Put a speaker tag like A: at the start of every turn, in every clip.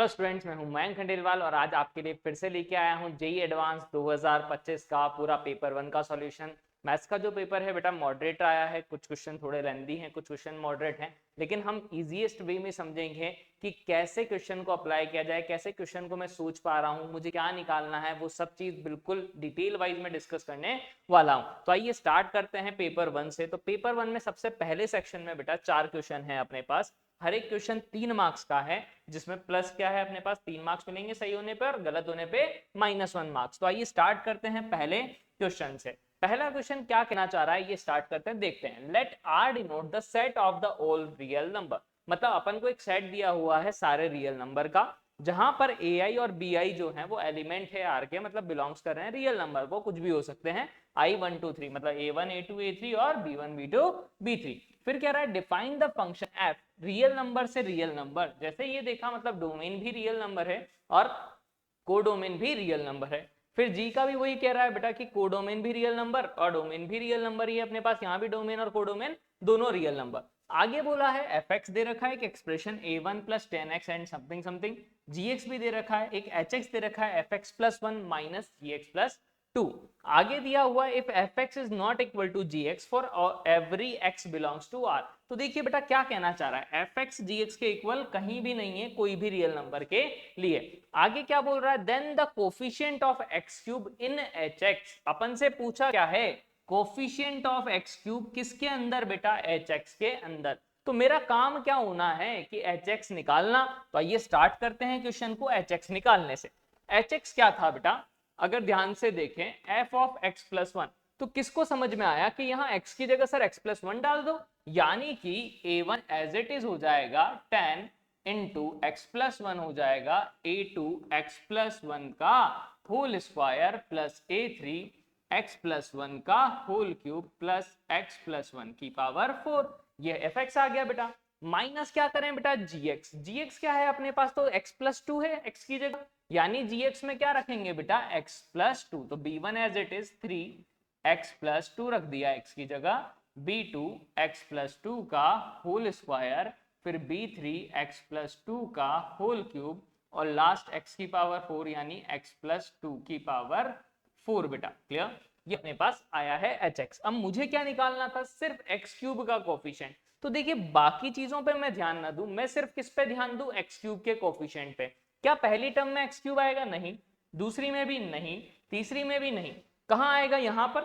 A: Hello students, मैं हूं मयंक खंडेलवाल और आज आपके लिए फिर से लेके आया हूं जेई एडवांस 2025 का पूरा पेपर 1 का सॉल्यूशन। मैथ्स का जो पेपर है बेटा मॉडरेट आया है, कुछ क्वेश्चन थोड़े लेंदी हैं, कुछ क्वेश्चन मॉडरेट हैं, लेकिन हम इजीएस्ट वे में समझेंगे कि कैसे क्वेश्चन को अप्लाई किया जाए, कैसे क्वेश्चन को मैं सोच पा रहा हूँ, मुझे क्या निकालना है, वो सब चीज बिल्कुल डिटेल वाइज में डिस्कस करने वाला हूँ। तो आइए स्टार्ट करते हैं पेपर 1 से। तो पेपर 1 में सबसे पहले सेक्शन में बेटा 4 क्वेश्चन है अपने पास। हर एक क्वेश्चन 3 मार्क्स का है, जिसमें प्लस क्या है अपने पास 3 मार्क्स मिलेंगे सही होने पे और गलत होने पे -1 मार्क्स। तो आइए स्टार्ट करते हैं पहले क्वेश्चन से। पहला क्वेश्चन क्या कहना चाह रहा है ये स्टार्ट करते हैं, देखते हैं। Let R denote the set of the all real number. मतलब अपन को एक सेट दिया हुआ है सारे रियल नंबर का, जहां पर ए आई और बी आई जो है वो एलिमेंट है आर के, मतलब बिलोंग्स कर रहे हैं रियल नंबर, वो कुछ भी हो सकते हैं I1 2 3, मतलब A1 A2 A3 और B1 B2 B3। फिर कह रहा है define the function F real number से रियल नंबर। जैसे ये देखा, मतलब डोमेन भी रियल नंबर है और कोडोमेन भी रियल नंबर है। फिर जी का भी वही कह रहा है बेटा कि कोडोमेन भी रियल नंबर और डोमेन भी रियल नंबर ही है अपने पास, यहाँ भी डोमेन और कोडोमेन दोनों रियल नंबर। आगे बोला है एफ एक्स दे रखा है एक expression A1 plus 10x and something something, g x भी दे रखा है, एक एच एक्स दे रखा है f x plus 1 minus g x plus 2। आगे दिया हुआ if f x is not equal to g x for every x belongs to R. तो देखिए बेटा क्या कहना चाह रहा है, एफ एक्स जी एक्स के इक्वल कहीं भी नहीं है कोई भी रियल नंबर के लिए। आगे क्या बोल रहा है, then the coefficient of X cube in H X. अपन से पूछा क्या है, कोफिशिएंट ऑफ एक्स क्यूब किसके अंदर बेटा, एच एक्स के अंदर। तो मेरा काम क्या होना है कि एच एक्स निकालना। तो आइए स्टार्ट करते हैं क्वेश्चन को एच एक्स निकालने से। एच एक्स क्या था बेटा, अगर ध्यान से देखें एफ ऑफ एक्स प्लस 1, तो किसको समझ में आया कि यहाँ x की जगह सर x प्लस 1 डाल दो, यानी कि a1 एज इट इज हो जाएगा 10 इंटू एक्स प्लस 1 हो जाएगा a2 x प्लस 1 का whole square plus a3 x plus 1 का whole cube plus x plus 1 की पावर 4। ये एफ एक्स आ गया बेटा। माइनस क्या करें बेटा, gx। gx क्या है अपने पास, तो x प्लस 2 है x की जगह, यानी gx में क्या रखेंगे बेटा x प्लस 2। तो b1 as it is 3x plus 2 रख दिया x की जगह, b2 x प्लस 2 का होल स्क्वायर, फिर b3 x प्लस 2 का होल क्यूब और लास्ट x की पावर 4 यानी x प्लस 2 की पावर 4 बेटा। क्लियर, ये अपने पास आया है एच एक्स। अब मुझे क्या निकालना था, सिर्फ एक्स क्यूब का कोफिशिएंट। तो देखिए बाकी चीजों पे मैं ध्यान ना दूं, मैं सिर्फ किस पे ध्यान दूं, एक्स क्यूब के कोफिशिएंट पे। क्या पहली टर्म में एक्स क्यूब आएगा, नहीं। दूसरी में भी नहीं, तीसरी में भी नहीं। कहां आएगा, यहां पर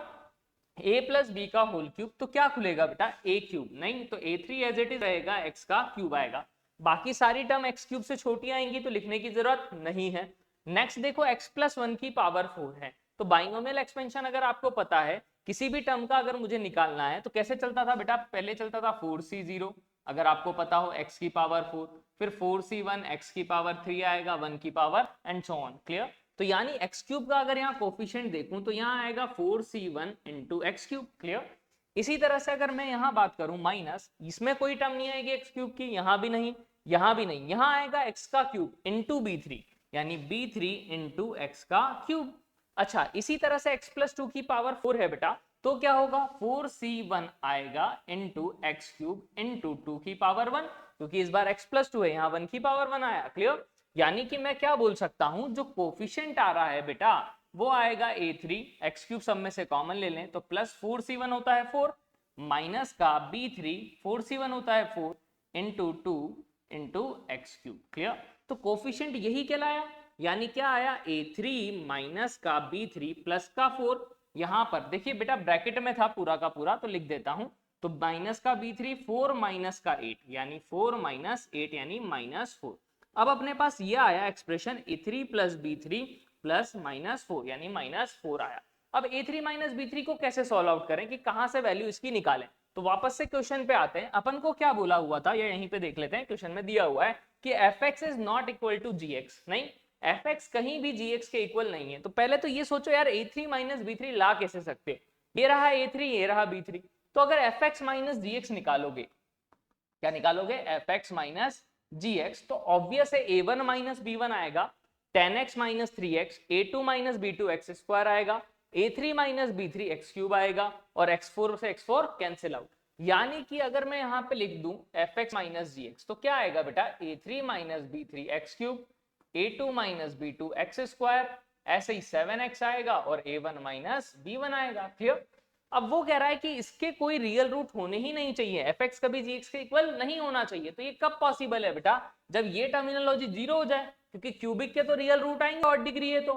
A: a प्लस बी का होल क्यूब। तो क्या खुलेगा बेटा, a क्यूब, नहीं तो a3 एज इट इज रहेगा, x का क्यूब आएगा। बाकी सारी टर्म x क्यूब से छोटी आएंगी तो लिखने की जरूरत नहीं है। नेक्स्ट देखो x प्लस 1 की पावर 4 है, तो बाइनोमियल एक्सपेंशन अगर आपको पता है, किसी भी टर्म का अगर मुझे निकालना है तो कैसे चलता था बेटा, पहले चलता था 4c0, अगर आपको पता हो x की पावर 4, फिर 4c1 x की पावर 3 आएगा 1 की power and so on. Clear, तो यानी एक्स क्यूब का अगर यहाँ कोफिशिएंट देखूं तो यहाँ आएगा 4c1 into x cube. Clear, इसी तरह से अगर मैं यहाँ बात करूं माइनस, इसमें कोई टर्म नहीं आएगी एक्स क्यूब की, यहाँ भी नहीं, यहाँ भी नहीं, यहाँ आएगा एक्स का क्यूब इंटू b3, यानी b3 इंटू एक्स का क्यूब। अच्छा, इसी तरह से x प्लस 2 की पावर 4 है बेटा, तो क्या होगा 4c1 आएगा इंटू एक्स क्यूब इंटू 2 की पावर 1, क्योंकि इस बार x प्लस 2 है, यहाँ 1 की पावर 1 आया। क्लियर, यानी कि मैं क्या बोल सकता हूं, जो कोफिशिएंट आ रहा है बेटा वो आएगा a3, एक्स क्यूब सब में से कॉमन ले लें तो प्लस 4c1 होता है 4, माइनस का b3 4c1 होता है 4 into 2 into x cube. Clear, तो कोफिशिएंट यही कहलाया, यानी क्या आया a3 माइनस का b3 प्लस का 4। यहां पर देखिए बेटा ब्रैकेट में था पूरा का पूरा, तो लिख देता हूं, तो माइनस का b3 4 माइनस का 8 यानी 4 माइनस 8 यानी -4। अब अपने पास ये आया expression a3 plus b3 plus -4 यानी -4 आया। अब a3 माइनस b3 को कैसे सॉल्व आउट करें कि कहां से वैल्यू इसकी निकालें, तो वापस से क्वेश्चन पे आते हैं। अपन को क्या बोला हुआ था, या यहीं पे देख लेते हैं, क्वेश्चन में दिया हुआ है कि fx is not equal to gx। नहीं, fx कहीं भी gx के इक्वल नहीं है। तो पहले तो ये सोचो यार a3 माइनस b3 ला कैसे सकते हो, ये रहा a3 ये रहा b3, तो अगर fx माइनस gx निकालोगे, क्या निकालोगे, fx माइनस gx, तो ऑब्वियस है a1 माइनस b1 आएगा, 10x minus 3x, a2 minus b2 x square आएगा, a3 minus b3 x cube आएगा और x4 से x4 कैंसिल आउट। यानी कि अगर मैं यहाँ पे लिख दूं fx माइनस gx, तो क्या आएगा बेटा, a3 minus b3 x cube a2 minus b2 x square, ऐसे ही 7x आएगा और a1 माइनस b1 आएगा। क्लियर? अब वो कह रहा है कि इसके कोई रियल रूट होने ही नहीं चाहिए, fx कभी gx के इक्वल नहीं होना चाहिए। तो ये कब पॉसिबल है बेटा? जब ये टर्मिनोलॉजी जीरो हो जाए, क्योंकि क्यूबिक के तो रियल रूट आएंगे और डिग्री है, तो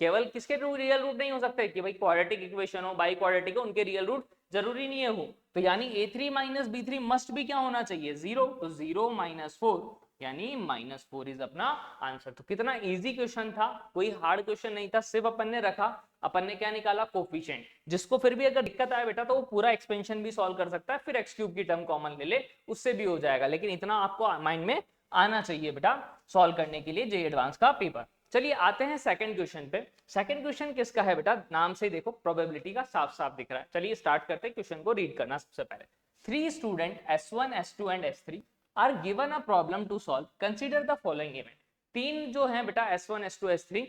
A: केवल किसके रियल रूट नहीं हो सकते कि भाई क्वाड्रेटिक इक्वेशन हो, बाई क्वाड्रेटिक हो, उनके रियल रूट जरूरी नहीं है हो। तो यानी a3 माइनस b3 मस्ट भी क्या होना चाहिए? जीरो। तो 0 माइनस 4 यानी -4 इज अपना आंसर। तो कितना इजी क्वेश्चन था, कोई हार्ड क्वेश्चन नहीं था, सिर्फ अपन ने रखा, अपन ने क्या निकाला? कोफिशिएंट। जिसको फिर भी अगर दिक्कत आए बेटा तो वो पूरा एक्सपेंशन भी सॉल्व कर सकता है, फिर एक्स क्यूब की टर्म कॉमन ले ले, उससे भी हो जाएगा। लेकिन इतना आपको माइंड में आना चाहिए बेटा सॉल्व करने के लिए जेईई एडवांस का पेपर। चलिए आते हैं सेकंड क्वेश्चन पे। सेकंड क्वेश्चन किसका है बेटा? नाम से देखो प्रोबेबिलिटी का साफ साफ दिख रहा है। चलिए स्टार्ट करते हैं, क्वेश्चन को रीड करना सबसे पहले। 3 student S1, S2 and S3 are given a problem to solve, consider the following event. तीन जो है बेटा S1, S2, S3,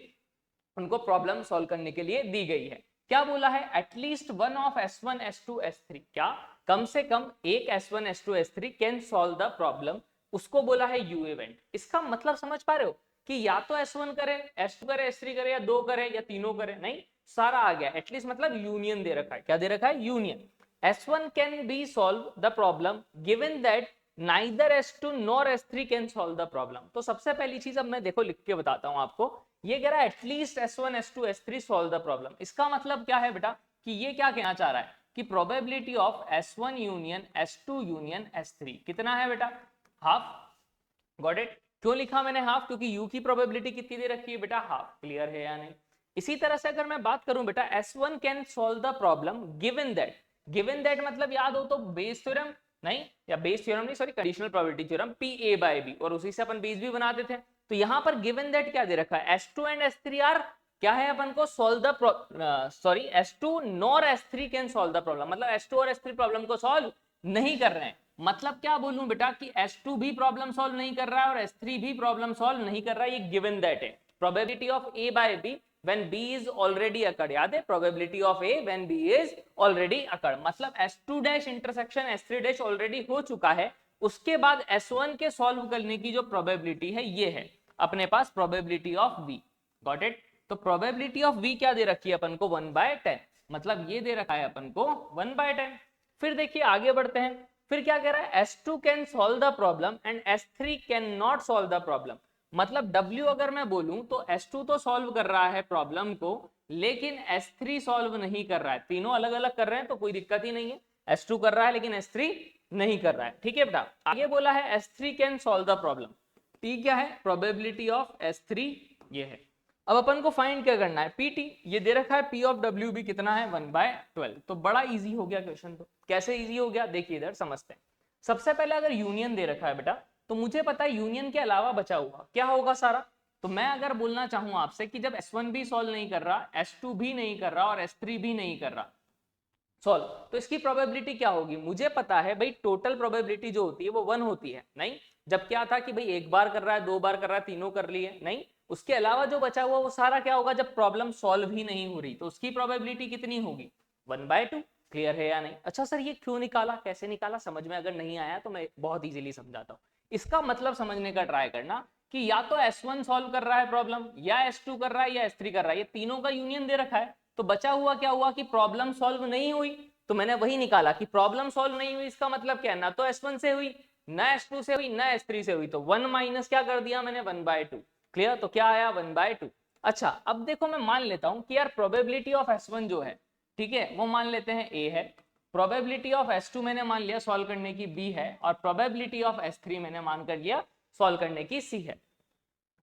A: उनको प्रॉब्लम सॉल्व करने के लिए दी गई है। क्या बोला है? At least one of S1, S2, S3, क्या कम से कम एक S1, S2, S3 can solve the problem, उसको बोला है यू इवेंट। इसका मतलब समझ पा रहे हो कि या तो S1 करे, S2 करे, S3 करे, या दो करे, या तीनों करे? नहीं, सारा आ गया। एटलीस्ट मतलब यूनियन दे रखा है। क्या दे रखा है? Union. S1 can be solve the problem given that neither S2 nor S3 can solve the problem. तो सबसे पहली चीज अब मैं देखो लिख के बताता हूं आपको। ये कह रहा है at least S1, S2, S3 solve the problem. इसका मतलब क्या है बेटा? कि ये क्या कहना चाह रहा है कि probability of S1 union S2 union S3 कितना है बेटा? हाफ। Got it? क्यों लिखा मैंने हाफ? क्योंकि U की प्रोबेबिलिटी कितनी दे रखी है बेटा? हाफ। क्लियर है या नहीं? इसी तरह से अगर मैं बात करूं बेटा, S1 can solve the problem given that. Given that मतलब याद हो तो बेस थ्योरम, नहीं या बेस थ्योरम नहीं, sorry, conditional probability theorem, PA by B, और उसी से अपन बेस भी बनाते थे। तो यहां पर गिवन दैट क्या दे रखा है? S2 एंड S3 आर क्या है अपन को? Solve the sorry S2 nor S3 can solve the problem, मतलब S2 और S3 प्रॉब्लम को सॉल्व नहीं कर रहे हैं। मतलब क्या बोलूं बेटा कि S2 भी प्रॉब्लम सॉल्व नहीं कर रहा है और S3 भी प्रॉब्लम सॉल्व नहीं कर रहा है। ये गिवन दैट है। Probability of A by B when B is already occurred, याद है? Probability of A when B is already occurred, मतलब S2 dash intersection S3 dash already हो चुका है, उसके बाद S1 के सॉल्व करने की जो प्रोबेबिलिटी है ये है अपने पास probability of V। Got it? तो प्रोबेबिलिटी ऑफ V क्या दे रखी है अपन को? 1/10, मतलब ये दे रखा है अपन को 1/10। फिर देखिए आगे बढ़ते हैं, फिर क्या कह रहा है? S2 can solve the problem and S3 can not solve the problem. मतलब W अगर मैं बोलूं तो S2 तो सॉल्व कर रहा है प्रॉब्लम को, लेकिन S3 सॉल्व नहीं कर रहा है। तीनों अलग अलग कर रहे हैं तो कोई दिक्कत ही नहीं है, S2 कर रहा है लेकिन S3 नहीं कर रहा है। ठीक है बेटा? आगे बोला है S3 can solve the problem. T क्या है? प्रोबेबिलिटी ऑफ S3 ये है। अब अपन को फाइंड क्या करना है? PT, ये दे रखा है P ऑफ W भी कितना है? 1/12। तो बड़ा इजी हो गया क्वेश्चन। तो कैसे इजी हो गया देखिए इधर समझते हैं। सबसे पहले अगर यूनियन दे रखा है बेटा तो मुझे पता है यूनियन के अलावा बचा हुआ क्या होगा सारा। तो मैं अगर बोलना चाहूं आपसे कि जब S1 भी सॉल्व नहीं कर रहा, S2 भी नहीं कर रहा और S3 भी नहीं कर रहा सॉल्व, तो इसकी प्रोबेबिलिटी क्या होगी? मुझे पता है भाई टोटल प्रोबेबिलिटी जो होती है वो 1 होती है। नहीं, जब क्या था कि भाई एक बार कर रहा है, दो बार कर रहा है, तीनों कर लिए, नहीं, उसके अलावा जो बचा हुआ वो सारा क्या होगा? जब प्रॉब्लम सॉल्व ही नहीं हो रही तो उसकी प्रोबेबिलिटी कितनी होगी? 1/2। क्लियर है या नहीं? अच्छा सर ये क्यों निकाला, कैसे निकाला, समझ में अगर नहीं आया तो मैं बहुत इजीली समझाता हूँ। इसका मतलब समझने का ट्राई करना कि या तो S1 सॉल्व कर रहा है प्रॉब्लम, या S2 कर रहा है, या S3 कर रहा है, ये तीनों का यूनियन दे रखा है। तो बचा हुआ क्या हुआ कि प्रॉब्लम सॉल्व नहीं हुई, तो मैंने वही निकाला कि प्रॉब्लम सॉल्व नहीं हुई इसका मतलब क्या है? ना तो S1 से हुई, ना S2 से हुई, ना S3 से हुई, तो 1 माइनस क्या कर दिया मैंने? 1/2। क्लियर? तो क्या आया? 1/2। अच्छा अब देखो मैं मान लेता हूं कि यार प्रोबेबिलिटी ऑफ S1 जो है, ठीक है, वो मान लेते हैं A है, प्रोबेबिलिटी ऑफ S2 मैंने मान लिया सॉल्व करने की B है, और प्रोबेबिलिटी ऑफ S3 मैंने मान कर लिया सॉल्व करने की C है।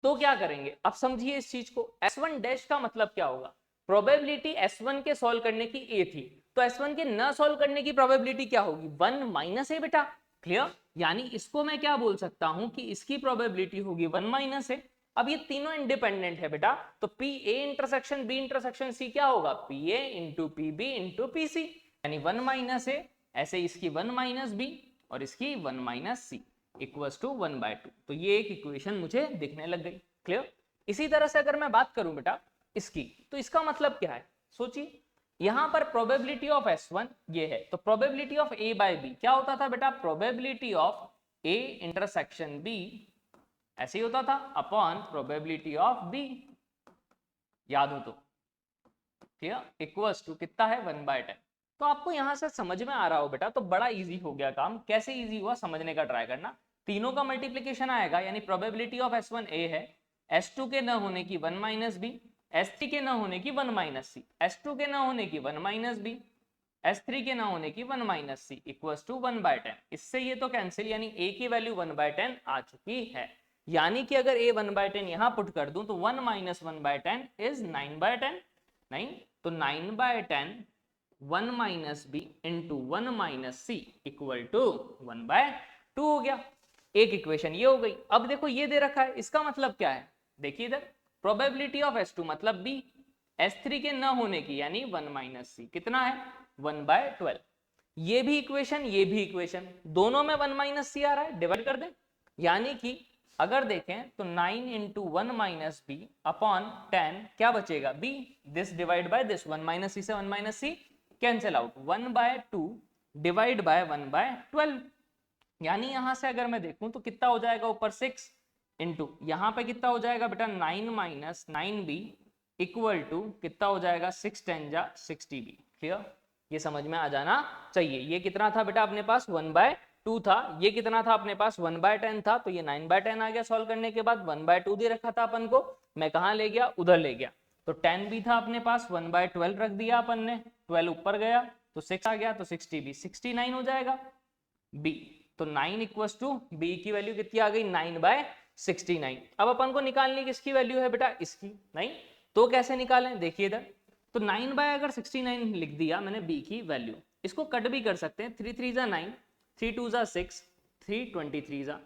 A: तो क्या करेंगे? अब समझिए इस चीज को। S1 डैश का मतलब क्या होगा? प्रोबेबिलिटी S1 के सॉल्व करने की A थी, तो S1 के न सॉल्व करने की प्रोबेबिलिटी क्या होगी? 1 माइनस A बेटा। क्लियर? यानी इसको मैं क्या बोल सकता हूं कि इसकी प्रोबेबिलिटी होगी 1 माइनस A। अब ये तीनों इंडिपेंडेंट है बेटा, तो PA intersection B intersection C क्या होगा? PA into PB into PC, यानी 1 माइनस A, ऐसे इसकी 1 माइनस B और इसकी 1 माइनस C इक्वल्स टू 1/2। तो ये एक इक्वेशन मुझे दिखने लग गई। क्लियर? इसी तरह से अगर मैं बात करूं बेटा इसकी, तो इसका मतलब क्या है? सोचिए, यहां पर प्रोबेबिलिटी ऑफ S1 ये है, तो probability of A by B क्या होता था बेटा? Probability of A intersection B ऐसे ही होता था, अपॉन प्रोबेबिलिटी ऑफ बी, याद हो तो, क्लियर, इक्वल्स टू कितना है 1/10। तो आपको यहां से समझ में आ रहा हो बेटा, तो बड़ा इजी हो गया काम। कैसे इजी हुआ समझने का ट्राई करना। तीनों का मल्टीप्लीकेशन आएगा, यानी प्रोबेबिलिटी ऑफ S1 A है, S2 के न होने की 1 माइनस बी, S3 के न होने की 1 माइनस सी, S2 के न होने की 1 माइनस बी, S3 के न होने की 1 माइनस सी इक्वल्स टू 1/10। इससे ये तो कैंसिल, यानी A की वैल्यू 1/10 आ चुकी है। यानी कि अगर A 1/10 यहां पुट कर दूं तो 1 माइनस 1/10 इज 9/10। नहीं तो 9/10 1 minus b into 1 minus c equal to 1/2 हो गया। एक इक्वेशन ये हो गई। अब देखो ये दे रखा है, इसका मतलब क्या है, देखिए इधर प्रोबेबिलिटी ऑफ S2 मतलब B, S3 के न होने की यानी 1 माइनस सी कितना है 1/12। ये भी इक्वेशन, ये भी इक्वेशन, दोनों में 1 माइनस सी आ रहा है, डिवाइड कर दें। यानी कि अगर देखें तो 9 इंटू 1 माइनस बी अपॉन 10 क्या बचेगा b, this divide by this, 1 minus C से 1 minus C cancel out, 1/2 divide by 1/12। यानी यहां से अगर मैं देखूं तो कितना हो जाएगा ऊपर 6 इंटू यहां पे कितना हो जाएगा बेटा 9 माइनस 9b इक्वल टू कितना हो जाएगा 6 10 जा 60b। क्लियर, ये समझ में आ जाना चाहिए। ये कितना था बेटा अपने पास 1/2 था, ये कितना था अपने पास 1/10 था, तो ये 9/10 आ गया। सॉल्व करने के बाद 1/2 दे रखा था अपन को, मैं कहां ले गया उधर ले गया, तो 10 भी था अपने पास, 1/12 रख दिया अपन ने, 12 ऊपर गया तो 6 आ गया, तो 60b 69 हो जाएगा b। तो 9 इक्वल्स टू b की वैल्यू कितनी आ गई 9/69। अब अपन को निकालनी किसकी वैल्यू है बेटा इसकी, नहीं तो कैसे निकालें, देखिए इधर, तो 9/69 लिख दिया मैंने b की वैल्यू। इसको कट भी कर सकते हैं, 3 3 जा 9, 3 2 जा 6, 3 23 जा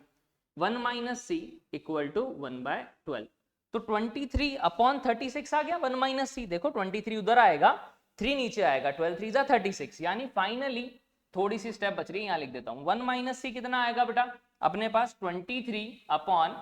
A: 1 माइनस सी इक्वल टू 1/12। तो 23 अपॉन 36 आ गया 1 माइनस सी, देखो 23 उधर आएगा, 3 नीचे आएगा, 12 3 जा 36, यानी फाइनली थोड़ी सी स्टेप बच रही है, यहां लिख देता हूं 1 माइनस सी कितना आएगा बेटा अपने पास 23 अपॉन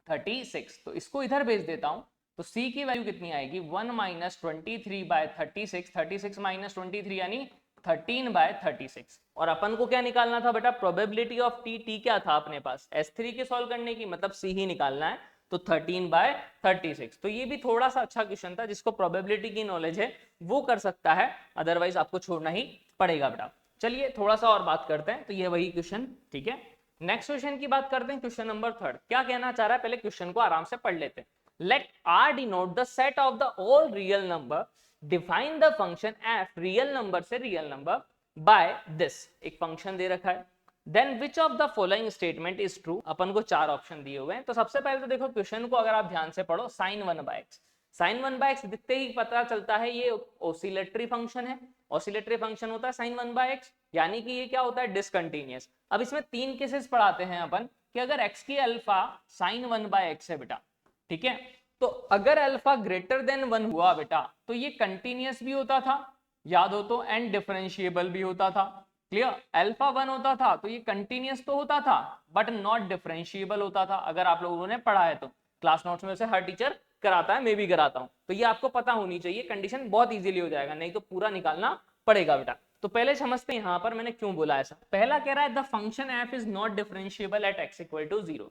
A: 36। तो इसको इधर भेज देता हूं, तो c की वैल्यू कितनी आएगी 1 माइनस 23/36, 36 माइनस 23 यानी 13/36। और अपन को क्या निकालना था बेटा प्रोबेबिलिटी ऑफ t क्या था अपने पास S3 के सॉल्व करने की, मतलब c ही निकालना है, तो 13/36। तो ये भी थोड़ा सा अच्छा क्वेश्चन था, जिसको प्रोबेबिलिटी की नॉलेज है वो कर सकता है, अदरवाइज आपको छोड़ना ही पड़ेगा बेटा। चलिए थोड़ा सा और बात करते हैं, तो ये वही क्वेश्चन, ठीक है। नेक्स्ट क्वेश्चन की बात करते हैं, क्वेश्चन नंबर 3 क्या कहना चाह रहा है, पहले क्वेश्चन को आराम से पढ़ लेते हैं। Let R denote the set of the all real number, define the function f real number से रियल नंबर by this, एक फंक्शन दे रखा है, then which of the following statement is true। अपन को 4 ऑप्शन दिए हुए हैं। तो सबसे पहले तो देखो क्वेश्चन को अगर आप ध्यान से पढ़ो, sin 1/x, sin 1/x दिखते ही पता चलता है ये ऑसिलेटरी फंक्शन है। ऑसिलेटरी फंक्शन होता है sin 1/x, यानी कि ये क्या होता है डिसकंटीन्यूअस। अब इसमें 3 केसेस पढ़ाते हैं अपन कि अगर x की अल्फा sin 1/x है बेटा, ठीक है, तो अगर अल्फा ग्रेटर देन 1 हुआ बेटा तो ये कंटिन्यूअस भी होता था, याद हो तो, एंड डिफरेंशिएबल भी होता था। क्लियर, अल्फा 1 होता था तो ये कंटिन्यूअस तो होता था बट नॉट डिफरेंशिएबल होता था। अगर आप लोगों ने पढ़ा है तो क्लास नोट्स में से हर टीचर कराता है, मैं भी कराता हूं, तो ये आपको पता होनी चाहिए, कंडीशन बहुत इजीली हो जाएगा, नहीं तो पूरा निकालना पड़ेगा बेटा। तो पहले समझते हैं यहां पर मैंने क्यों बोला ऐसा। पहला कह रहा है the function f is not differentiable at x equal to 0।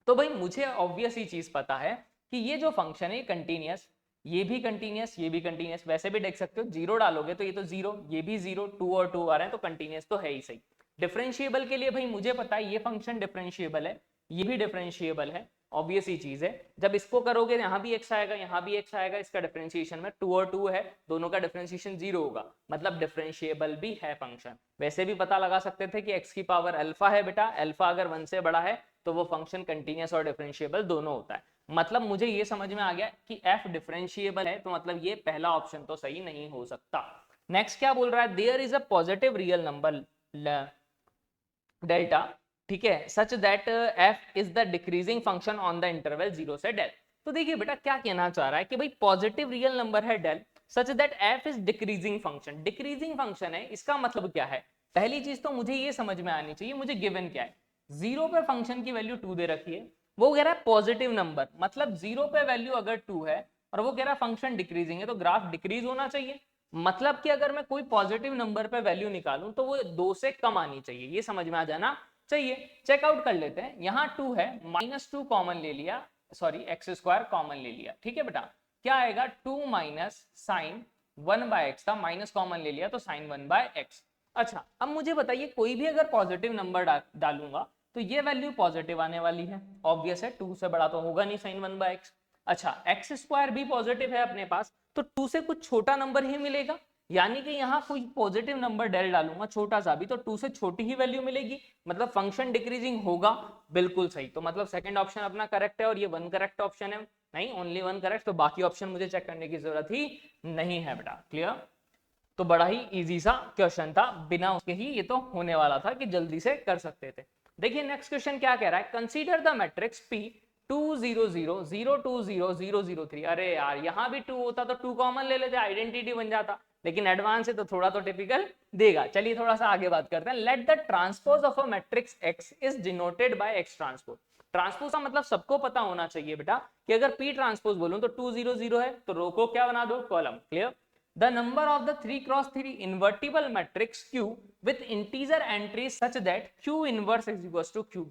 A: तो भाई मुझे ऑब्वियस ही चीज पता है कि ये जो फंक्शन है कंटिन्यूअस, ये भी कंटिन्यूअस, ये भी कंटिन्यूअस, वैसे भी देख सकते हो 0 डालोगे तो ये तो 0, ये भी 0, 2 और 2 आ रहे हैं तो कंटिन्यूअस तो है ही सही। डिफरेंशिएबल के लिए भाई मुझे पता है ये फंक्शन डिफरेंशिएबल है, ये भी डिफरेंशिएबल है, ऑब्वियस ही चीज है। जब इसको करोगे यहाँ भी x आएगा, यहाँ भी x आएगा, इसका डिफरेंशिएशन में 2 और 2 है, दोनों का डिफरेंशिएशन 0 होगा, मतलब डिफरेंशिएबल भी है फंक्शन। वैसे भी पता लगा सकते थे कि x की पावर अल्फा है बेटा, अल्फा अगर 1 से बड़ा है तो वो फंक्शन कंटिन्यूअस और डिफरेंशिएबल दोनों होता है। मतलब मुझे ये समझ में आ गया कि f डिफरेंशिएबल है, तो मतलब ये पहला ऑप्शन तो सही नहीं हो सकता। नेक्स्ट क्या बोल रहा है, there is a positive real number delta, ठीक है, such that f is the decreasing function on the interval 0 से डेल। तो देखिए बेटा क्या कहना चाह रहा है कि भाई पॉजिटिव रियल नंबर है डेल, such that f is decreasing function. Decreasing function है, इसका मतलब क्या है, पहली चीज तो मुझे ये समझ में आनी चाहिए, मुझे गिवन क्या है, 0 पे फंक्शन की वैल्यू 2 दे रखी है, वो कह रहा है पॉजिटिव नंबर, मतलब 0 पे वैल्यू अगर 2 है और वो कह रहा है फंक्शन डिक्रीजिंग है, तो ग्राफ डिक्रीज होना चाहिए। मतलब कि अगर मैं कोई पॉजिटिव नंबर पे वैल्यू निकालूं तो वो 2 से कम आनी चाहिए, ये समझ में आ जाना चाहिए। चेकआउट कर लेते हैं, यहाँ 2 है, -2 कॉमन ले लिया, सॉरी x² कॉमन ले लिया, ठीक है बेटा। क्या आएगा 2 माइनस साइन 1/x था, माइनस कॉमन ले लिया तो साइन 1/x। अच्छा अब मुझे बताइए कोई भी अगर पॉजिटिव नंबर डालूंगा तो ये वैल्यू पॉजिटिव आने वाली है, ऑब्वियस है, 2 से बड़ा तो होगा नहीं साइन 1/x। अच्छा x² भी पॉजिटिव है अपने पास, तो 2 से कुछ छोटा नंबर ही मिलेगा, यानी कि यहाँ कोई पॉजिटिव नंबर डेल डालूंगा छोटा सा भी तो 2 से छोटी ही वैल्यू मिलेगी, मतलब फंक्शन डिक्रीजिंग होगा। बिल्कुल सही, तो मतलब सेकंड ऑप्शन अपना करेक्ट है और ये 1 करेक्ट ऑप्शन है, नहीं ओनली 1 करेक्ट, तो बाकी ऑप्शन मुझे चेक करने की जरूरत ही नहीं है बेटा। क्लियर? तो बड़ा ही इजी सा क्वेश्चन था, बिना उसके ही ये तो होने वाला था कि जल्दी से कर सकते थे। देखिए नेक्स्ट क्वेश्चन क्या कह रहा है, कंसीडर द मैट्रिक्स P 2 0 0 0 2 0 0 0 3। अरे यार यहाँ भी 2 होता तो 2 कॉमन ले लेते, आइडेंटिटी बन जाता, लेकिन एडवांस है तो थोड़ा तो टिपिकल देगा। चलिए थोड़ा सा आगे बात करते हैं। Let the transpose of a matrix X is denoted by X transpose. Transpose का मतलब सबको पता होना चाहिए बेटा कि अगर P ट्रांसपोज बोलूं तो 2 0 0 है तो रो को क्या बना दो, column. Clear? The number of the 3x3 invertible matrix Q with integer entries such that Q inverse is equals to Q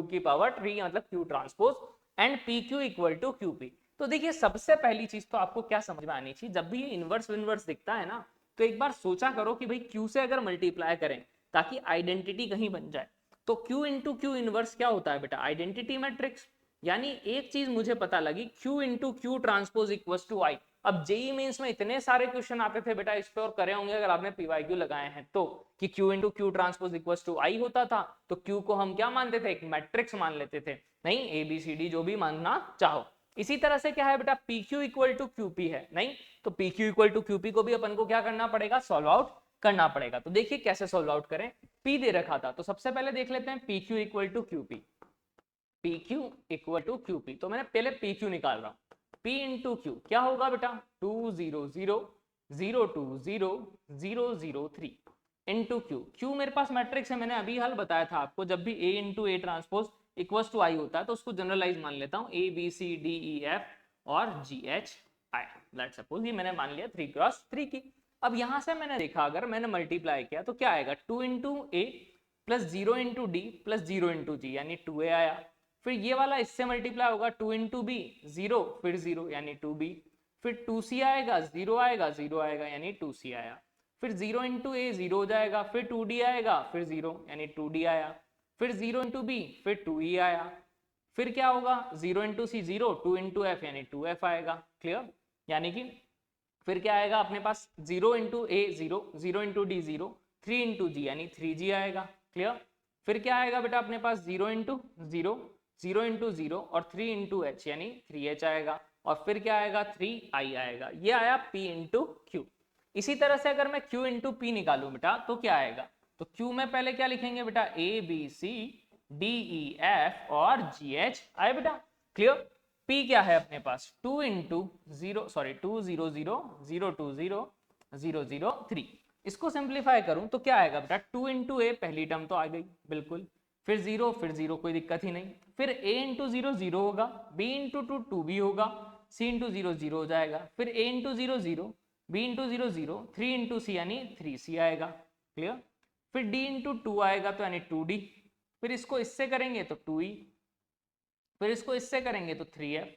A: की power 3 मतलब Q transpose and PQ equal to QP। तो देखिए सबसे पहली चीज तो आपको क्या समझ में आनी चाहिए, जब भी ये इनवर्स विनवर्स दिखता है ना तो एक बार सोचा करो कि भाई Q से अगर मल्टीप्लाई करें ताकि आइडेंटिटी कहीं बन जाए, तो Q इंटू Q इनवर्स क्या होता है बेटा, आइडेंटिटी मैट्रिक्स। यानी एक चीज मुझे पता लगी, Q into Q transpose equals to I। अब जेई मेंस में इतने सारे क्वेश्चन आते थे बेटा इस पे और करे होंगे अगर आपने पीवाईक्यू लगाए हैं तो, कि Q into Q transpose equals to I होता था, तो Q को हम क्या मानते थे, एक मैट्रिक्स मान लेते थे, नहीं ABCD जो भी मानना चाहो। इसी तरह से क्या है बेटा, PQ इक्वल टू QP है, नहीं तो PQ इक्वल टू QP को भी अपन को क्या करना पड़ेगा, सॉल्व आउट करना पड़ेगा। तो देखिए कैसे सॉल्व आउट करें। P दे रखा था तो सबसे पहले देख लेते हैं PQ equal to QP। PQ equal to QP, तो मैंने पहले PQ निकाल रहा हूं, P इंटू Q क्या होगा बेटा 2 0 0 0 2 0 0 0 3 इंटू Q मेरे पास मैट्रिक्स है, मैंने अभी हल बताया था आपको, जब भी A into A transpose equals to I होता है तो उसको जनरलाइज मान लेता हूँ, ABCDEF और GHI। लेट्स सपोज ये मैंने मान लिया 3x3 की। अब यहां से मैंने देखा अगर मैंने मल्टीप्लाई किया तो क्या आएगा 2 into A plus 0 into D plus 0 into G यानी 2A आया। फिर ये वाला इससे मल्टीप्लाई होगा 2 इंटू बी 0 फिर 0 यानी 2b, फिर 2c आएगा 0 आएगा 0 आएगा यानी 2c आया, फिर 0 इंटू ए 0 हो जाएगा, फिर 2d आएगा फिर 0 यानी 2d आया, फिर 0 इंटू बी फिर 2e आया, फिर क्या होगा 0 इंटू सी 0 2 इंटू एफ यानी 2f आएगा। क्लियर? यानी कि फिर क्या आएगा अपने पास 0 इंटू ए 0 0 इंटू डी 0 3 इंटू जी यानी 3g आएगा। क्लियर? फिर क्या आएगा बेटा अपने पास 0 इंटू 0 0 इंटू 0 और 3 इंटू एच यानी 3h आएगा, और फिर क्या आएगा 3i आएगा। ये आया P इंटू Q। इसी तरह से अगर मैं Q इंटू P निकालू बेटा तो क्या आएगा, तो Q में पहले क्या लिखेंगे बेटा ABCDEF और GH आए बेटा। क्लियर? P क्या है अपने पास 2 इंटू 0 सॉरी 2 0 0 0 2 0 0 0 3। इसको सिंप्लीफाई करूं तो क्या आएगा बेटा 2 इंटू ए पहली टर्म तो आ गई बिल्कुल, फिर 0 कोई दिक्कत ही नहीं, फिर a इंटू 0 0 होगा, b इंटू 2 2b होगा, c इंटू 0 0 हो जाएगा, फिर a into 0 0 b into 0 0 3 into C यानी 3c आएगा। क्लियर? फिर d इंटू 2 आएगा तो यानी 2d, फिर इसको इससे करेंगे तो 2e, फिर इसको इससे करेंगे तो 3f।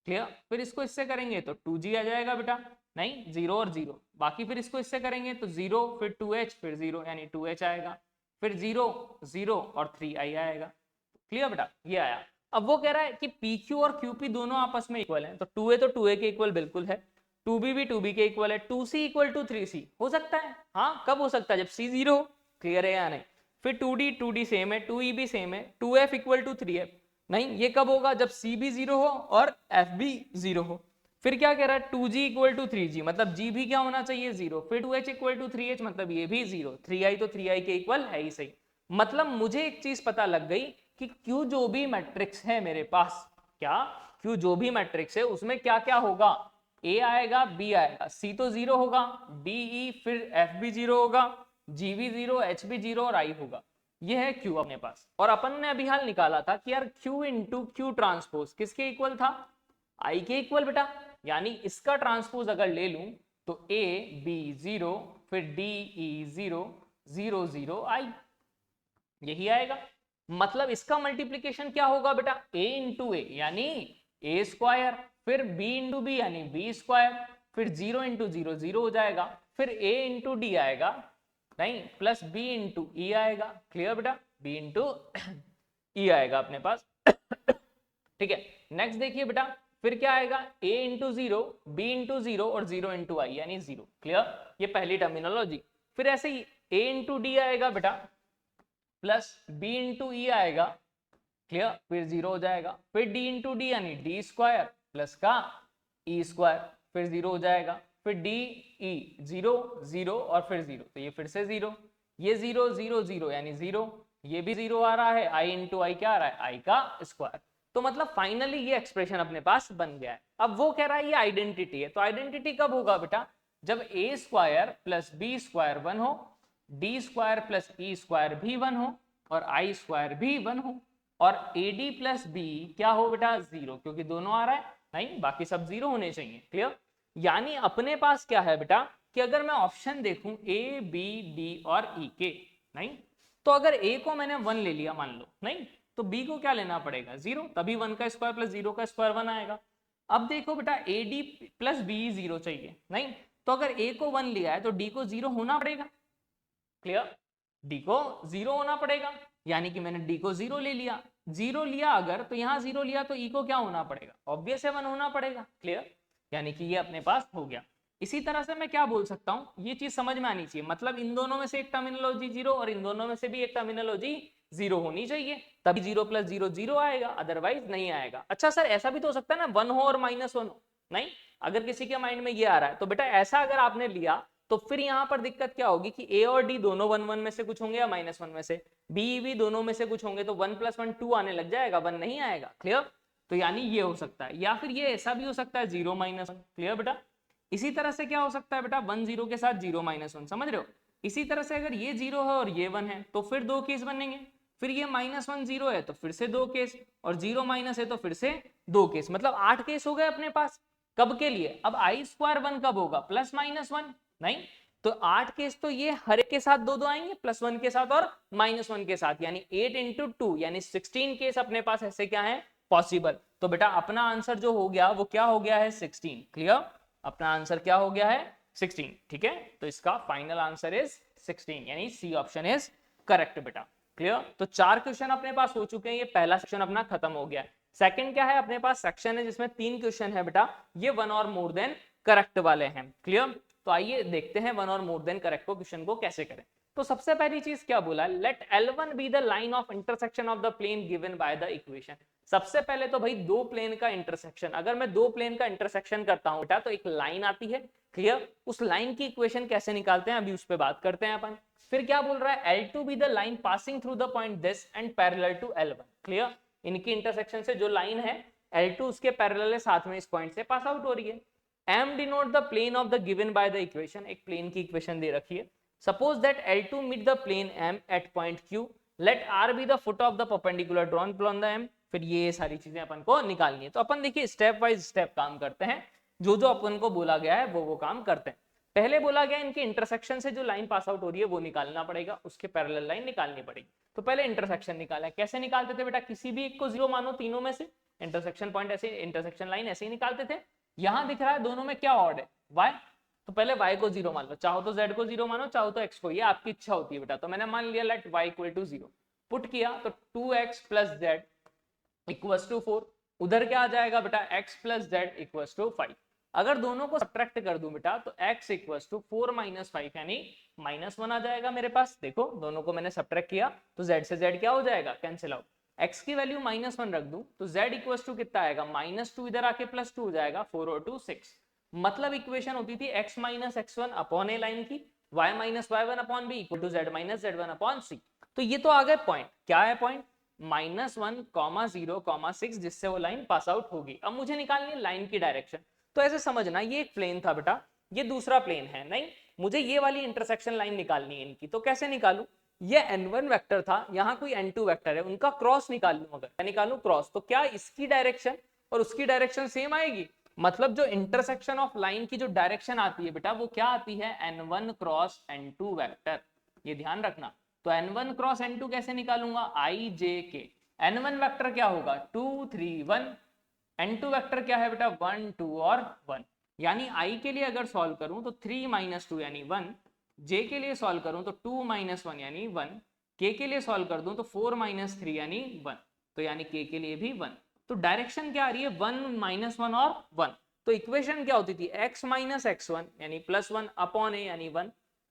A: क्लियर? फिर इसको इससे करेंगे तो 2g आ जाएगा बेटा, नहीं 0 और 0, बाकी फिर इसको इससे करेंगे तो 0 फिर 2h फिर 0 यानी 2h आएगा, फिर 0 0 और 3i आएगा। क्लियर बेटा? ये आया। अब वो कह रहा है कि PQ और QP दोनों आपस में इक्वल हैं, तो 2A तो 2A के इक्वल बिल्कुल है, 2B भी 2B के इक्वल है, 2C इक्वल टू 3C हो सकता है, हाँ कब हो सकता है जब C 0 हो। क्लियर है या नहीं? फिर 2D सेम है, 2E भी सेम है, 2F इक्वल टू 3F, नहीं ये कब होगा जब C भी 0 हो और F भी 0 हो। फिर क्या कह रहा है 2G इक्वल टू 3G मतलब G भी क्या होना चाहिए 0, फिर 2H इक्वल टू 3H मतलब ये भी 0, 3i तो 3i के इक्वल है ही सही। मतलब मुझे एक चीज पता लग गई कि Q जो भी मैट्रिक्स है मेरे पास, क्या Q जो भी मैट्रिक्स है उसमें क्या क्या होगा, A आएगा B आएगा, C तो 0 होगा, D E फिर F भी 0 होगा, G भी 0 H भी 0 और I होगा। ये है Q अपने पास। और अपन ने अभी हाल निकाला था कि यार Q इंटू Q ट्रांसपोज किसके इक्वल था, I के इक्वल बेटा, यानी इसका ट्रांसपोज अगर ले लूं तो A B 0 फिर D E 0 0 0 I। यही आएगा। मतलब इसका मल्टीप्लीकेशन क्या होगा बेटा, a इंटू ए यानी ए स्क्वायर, फिर b इंटू बी यानी बी स्क्वायर, फिर 0 इंटू 0 0 हो जाएगा, फिर a इंटू डी आएगा, नहीं, प्लस b इंटू ई आएगा। क्लियर बेटा, b इंटू ई आएगा अपने पास। ठीक है, नेक्स्ट देखिए बेटा, फिर क्या आएगा, a इंटू 0, b इंटू 0 और 0 इंटू आई यानी 0। क्लियर, ये पहली टर्मिनोलॉजी। फिर ऐसे ही a इंटू डी आएगा बेटा, प्लस b इंटू ई आएगा। क्लियर, फिर 0 हो जाएगा, फिर d इंटू डी यानी डी स्क्वायर प्लस का ई स्क्वायर, फिर 0 हो जाएगा, फिर डी ई 0 0 और फिर 0, तो ये फिर से 0, ये 0 0 0 यानी 0, ये भी 0 आ रहा है, i इंटू आई क्या आ रहा है, आई का स्क्वायर। तो मतलब फाइनली ये एक्सप्रेशन अपने पास बन गया है। अब वो कह रहा है ये आइडेंटिटी है, तो आइडेंटिटी कब होगा बेटा, जब ए स्क्वायर प्लस बी स्क्वायर 1 हो, D square plus E square भी 1 हो, और आई स्क्वायर भी 1 हो, और ए डी प्लस बी क्या हो बेटा 0, क्योंकि दोनों आ रहा है, नहीं बाकी सब 0 होने चाहिए। क्लियर, यानी अपने पास क्या है बेटा कि अगर मैं ऑप्शन देखूं ए बी डी और ई के, नहीं तो अगर ए को मैंने 1 ले लिया मान लो, नहीं तो बी को क्या लेना पड़ेगा 0, तभी 1 का स्क्वायर प्लस 0 का स्क्वायर 1 आएगा। अब देखो बेटा ए डी प्लस बी 0 चाहिए, नहीं तो अगर ए को 1 लिया है तो डी को 0 होना पड़ेगा। क्लियर, डी को 0 होना पड़ेगा, यानी कि मैंने डी को 0 ले लिया, 0 लिया अगर तो यहाँ 0 लिया तो ई को क्या होना पड़ेगा, ऑब्वियस है 1 होना पड़ेगा। क्लियर, यानी कि ये अपने पास हो गया। इसी तरह से मैं क्या बोल सकता हूं, ये चीज समझ में आनी चाहिए, मतलब इन दोनों में से एक टर्मिनोलॉजी 0 और इन दोनों में से भी एक टर्मिनोलॉजी 0 होनी चाहिए, तभी 0 प्लस 0 0 आएगा, अदरवाइज नहीं आएगा। अच्छा सर ऐसा भी तो हो सकता है ना 1 हो और -1 हो, नहीं अगर किसी के माइंड में ये आ रहा है तो बेटा ऐसा अगर आपने लिया तो फिर यहाँ पर दिक्कत क्या होगी कि ए और डी दोनों 1 1 में से कुछ होंगे या -1 में से, बी भी दोनों में से कुछ होंगे, तो 1 + 1 2 आने लग जाएगा, 1 नहीं आएगा। क्लियर, तो यानी ये हो सकता है, या फिर ये ऐसा भी हो सकता है 0 -1। क्लियर बेटा, इसी तरह से क्या हो सकता है बेटा 1 0 के साथ 0 -1, समझ रहे हो। इसी तरह से अगर ये 0 है और ये 1 है तो फिर 2 केस बनेंगे, फिर ये -1 0 है तो फिर से 2 केस, और 0 माइनस है तो फिर से 2 केस, मतलब 8 केस हो गए अपने पास। कब के लिए, अब आई स्क्वायर 1 कब होगा, +-1, नहीं तो 8 केस तो ये हर एक के साथ 2 2 आएंगे, +1 के साथ और -1 के साथ, यानी 8 × 2 यानी 16 केस अपने पास ऐसे क्या है पॉसिबल। तो बेटा अपना आंसर जो हो गया वो क्या हो गया है 16। क्लियर, अपना आंसर क्या हो गया है 16। ठीक है, तो इसका फाइनल आंसर इज 16, यानी सी ऑप्शन इज करेक्ट बेटा। क्लियर, तो 4 क्वेश्चन अपने पास हो चुके हैं, ये पहला सेक्शन अपना खत्म हो गया है। सेकंड क्या है, अपने पास सेक्शन है जिसमें 3 क्वेश्चन है बेटा, ये 1 और मोर देन करेक्ट वाले हैं। क्लियर, तो आइए देखते हैं 1 और मोर देन करेक्ट को क्वेश्चन को कैसे करें। तो सबसे पहली चीज क्या बोला, let L1 be the line of intersection of the plane given by the equation. सबसे पहले तो भाई दो प्लेन का इंटरसेक्शन, अगर मैं दो प्लेन का इंटरसेक्शन करता हूं बेटा तो एक लाइन आती है। क्लियर, उस लाइन की इक्वेशन कैसे निकालते हैं अभी उस पर बात करते हैं अपन। फिर क्या बोल रहा है, L2 be the line passing through the point this and parallel to L1। Clear, इनकी इंटरसेक्शन से जो लाइन है L2 उसके पैरेलल है, साथ में इस पॉइंट से पास आउट हो रही है। M denote the plane of the given by the equation, एक प्लेन की इक्वेशन दे रखी है। Suppose that L2 meet the plane M at point Q, let R be the foot of the perpendicular drawn on the M। फिर ये सारी चीजें अपन को निकालनी है, तो अपन देखिए स्टेप वाइज स्टेप काम करते हैं, जो जो अपन को बोला गया है वो काम करते हैं। पहले बोला गया इनके इंटरसेक्शन से जो लाइन पास आउट हो रही है वो निकालना पड़ेगा, उसके पैरेलल लाइन निकालनी पड़ेगी। तो पहले इंटरसेक्शन निकाला, कैसे निकालते थे बेटा, किसी भी एक को 0 मानो तीनों में से, इंटरसेक्शन पॉइंट ऐसे, इंटरसेक्शन लाइन ऐसे ही निकालते थे। यहां दिख रहा है दोनों में क्या ऑड है, y, तो पहले y को 0 मान लो, चाहो तो z को 0 मानो, चाहो तो x को, ये आपकी इच्छा होती है बेटा। तो मैंने मान लिया लेट y = 0, पुट किया तो 2x + z = 4, उधर क्या आ जाएगा बेटा x + z = 5। अगर दोनों को सब्ट्रैक्ट कर दूं बेटा तो x = 4 - 5 यानी -1 आ जाएगा मेरे पास। देखो दोनों को मैंने सब्ट्रैक्ट किया तो z से z क्या हो जाएगा, कैंसिल आउट। x की वैल्यू -1 रख दूं तो z = कितना आएगा, -2 इधर आके +2 हो जाएगा, 4 और 2 6। मतलब इक्वेशन होती थी x - x1 अपॉन ए लाइन की, y - y1 upon b = z - z1 upon c। तो ये तो आ गए पॉइंट, क्या है पॉइंट, -1, 0, 6, जिससे वो लाइन पास आउट होगी। अब मुझे निकालनी है लाइन की डायरेक्शन। तो ऐसे समझना ये एक प्लेन था बेटा, ये दूसरा प्लेन है, नहीं मुझे ये वाली इंटरसेक्शन लाइन निकालनी है इनकी। तो कैसे निकालूं, ये n1 वेक्टर था, यहाँ कोई n2 वेक्टर है, उनका क्रॉस निकालूं। अगर मैं निकालूं क्रॉस तो क्या इसकी डायरेक्शन और उसकी डायरेक्शन सेम आएगी, मतलब जो इंटरसेक्शन ऑफ लाइन की जो डायरेक्शन आती है बेटा वो क्या आती है, n1 क्रॉस n2 वेक्टर। ये ध्यान रखना, तो n1 क्रॉस n2 कैसे निकालूंगा, i j k। n1 vector क्या होगा 2 3 1, n2 वेक्टर क्या है बेटा 1 2 और 1। यानी i के लिए अगर सॉल्व करूं तो 3 माइनस 2 यानी 1, j के लिए सॉल्व करूं तो 2 माइनस 1 यानी 1, k के लिए सॉल्व कर दूं तो 4 माइनस 3 यानी 1, तो यानी k के लिए भी 1। तो डायरेक्शन क्या आ रही है 1 माइनस 1 और 1। तो इक्वेशन क्या होती थी x माइनस x1 यानी प्लस 1 अपॉन a यानी 1,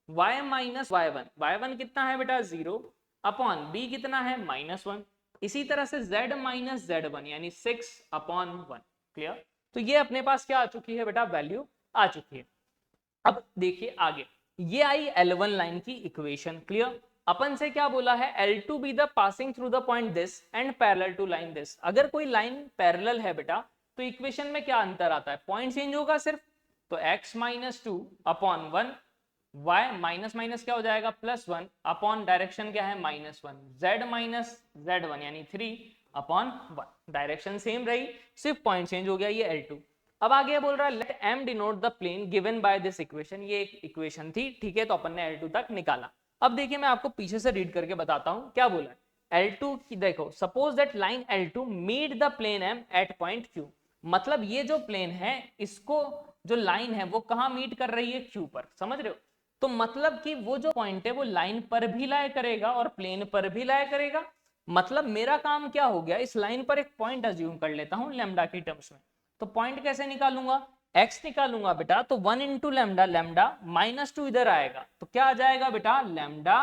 A: y माइनस y1, y1 कितना है बेटा 0 अपॉन b कितना है माइनस 1, इसी तरह से z माइनस z1 यानी 6 अपॉन 1। क्लियर। तो ये अपने पास क्या आ चुकी है बेटा, वैल्यू आ चुकी है। अब देखिए आगे, ये आई L1 लाइन की इक्वेशन। क्लियर। अपन से क्या बोला है, L2 be the passing through the point this and parallel to line this. अगर कोई लाइन पैरेलल है बेटा तो इक्वेशन में क्या अंतर आता है, पॉइंट चेंज होगा सिर्फ। तो x minus 2 upon 1, y minus minus क्या हो जाएगा प्लस 1 अपॉन डायरेक्शन क्या है माइनस 1, z माइनस z1 यानी 3 अपॉन 1। डायरेक्शन सेम रही, सिर्फ पॉइंट चेंज हो गया, ये L2। अब आगे बोल रहा है let m denote the plane given by this equation. ये एक इक्वेशन थी, ठीक है, तो अपन ने L2 तक निकाला। अब देखिए मैं आपको पीछे से रीड करके बताता हूं क्या बोला है। L2 की देखो, suppose that line L2 meet the plane m at point Q। मतलब ये जो प्लेन है इसको, जो लाइन है वो कहां मीट कर रही है, Q पर। समझ रहे हो। तो मतलब कि वो जो पॉइंट है वो लाइन पर भी लाया करेगा और प्लेन पर भी लाया करेगा। मतलब मेरा काम क्या हो गया, इस लाइन पर एक पॉइंट अज्यूम कर लेता हूं लैम्डा की टर्म्स में। तो पॉइंट कैसे निकालूंगा, x निकालूंगा बेटा, तो 1 इंटू लैम्डा, लैम्डा माइनस 2 इधर आएगा तो क्या आ जाएगा बेटा लैम्डा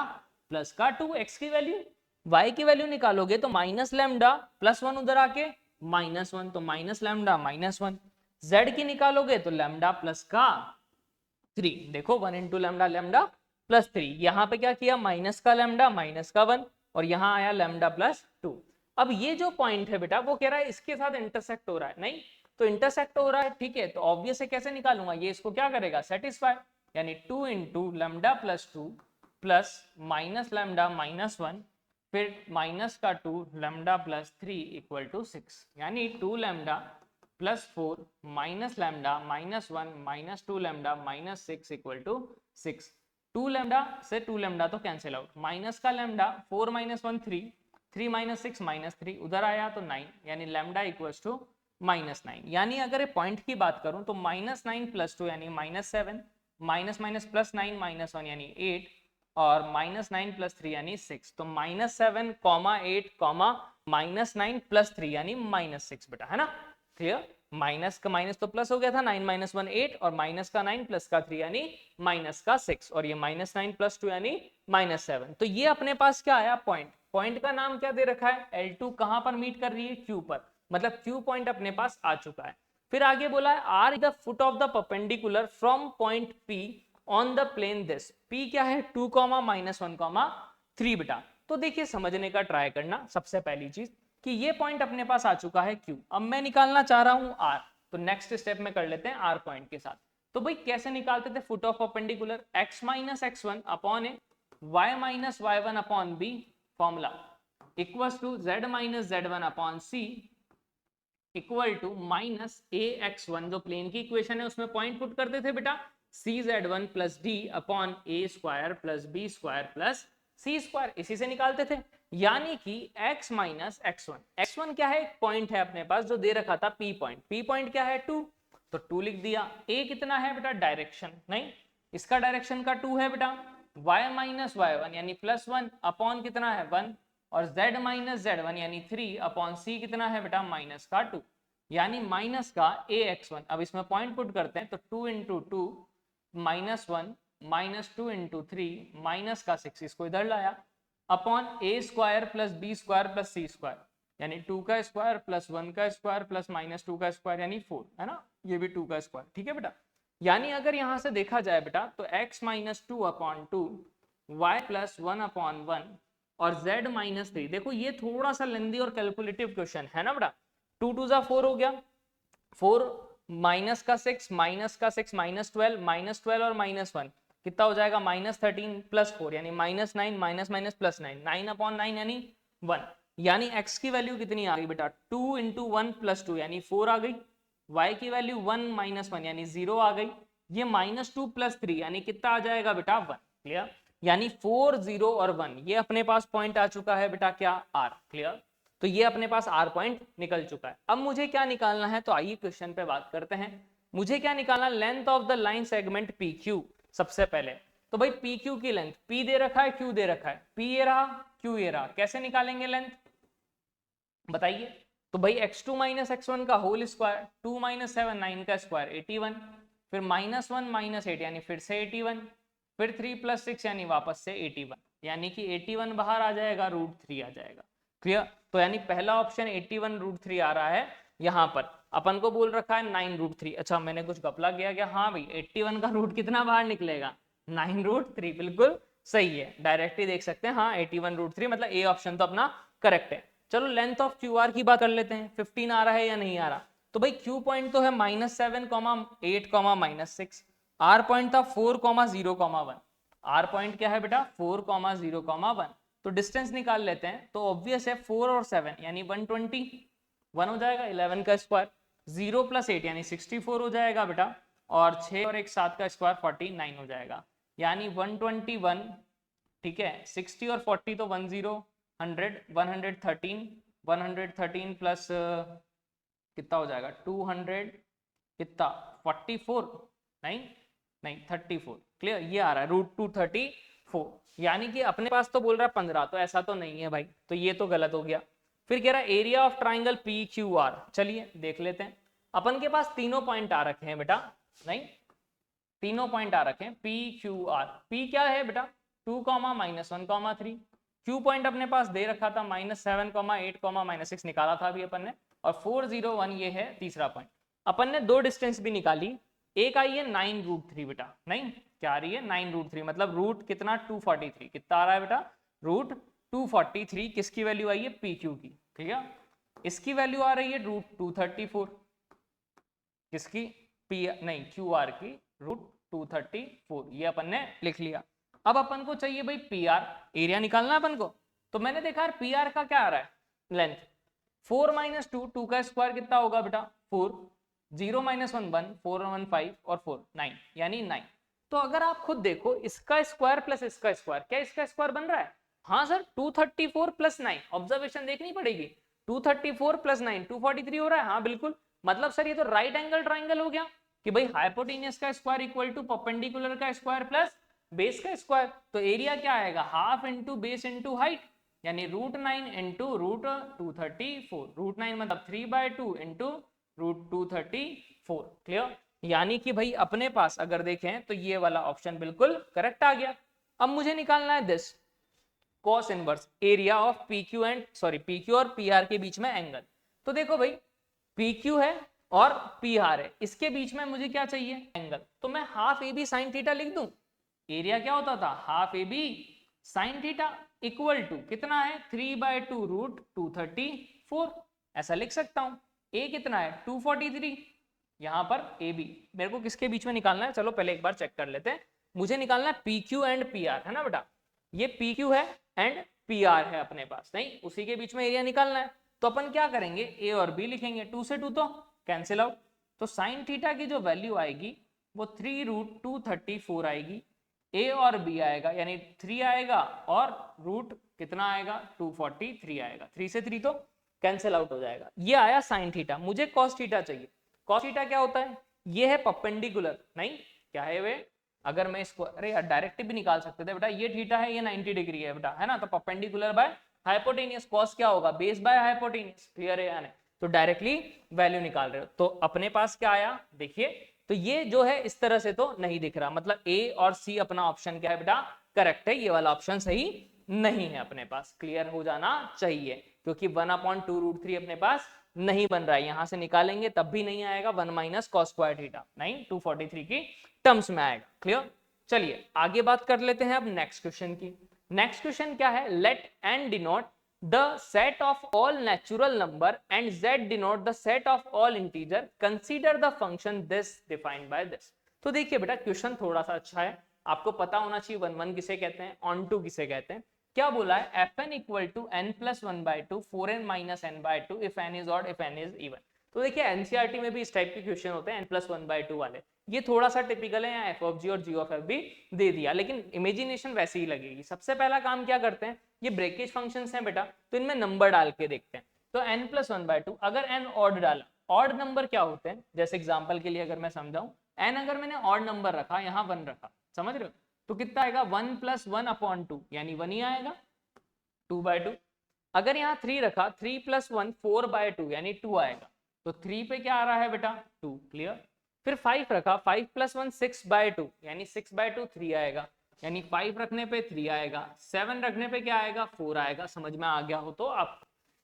A: प्लस का 2, x की वैल्यू। y की वैल्यू निकालोगे तो माइनस लैम्डा प्लस 1 उधर आके माइनस 1, तो माइनस लैम्डा माइनस 1। z की निकालोगे तो लैम्डा प्लस का 3। देखो 1 इंटू लैम्डा, लैम्डा प्लस 3। यहाँ पे क्या किया, माइनस का लैम्डा माइनस का 1, और यहाँ आया लैम्डा प्लस 2। अब ये जो पॉइंट है बेटा वो कह रहा है इसके साथ इंटरसेक्ट हो रहा है, नहीं तो इंटरसेक्ट हो रहा है, ठीक है, तो ऑब्वियस है कैसे निकालूंगा, ये इसको क्या करेगा सेटिस्फाई। यानी 2 into lambda plus 2 plus minus lambda minus 1 फिर माइनस का 2 लैम्डा प्लस 3 इक्वल टू 6। यानी 2 lambda plus 4 minus lambda minus 1 minus 2 lambda minus 6 equal to 6। 2 lambda से 2 लैम्डा तो कैंसिल आउट, माइनस का लैम्डा 4 माइनस 1 3, 3 माइनस 6 माइनस 3 उधर आया तो 9, यानी लैम्डा इक्वल्स टू माइनस 9। यानी अगर पॉइंट की बात करूं तो माइनस 9 प्लस 2 यानी minus 7, minus minus plus 9 minus 1 यानी 8, और माइनस 9 प्लस 3 यानी 6। तो minus 7 comma 8 comma minus 9 plus 3 यानी माइनस 6 बेटा, है ना। क्लियर। माइनस का माइनस तो प्लस हो गया था, 9 माइनस 1 8, और माइनस का 9 प्लस का 3 यानी माइनस का 6, और ये माइनस 9 प्लस 2 यानी माइनस 7। तो ये अपने पास क्या आया पॉइंट। पॉइंट का नाम क्या दे रखा है, L2 कहां पर मीट कर रही है, Q पर। मतलब Q पॉइंट अपने पास आ चुका है। फिर आगे बोला है R the foot of the perpendicular from point P on the plane this. P क्या है 2 माइनस 1 3 बेटा। तो देखिए समझने का ट्राई करना, सबसे पहली चीज कि ये पॉइंट अपने पास आ चुका है Q। अब मैं निकालना चाह रहा हूं R, तो नेक्स्ट स्टेप में कर लेते हैं R पॉइंट के साथ। तो भाई कैसे निकालते थे foot of perpendicular, x minus x1 upon a, y minus y1 upon b, formula equals to z minus z1 upon c equal to minus ax1, जो प्लेन की इक्वेशन है उसमें पॉइंट पुट करते थे बेटा, cz1 plus D upon a square plus b square plus c square, इसी से निकालते थे। यानी कि x माइनस x1 क्या है, एक पॉइंट है अपने पास जो दे रखा था p पॉइंट, p पॉइंट क्या है 2, तो 2 लिख दिया। a कितना है बेटा डायरेक्शन, नहीं इसका डायरेक्शन का 2 है बेटा, y माइनस y1 यानी प्लस 1 अपॉन कितना है 1, और z माइनस z1 यानी 3 अपॉन c कितना है बेटा माइनस का 2, यानी माइनस का ax1। अब इसमें पॉइंट पुट करते हैं तो 2 into 2 minus 1 minus 2 into 3 minus का 6, इसको इधर लाया upon a square plus b square plus c square, यानी 2 का स्क्वायर प्लस 1 का स्क्वायर प्लस माइनस 2 का स्क्वायर यानी 4, है ना, ये भी 2 का स्क्वायर, ठीक है बेटा। यानी अगर यहां से देखा जाए बेटा तो x minus 2 upon 2, y plus 1 upon 1 और z माइनस 3। देखो ये थोड़ा सा लेंदी और कैलकुलेटिव क्वेश्चन है ना बेटा। 2 2 जा 4 हो गया, 4 माइनस का 6 माइनस का 6 माइनस 12 माइनस 12 और माइनस 1 कितना हो जाएगा माइनस 13 प्लस 4 यानी minus 9 minus minus plus 9, 9 upon 9 यानी 1। यानी x की वैल्यू कितनी आ गई बेटा 2 इंटू 1 प्लस 2 यानी 4 आ गई, y की वैल्यू 1 माइनस 1 यानी 0 आ गई, ये माइनस 2 प्लस 3 यानी कितना आ जाएगा बेटा 1। क्लियर। यानी 4, 0 और 1 ये अपने पास पॉइंट आ चुका है बेटा क्या R। क्लियर, तो ये अपने पास R पॉइंट निकल चुका है। अब मुझे क्या निकालना है, तो आइए क्वेश्चन पे बात करते हैं। मुझे क्या निकालना, length of the line segment PQ। सबसे पहले तो भाई PQ की लेंथ, P दे रखा है, Q दे रखा है, P ये रहा, Q ये रहा, कैसे निकालेंगे लेंथ बताइए। तो भाई x2 माइनस x1 का होल स्क्वायर, 2 माइनस 7 9 का स्क्वायर 81, फिर -1 -8 यानी फिर से 81, फिर 3 + 6 यानी वापस से 81, यानी कि 81 बाहर आ जाएगा, √3 आ जाएगा। क्लियर, तो यानी पहला ऑप्शन 81 √3 आ रहा है। यहाँ पर अपन को बोल रखा है 9 √3। अच्छा मैंने कुछ घपला किया क्या, हाँ भाई 81 का रूट कितना बाहर निकलेगा, 9 √3, बिल्कुल सही है, डायरेक्टली देख सकते हैं। हाँ 81 √3 मतलब ए ऑप्शन तो अपना करेक्ट है। चलो लेंथ ऑफ क्यू आर की बात कर लेते हैं, 15 आ रहा है या नहीं आ रहा। तो भाई क्यू पॉइंट तो है -7, -8, -6, आर पॉइंट था 4, 0, 1। आर पॉइंट क्या है बेटा 4, 0, 1। तो डिस्टेंस निकाल लेते हैं, तो ऑब्वियस है 4 और 7 यानी 120, 1 हो जाएगा, 11 का स्क्वायर, 0 + 8 यानी 64 हो जाएगा बेटा, और 6 और 1 7 का स्क्वायर 49 हो जाएगा, यानी 121। ठीक है, 60 और 40 तो 10, 100, 113, 113 प्लस कितना हो जाएगा 200, कितना 44, नहीं नहीं 34। क्लियर, ये आ रहा है √234, यानी कि अपने पास तो बोल रहा है 15, तो ऐसा तो नहीं है भाई, तो ये तो गलत हो गया। फिर कह रहा है एरिया ऑफ ट्राइंगल PQR, चलिए देख लेते हैं। अपन के पास तीनों पॉइंट आ रखे हैं बेटा, नहीं तीनों पॉइंट आ रखे हैं PQR। P क्या है बेटा 2, -1, 3। Q पॉइंट अपने पास दे रखा था -7, 8, -6 निकाला था अभी अपन ने, और 4, 0, 1 ये है तीसरा पॉइंट। अपन ने दो डिस्टेंस भी निकाली, एक आई है 9 √3 बेटा, नहीं क्या आ रही है 9 √3, मतलब रूट कितना 243, कितना आ रहा है बेटा √243। किसकी वैल्यू आई है PQ की, ठीक है। इसकी वैल्यू आ रही है √234, किसकी P नहीं QR की √234, ये अपन ने लिख लिया। अब अपन को चाहिए भाई PR, एरिया निकालना अपन को। तो मैंने देखा यार PR का क्या आ रहा है लेंथ, 4 - 2, 2 का स्क्वायर कितना होगा बेटा 4, 0 - 1 1, 4 1 5 और 4 9 यानी 9। तो अगर आप खुद देखो इसका स्क्वायर प्लस इसका स्क्वायर, क्या इसका स्क्वायर बन रहा है, हाँ सर 234 + 9, ऑब्जर्वेशन देखनी पड़ेगी, 234 + 9 243 हो रहा है, हाँ बिल्कुल। मतलब सर ये तो राइट एंगल ट्राइंगल हो गया कि भाई हाइपोटेनियस का स्क्वायर इक्वल टू परपेंडिकुलर का स्क्वायर प्लस बेस का स्क्वायर। तो एरिया क्या आएगा, half into base into height, यानी √9 इंटू √234, √9 मतलब 3/2 इंटू √234। क्लियर, यानी कि भाई अपने पास अगर देखें तो ये वाला ऑप्शन बिल्कुल करेक्ट आ गया। अब मुझे निकालना है this cos inverse area of PQ और PR के बीच में एंगल। तो देखो भाई PQ है और PR है, इसके बीच में मुझे क्या चाहिए एंगल, तो मैं हाफ AB sin थीटा लिख दूं। एरिया क्या होता था half AB sin theta equal to कितना है 3/2 √234, ऐसा लिख सकता हूं। A कितना है 243, यहां पर AB मेरे को किसके बीच में निकालना है, चलो पहले एक बार चेक कर लेते हैं। मुझे निकालना है PQ एंड PR, है ना बेटा, ये PQ है एंड PR है अपने पास, नहीं उसी के बीच में एरिया निकालना है। तो अपन क्या करेंगे A और B लिखेंगे, 2 से 2 तो कैंसिल आउट, तो साइन थीटा की जो वैल्यू आएगी वो 3√234 आएगी, A और B आएगा यानी 3 आएगा और रूट कितना आएगा 243 आएगा, 3 से 3 तो कैंसिल आउट हो जाएगा। ये आया साइन थीटा। मुझे कॉस थीटा चाहिए। कॉस थीटा क्या होता है, ये है परपेंडिकुलर, नहीं क्या है वे, अगर मैं इसको अरे यार डायरेक्ट भी निकाल सकते थे बेटा, ये थीटा है ये 90 डिग्री है बेटा, है ना, तो परपेंडिकुलर बाय हाइपोटेनियस, कॉस क्या होगा बेस बाय हाइपोटेनियस। क्लियर है या नहीं, तो डायरेक्टली वैल्यू निकाल रहे हो। तो अपने पास क्या आया देखिए, तो ये जो है इस तरह से तो नहीं दिख रहा, मतलब A और C अपना ऑप्शन क्या है बेटा करेक्ट है, ये वाला ऑप्शन सही नहीं है अपने पास। क्लियर हो जाना चाहिए, क्योंकि 1/2√3 अपने पास नहीं बन रहा है, यहां से निकालेंगे तब भी नहीं आएगा, 1 - cos स्क्वायर थीटा नहीं 243 की टर्म्स में आएगा। क्लियर, चलिए आगे बात कर लेते हैं अब नेक्स्ट क्वेश्चन की। नेक्स्ट क्वेश्चन क्या है, let n denote the set of all natural number and z denote the set of all integer, consider the function this defined by this। तो देखिए बेटा क्वेश्चन थोड़ा सा अच्छा है, आपको पता होना चाहिए 1 किसे कहते हैं, ऑन टू किसे कहते हैं। क्या बोला है fn = n + 1/2 4n - n/2 if n is odd if n is even। तो देखिए एनसीईआरटी में भी इस टाइप के क्वेश्चन होते हैं n+1/2 वाले, ये थोड़ा सा टिपिकल है, यहाँ एफ ऑफ जी और जी ऑफ एफ भी दे दिया, लेकिन इमेजिनेशन वैसी ही लगेगी। सबसे पहला काम क्या करते हैं, ये ब्रेकेज फंक्शंस हैं बेटा, तो इनमें नंबर डाल के देखते हैं। तो n+1/2, अगर n ऑड डाला, ऑड नंबर क्या होते हैं, जैसे एग्जांपल के लिए अगर मैं समझाऊं, n अगर मैंने ऑड नंबर रखा, यहाँ 1 रखा, समझ रहे हो, तो कितना आएगा 1 + 1/2, यानी 1 ही आएगा, 2/2। अगर यहाँ 3 रखा, 3 + 1 4/2, यानी 2 आएगा, तो 3 पे क्या आ रहा है बेटा 2, क्लियर। फिर 5 रखा, 5 + 1 6/2, यानी 6/2 3 आएगा, यानी 5 रखने पे 3 आएगा, 7 रखने पे क्या आएगा 4 आएगा, समझ में आ गया हो तो आप।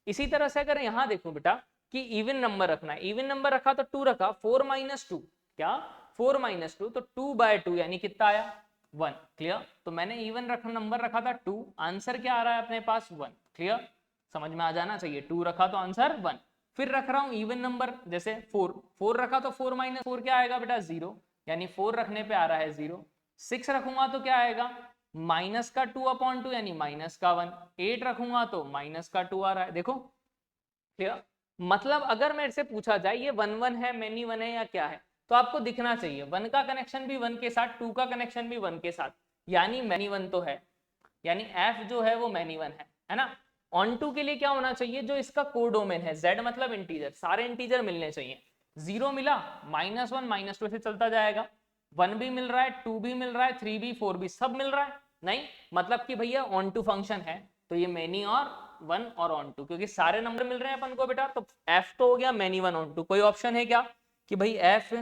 A: इसी तरह से अगर यहाँ देखो बेटा कि इवन नंबर रखना है, इवन नंबर रखा तो 2 रखा, 4 - 2 क्या 4 - 2, तो 2/2 यानी कितना आया 1, क्लियर। तो मैंने इवन नंबर रखा था 2, आंसर क्या आ रहा है अपने पास 1, क्लियर, समझ में आ जाना चाहिए। 2 रखा तो आंसर 1। फिर रख रहा हूँ इवन नंबर, जैसे 4 रखा तो 4 - 4 क्या आएगा बेटा 0, यानी 4 रखने पे आ रहा है 0। 6 रखूंगा तो क्या आएगा माइनस का 2/2, यानी माइनस का 1। 8 रखूंगा तो माइनस का 2 आ रहा है, देखो क्लियर। मतलब अगर मेरे से पूछा जाए ये 1 1 है, मैनी 1 है या क्या है, तो आपको दिखना चाहिए 1 का कनेक्शन भी 1 के साथ, 2 का कनेक्शन भी 1 के साथ, यानी मैनी 1 तो है, यानी एफ जो है वो मैनी 1 है ना। ऑन टू के लिए क्या होना चाहिए, जो इसका कोडोमेन है, z मतलब इंटीजर, सारे इंटीजर मिलने चाहिए। 0 मिला, -1 -2 से चलता जाएगा, 1 भी मिल रहा है, 2 भी मिल रहा है, 3 भी 4 भी सब मिल रहा है, नहीं मतलब कि भैया ऑन टू फंक्शन है, तो ये मैनी और 1 और ऑन टू, क्योंकि सारे नंबर मिल रहे हैं अपन को बेटा, तो f तो हो गया मैनी 1 ऑन टू। कोई ऑप्शन है क्या कि भाई f,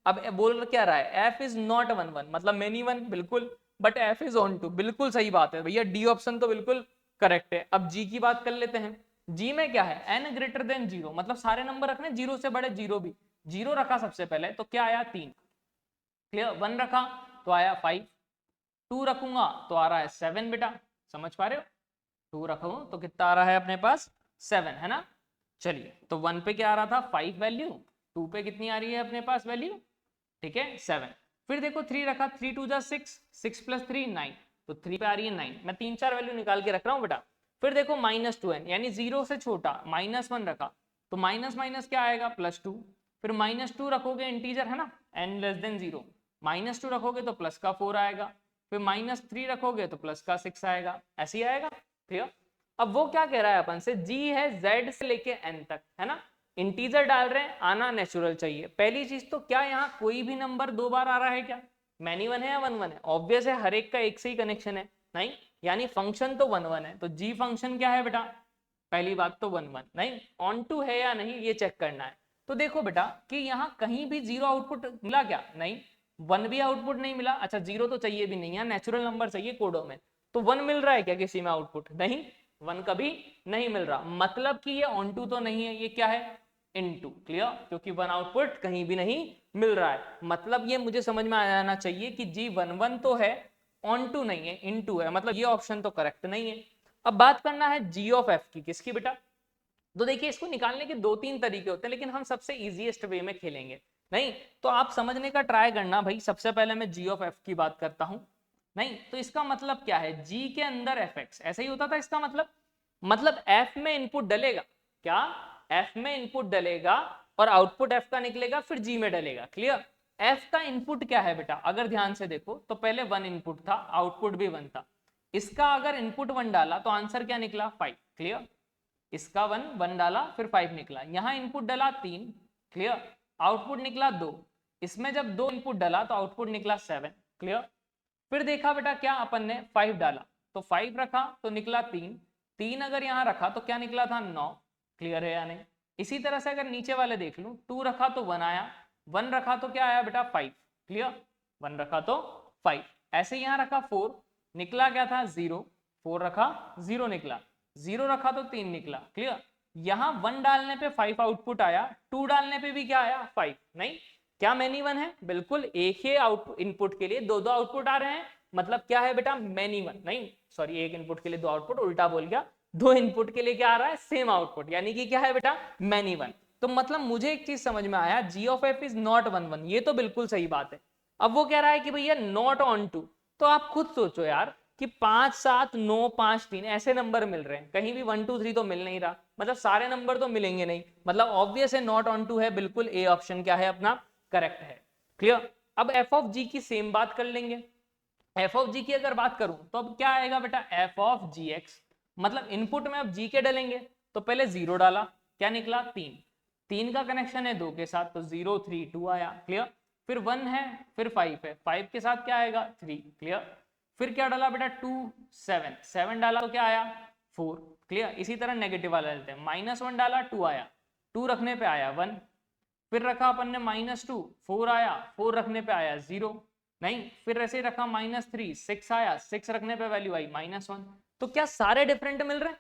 A: अब बोल क्या रहा है f इज नॉट 1 1, मतलब मैनी 1 बिल्कुल, but f is onto, बिल्कुल सही बात है भैया, डी ऑप्शन तो बिल्कुल करेक्ट है। अब g की बात कर लेते हैं, g में क्या है n ग्रेटर देन 0, मतलब सारे नंबर रखने 0 से बड़े, 0 भी, 0 रखा सबसे पहले तो क्या आया 3, क्लियर। 1 रखा तो आया 5, 2 रखूंगा तो आ रहा है 7 बेटा, समझ पा रहे हो, 2 रखूं तो कितना आ रहा है अपने पास 7, है ना। चलिए तो 1 पे क्या आ रहा था 5 वैल्यू, 2 पे कितनी आ रही है अपने पास वैल्यू, ठीक है 7। फिर देखो 3 रखा, 3 2 6, 6 + 3 9, तो 3 पे आ रही है 9, मैं 3 4 वैल्यू निकाल के रख रहा हूँ बेटा। फिर देखो -2n, यानी 0 से छोटा, -1 रखा, तो माइनस माइनस क्या आएगा +2। फिर -2 रखोगे इंटीजर है ना, n < 0, -2 रखोगे तो प्लस का 4 आएगा, फिर -3 रखोगे तो प्लस का 6 आएगा, ऐसे ही आएगा, क्लियर। अब वो क्या कह रहा है अपन से, g है z से लेके n तक, है ना, इंटीजर डाल रहे हैं, आना नेचुरल चाहिए। पहली चीज तो क्या यहाँ कोई भी नंबर 2 बार आ रहा है क्या, मैनी 1 है या 1 1 है, ऑब्वियस है हर एक का एक से ही कनेक्शन है, नहीं, यानी फंक्शन तो 1 1 है, तो g फंक्शन क्या है बेटा, पहली बात तो 1 1, नहीं ऑन टू है या नहीं ये चेक करना है। तो देखो बेटा कि यहाँ कहीं भी 0 आउटपुट मिला क्या, नहीं, 1 भी आउटपुट नहीं मिला, अच्छा 0 तो चाहिए भी नहीं है, नेचुरल नंबर चाहिए कोडो में, तो 1 मिल रहा है क्या किसी में आउटपुट, नहीं 1 कभी नहीं मिल रहा, मतलब कि ये ऑन टू तो नहीं है, ये क्या है इनटू, क्लियर, क्योंकि 1 आउटपुट कहीं भी नहीं मिल रहा है, मतलब ये मुझे समझ में आ जाना चाहिए कि जी 1 1 तो है, ऑन टू नहीं है, इनटू है, मतलब ये ऑप्शन तो करेक्ट नहीं है। अब बात करना है जी ऑफ एफ की, किसकी बेटा, तो देखिए इसको निकालने के 2 3 तरीके होते हैं, लेकिन हम सबसे इजीएस्ट वे में खेलेंगे, नहीं तो आप समझने का ट्राई करना भाई। सबसे पहले मैं जी ऑफ एफ की बात करता हूं, नहीं तो इसका मतलब क्या है, जी के अंदर एफ एक्स, ऐसा ही होता था इसका मतलब एफ में इनपुट डलेगा, क्या एफ में इनपुट डलेगा और आउटपुट एफ का निकलेगा, फिर जी में डलेगा, क्लियर। एफ का इनपुट क्या है बेटा, अगर ध्यान से देखो तो पहले 1 इनपुट था, आउटपुट भी 1 था, इसका अगर इनपुट 1 डाला तो आंसर क्या निकला 5, क्लियर, इसका 1 डाला फिर 5 निकला, यहाँ इनपुट डाला 3, क्लियर, आउटपुट निकला 2, इसमें जब 2 इनपुट डाला तो आउटपुट निकला 7, क्लियर। फिर देखा बेटा क्या अपन ने 5 डाला तो 5 रखा तो निकला 3, 3 अगर यहाँ रखा तो क्या निकला था 9, क्लियर है या नहीं। इसी तरह से अगर नीचे वाले देख लूं, 2 रखा तो 1 आया, 1 रखा तो क्या आया बेटा 5, क्लियर, 1 रखा तो 5, ऐसे यहाँ रखा 4, निकला क्या था 0, 4 रखा 0 निकला, 0 रखा तो 3 निकला, क्लियर। यहाँ 1 डालने पे 5 आउटपुट आया, 2 डालने पे भी क्या आया 5, नहीं क्या मैनी 1 है, बिल्कुल एक ही आउटपुट इनपुट के लिए 2 आउटपुट आ रहे हैं, मतलब क्या है बेटा मैनी 1, नहीं सॉरी एक इनपुट के लिए 2 आउटपुट, उल्टा बोल गया, 2 इनपुट के लिए क्या आ रहा है सेम आउटपुट, यानी कि क्या है बेटा मैनी 1। तो मतलब मुझे एक चीज समझ में आया, जी ऑफ एफ इज नॉट 1 1, ये तो बिल्कुल सही बात है। अब वो कह रहा है कि भैया नॉट ऑन टू, तो आप खुद सोचो यार कि 5 7 9 5 3 ऐसे नंबर मिल रहे हैं, कहीं भी 1 2 3 तो मिल नहीं रहा, मतलब सारे नंबर तो मिलेंगे नहीं, मतलब ऑब्वियस है नॉट ऑन टू है, बिल्कुल ए ऑप्शन क्या है अपना करेक्ट है। क्लियर। अब एफ ऑफ जी की सेम बात कर लेंगे। एफ ऑफ जी की अगर बात करूं तो अब क्या आएगा बेटा, एफ ऑफ जी एक्स, मतलब इनपुट में अब जी के डालेंगे तो पहले 0 डाला, क्या निकला 3, 3 का कनेक्शन है 2 के साथ तो 0 3 2 आया। क्लियर। फिर 1 है, फिर 5 है, 5 के साथ क्या आएगा 3। क्लियर। फिर क्या डाला बेटा 2 7, 7 डाला तो क्या आया 4। क्लियर। इसी तरह नेगेटिव वाला लेते हैं, -1 डाला 2 आया, 2 रखने पे आया 1, फिर रखा अपन ने -2, 4 आया, 4 रखने पे आया 0, नहीं फिर ऐसे ही रखा -3, 6 आया, 6 रखने पे वैल्यू आई -1। तो क्या सारे डिफरेंट मिल रहे हैं?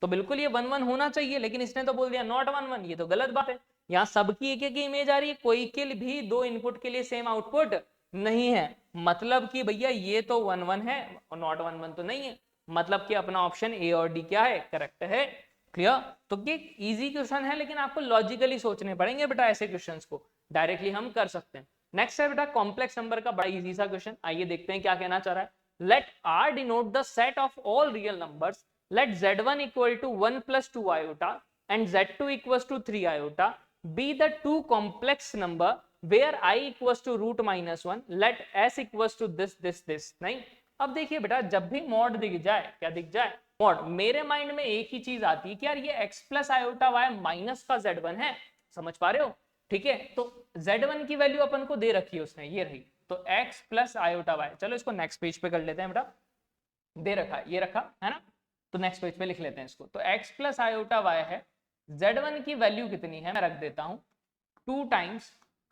A: तो बिल्कुल ये 1 1 होना चाहिए, लेकिन इसने तो बोल दिया नॉट 1 1, ये तो गलत बात है। यहाँ सबकी एक एक इमेज आ रही है, कोई के भी दो इनपुट के लिए सेम आउटपुट नहीं है, मतलब कि भैया ये तो 1 1 है और नॉट 1 1 तो नहीं है, मतलब कि अपना ऑप्शन ए और डी क्या है करेक्ट है। क्लियर। तो ये इजी क्वेश्चन है, लेकिन आपको लॉजिकली सोचने पड़ेंगे बेटा, ऐसे क्वेश्चंस को डायरेक्टली हम कर सकते हैं। नेक्स्ट है बेटा कॉम्प्लेक्स नंबर का बड़ा इजी सा क्वेश्चन, आइए देखते हैं क्या कहना चाह रहा है। Let R denote the set of all real numbers, let z1 equal to 1 plus 2 iota and z2 equals to 3 iota be the two complex number where I equals to root -1, let s equals to this। नहीं, अब देखिए बेटा जब भी mod दिख जाए, क्या दिख जाए मॉड, मेरे माइंड में एक ही चीज आती है कि यार ये x plus iota y minus का z1 है, समझ पा रहे हो? ठीक है, तो z1 की वैल्यू अपन को दे रखी है उसने, ये रही, तो x प्लस आयोटा वाई, चलो इसको नेक्स्ट पेज पे कर लेते हैं बेटा, दे रखा है, ये रखा है ना, तो नेक्स्ट पेज पे लिख लेते हैं इसको। तो x प्लस आयोटा वाई है, z1 की वैल्यू कितनी है मैं रख देता हूं 2 times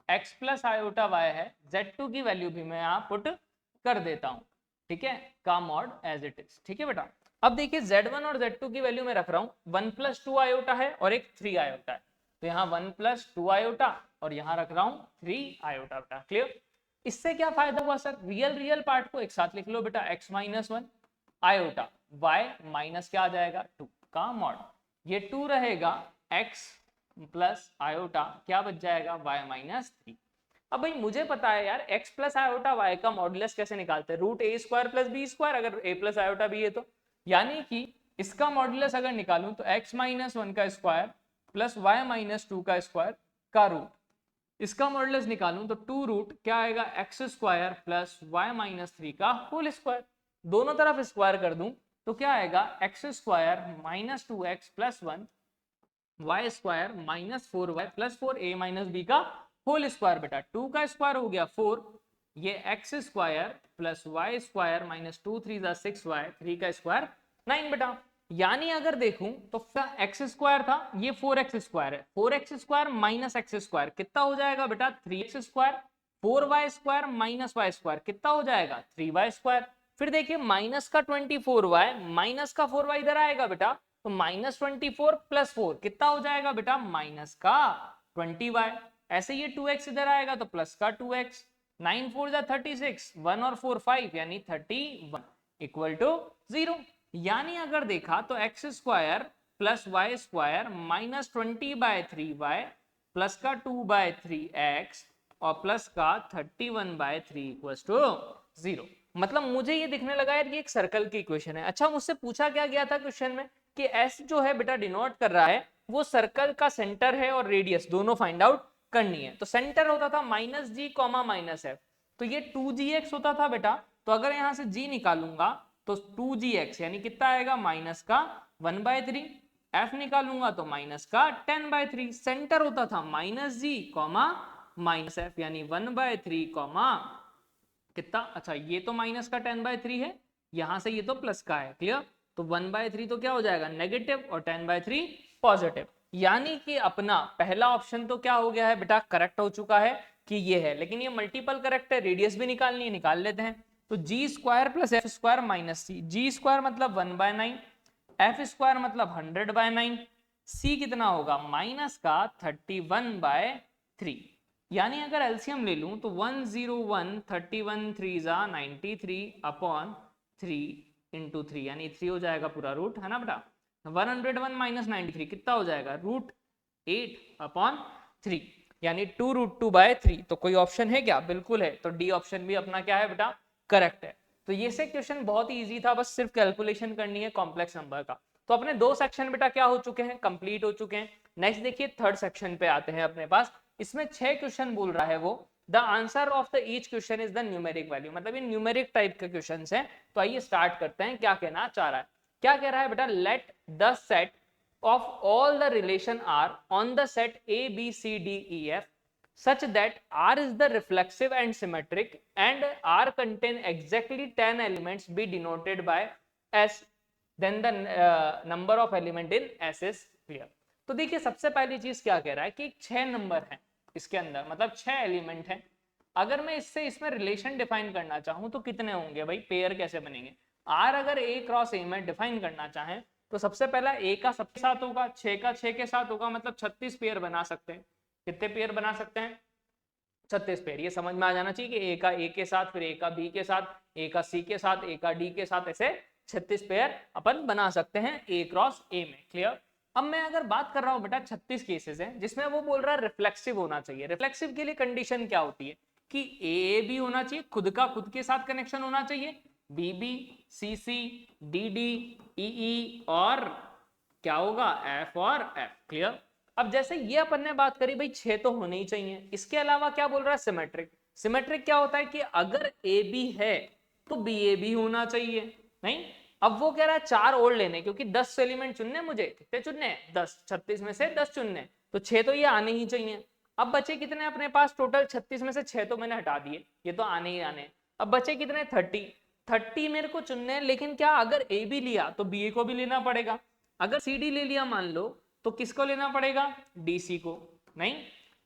A: x plus iota y है, z2 की वैल्यू भी मैं यहाँ पुट कर देता हूं, ठीक है, का मॉड एज इट इज। ठीक है बेटा, अब देखिए z1 और z2 की वैल्यू मैं रख रहा हूं 1 प्लस 2 आयोटा है और एक 3 आयोटा है, तो यहाँ 1 प्लस 2 आयोटा और यहाँ रख रहा हूँ 3 आयोटा बेटा। क्लियर। इससे क्या फायदा हुआ सर, रियल पार्ट को एक साथ लिख लो बेटा, x minus 1 iota y minus क्या आ जाएगा 2 का मॉड, ये 2 रहेगा x प्लस आयोटा क्या बच जाएगा y माइनस 3। अब भाई मुझे पता है यार x प्लस आयोटा y का मॉडुलस कैसे निकालते हैं, रूट ए स्क्वायर प्लस बी स्क्वायर, अगर a प्लस आयोटा बी है तो, यानी कि इसका मॉडुलस अगर निकालूं तो x माइनस 1 का स्क्वायर प्लस y माइनस 2 का स्क्वायर का रूट, इसका मॉडुलस निकालूं तो 2 रूट क्या आएगा x square plus y minus 3 का होल स्क्वायर, दोनों तरफ स्क्वायर कर दूं तो क्या आएगा x square minus 2x plus 1 y square minus 4y plus 4 a minus b का होल स्क्वायर बेटा, 2 का स्क्वायर हो गया 4, ये x square plus y square minus 2 3 6y, 3 का स्क्वायर 9 बेटा। यानी अगर देखूं तो एक्स स्क्वायर था, ये 4x स्क्वायर है, 4x square minus x square कितना हो जाएगा बेटा 3x square, 4y square minus y square कितना हो जाएगा 3y स्क्वायर। फिर देखिए माइनस का 24y माइनस का 4y इधर आएगा बेटा, तो माइनस 24 प्लस 4 कितना हो जाएगा बेटा माइनस का 20y, ऐसे ये 2x इधर आएगा तो प्लस का 2x, 9 4 जा 36, 1 और 4 5 यानी 31 इक्वल टू 0। यानी अगर देखा तो x square plus y square minus 20/3y plus का 2/3x और प्लस का 31/3 इक्वल्स टू 0। मतलब मुझे ये दिखने लगा यार ये एक सर्कल की इक्वेशन है। अच्छा मुझसे पूछा क्या गया था क्वेश्चन में कि एस जो है बेटा डिनोट कर रहा है वो सर्कल का सेंटर है और रेडियस दोनों फाइंड आउट करनी है, तो सेंटर होता था माइनस जी कॉमा माइनस एफ, तो ये 2gx होता था बेटा, तो अगर यहां से g निकालूंगा तो 2gx यानी कितना आएगा माइनस का 1/3, f निकालूंगा तो माइनस का 10/3, सेंटर होता था माइनस जी कॉमा माइनस एफ यानी 1/3 कॉमा कितना, अच्छा ये तो माइनस का 10/3 है, यहां से ये तो प्लस का है। क्लियर। तो 1/3 तो क्या हो जाएगा नेगेटिव और 10/3 पॉजिटिव, यानी कि अपना पहला ऑप्शन तो क्या हो गया है बेटा करेक्ट हो चुका है कि ये है, लेकिन ये मल्टीपल करेक्ट है, रेडियस भी निकालनी है, निकाल लेते हैं। तो G square plus F square minus C, G square मतलब 1/9, एफ स्क्वायर मतलब 100/9, सी कितना होगा माइनस का 31/3, यानी अगर एलसीएम ले लूं तो 101 31 3 जा 93 अपॉन 3 इंटू 3 यानी 3 हो जाएगा पूरा रूट, है ना बेटा, 101 माइनस 93 कितना हो जाएगा रूट 8 अपॉन 3 यानी 2√2/3। तो कोई ऑप्शन है क्या, बिल्कुल है, तो डी ऑप्शन भी अपना क्या है बेटा करेक्ट है। तो ये से क्वेश्चन बहुत ही इजी था, बस सिर्फ कैलकुलेशन करनी है कॉम्प्लेक्स नंबर का। तो अपने 2 सेक्शन बेटा क्या हो चुके हैं, कंप्लीट हो चुके हैं। नेक्स्ट देखिए थर्ड सेक्शन पे आते हैं अपने पास। इसमें 6 क्वेश्चन बोल रहा है वो, the answer of the each question is the numeric value, मतलब ये न्यूमेरिक टाइप के क्वेश्चन हैं। तो आइए स्टार्ट करते हैं, क्या कहना चाह रहा है। क्या कह रहा है बेटा, let the set of all the relation R on the set A, B, C, D, E, F such that R is the reflexive and symmetric and R contain exactly 10 elements be denoted by S, then the number of element in S is clear। तो देखिए सबसे पहली चीज क्या कह रहा है कि 6 नंबर है इसके अंदर, मतलब 6 एलिमेंट है। अगर मैं इसमें रिलेशन डिफाइन करना चाहूं तो कितने होंगे भाई, पेयर कैसे बनेंगे। R अगर A क्रॉस A में डिफाइन करना चाहें तो सबसे पहला ए का सबके साथ होगा, 6 का 6 के साथ होगा, मतलब 36 पेयर बना सकते हैं। कितने पेयर बना सकते हैं, 36 पेयर। ये समझ में आ जाना चाहिए कि ए का ए के साथ, फिर ए का बी के साथ, ए का सी के साथ, ए का डी के साथ, ऐसे 36 पेयर अपन बना सकते हैं ए क्रॉस ए में। क्लियर। अब मैं अगर बात कर रहा हूं बेटा 36 केसेस हैं जिसमें वो बोल रहा है रिफ्लेक्सिव होना चाहिए। रिफ्लेक्सिव के लिए कंडीशन क्या होती है कि ए बी होना चाहिए, खुद का खुद के साथ कनेक्शन होना चाहिए, बी बी, सी सी, डी डी, ई ई और क्या होगा एफ और एफ। क्लियर। अब जैसे ये अपन ने बात करी भाई 6 तो होने ही चाहिए, इसके अलावा क्या बोल रहा है सिमेट्रिक। सिमेट्रिक क्या होता है कि अगर ए बी है तो बी ए भी होना चाहिए। नहीं, अब वो कह रहा है 4 और लेने, क्योंकि 10 एलिमेंट चुनने, मुझे कितने चुनने, 10, 36 में से 10 चुनने, तो 6 तो ये आने ही चाहिए। अब बचे कितने अपने पास टोटल, 36 में से 6 तो मैंने हटा दिए, ये तो आने ही आने। अब बचे कितने, 30 मेरे को चुनने हैं। लेकिन क्या अगर ए भी लिया तो बी ए को भी लेना पड़ेगा, अगर सी डी ले लिया मान लो तो किसको लेना पड़ेगा, डी सी को। नहीं,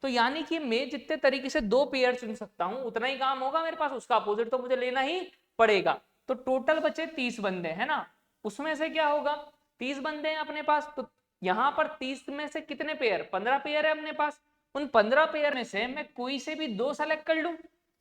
A: तो यानी कि मैं जितने तरीके से 2 पेयर चुन सकता हूं उतना ही काम होगा मेरे पास, उसका अपोजिट तो मुझे लेना ही पड़ेगा। तो टोटल बचे 30 बंदे है ना, उसमें से क्या होगा, 30 बंदे हैं अपने पास, तो यहां पर 30 में से कितने पेयर, 15 पेयर है अपने पास। उन 15 पेयर में से मैं कोई से भी 2 सेलेक्ट कर लूं,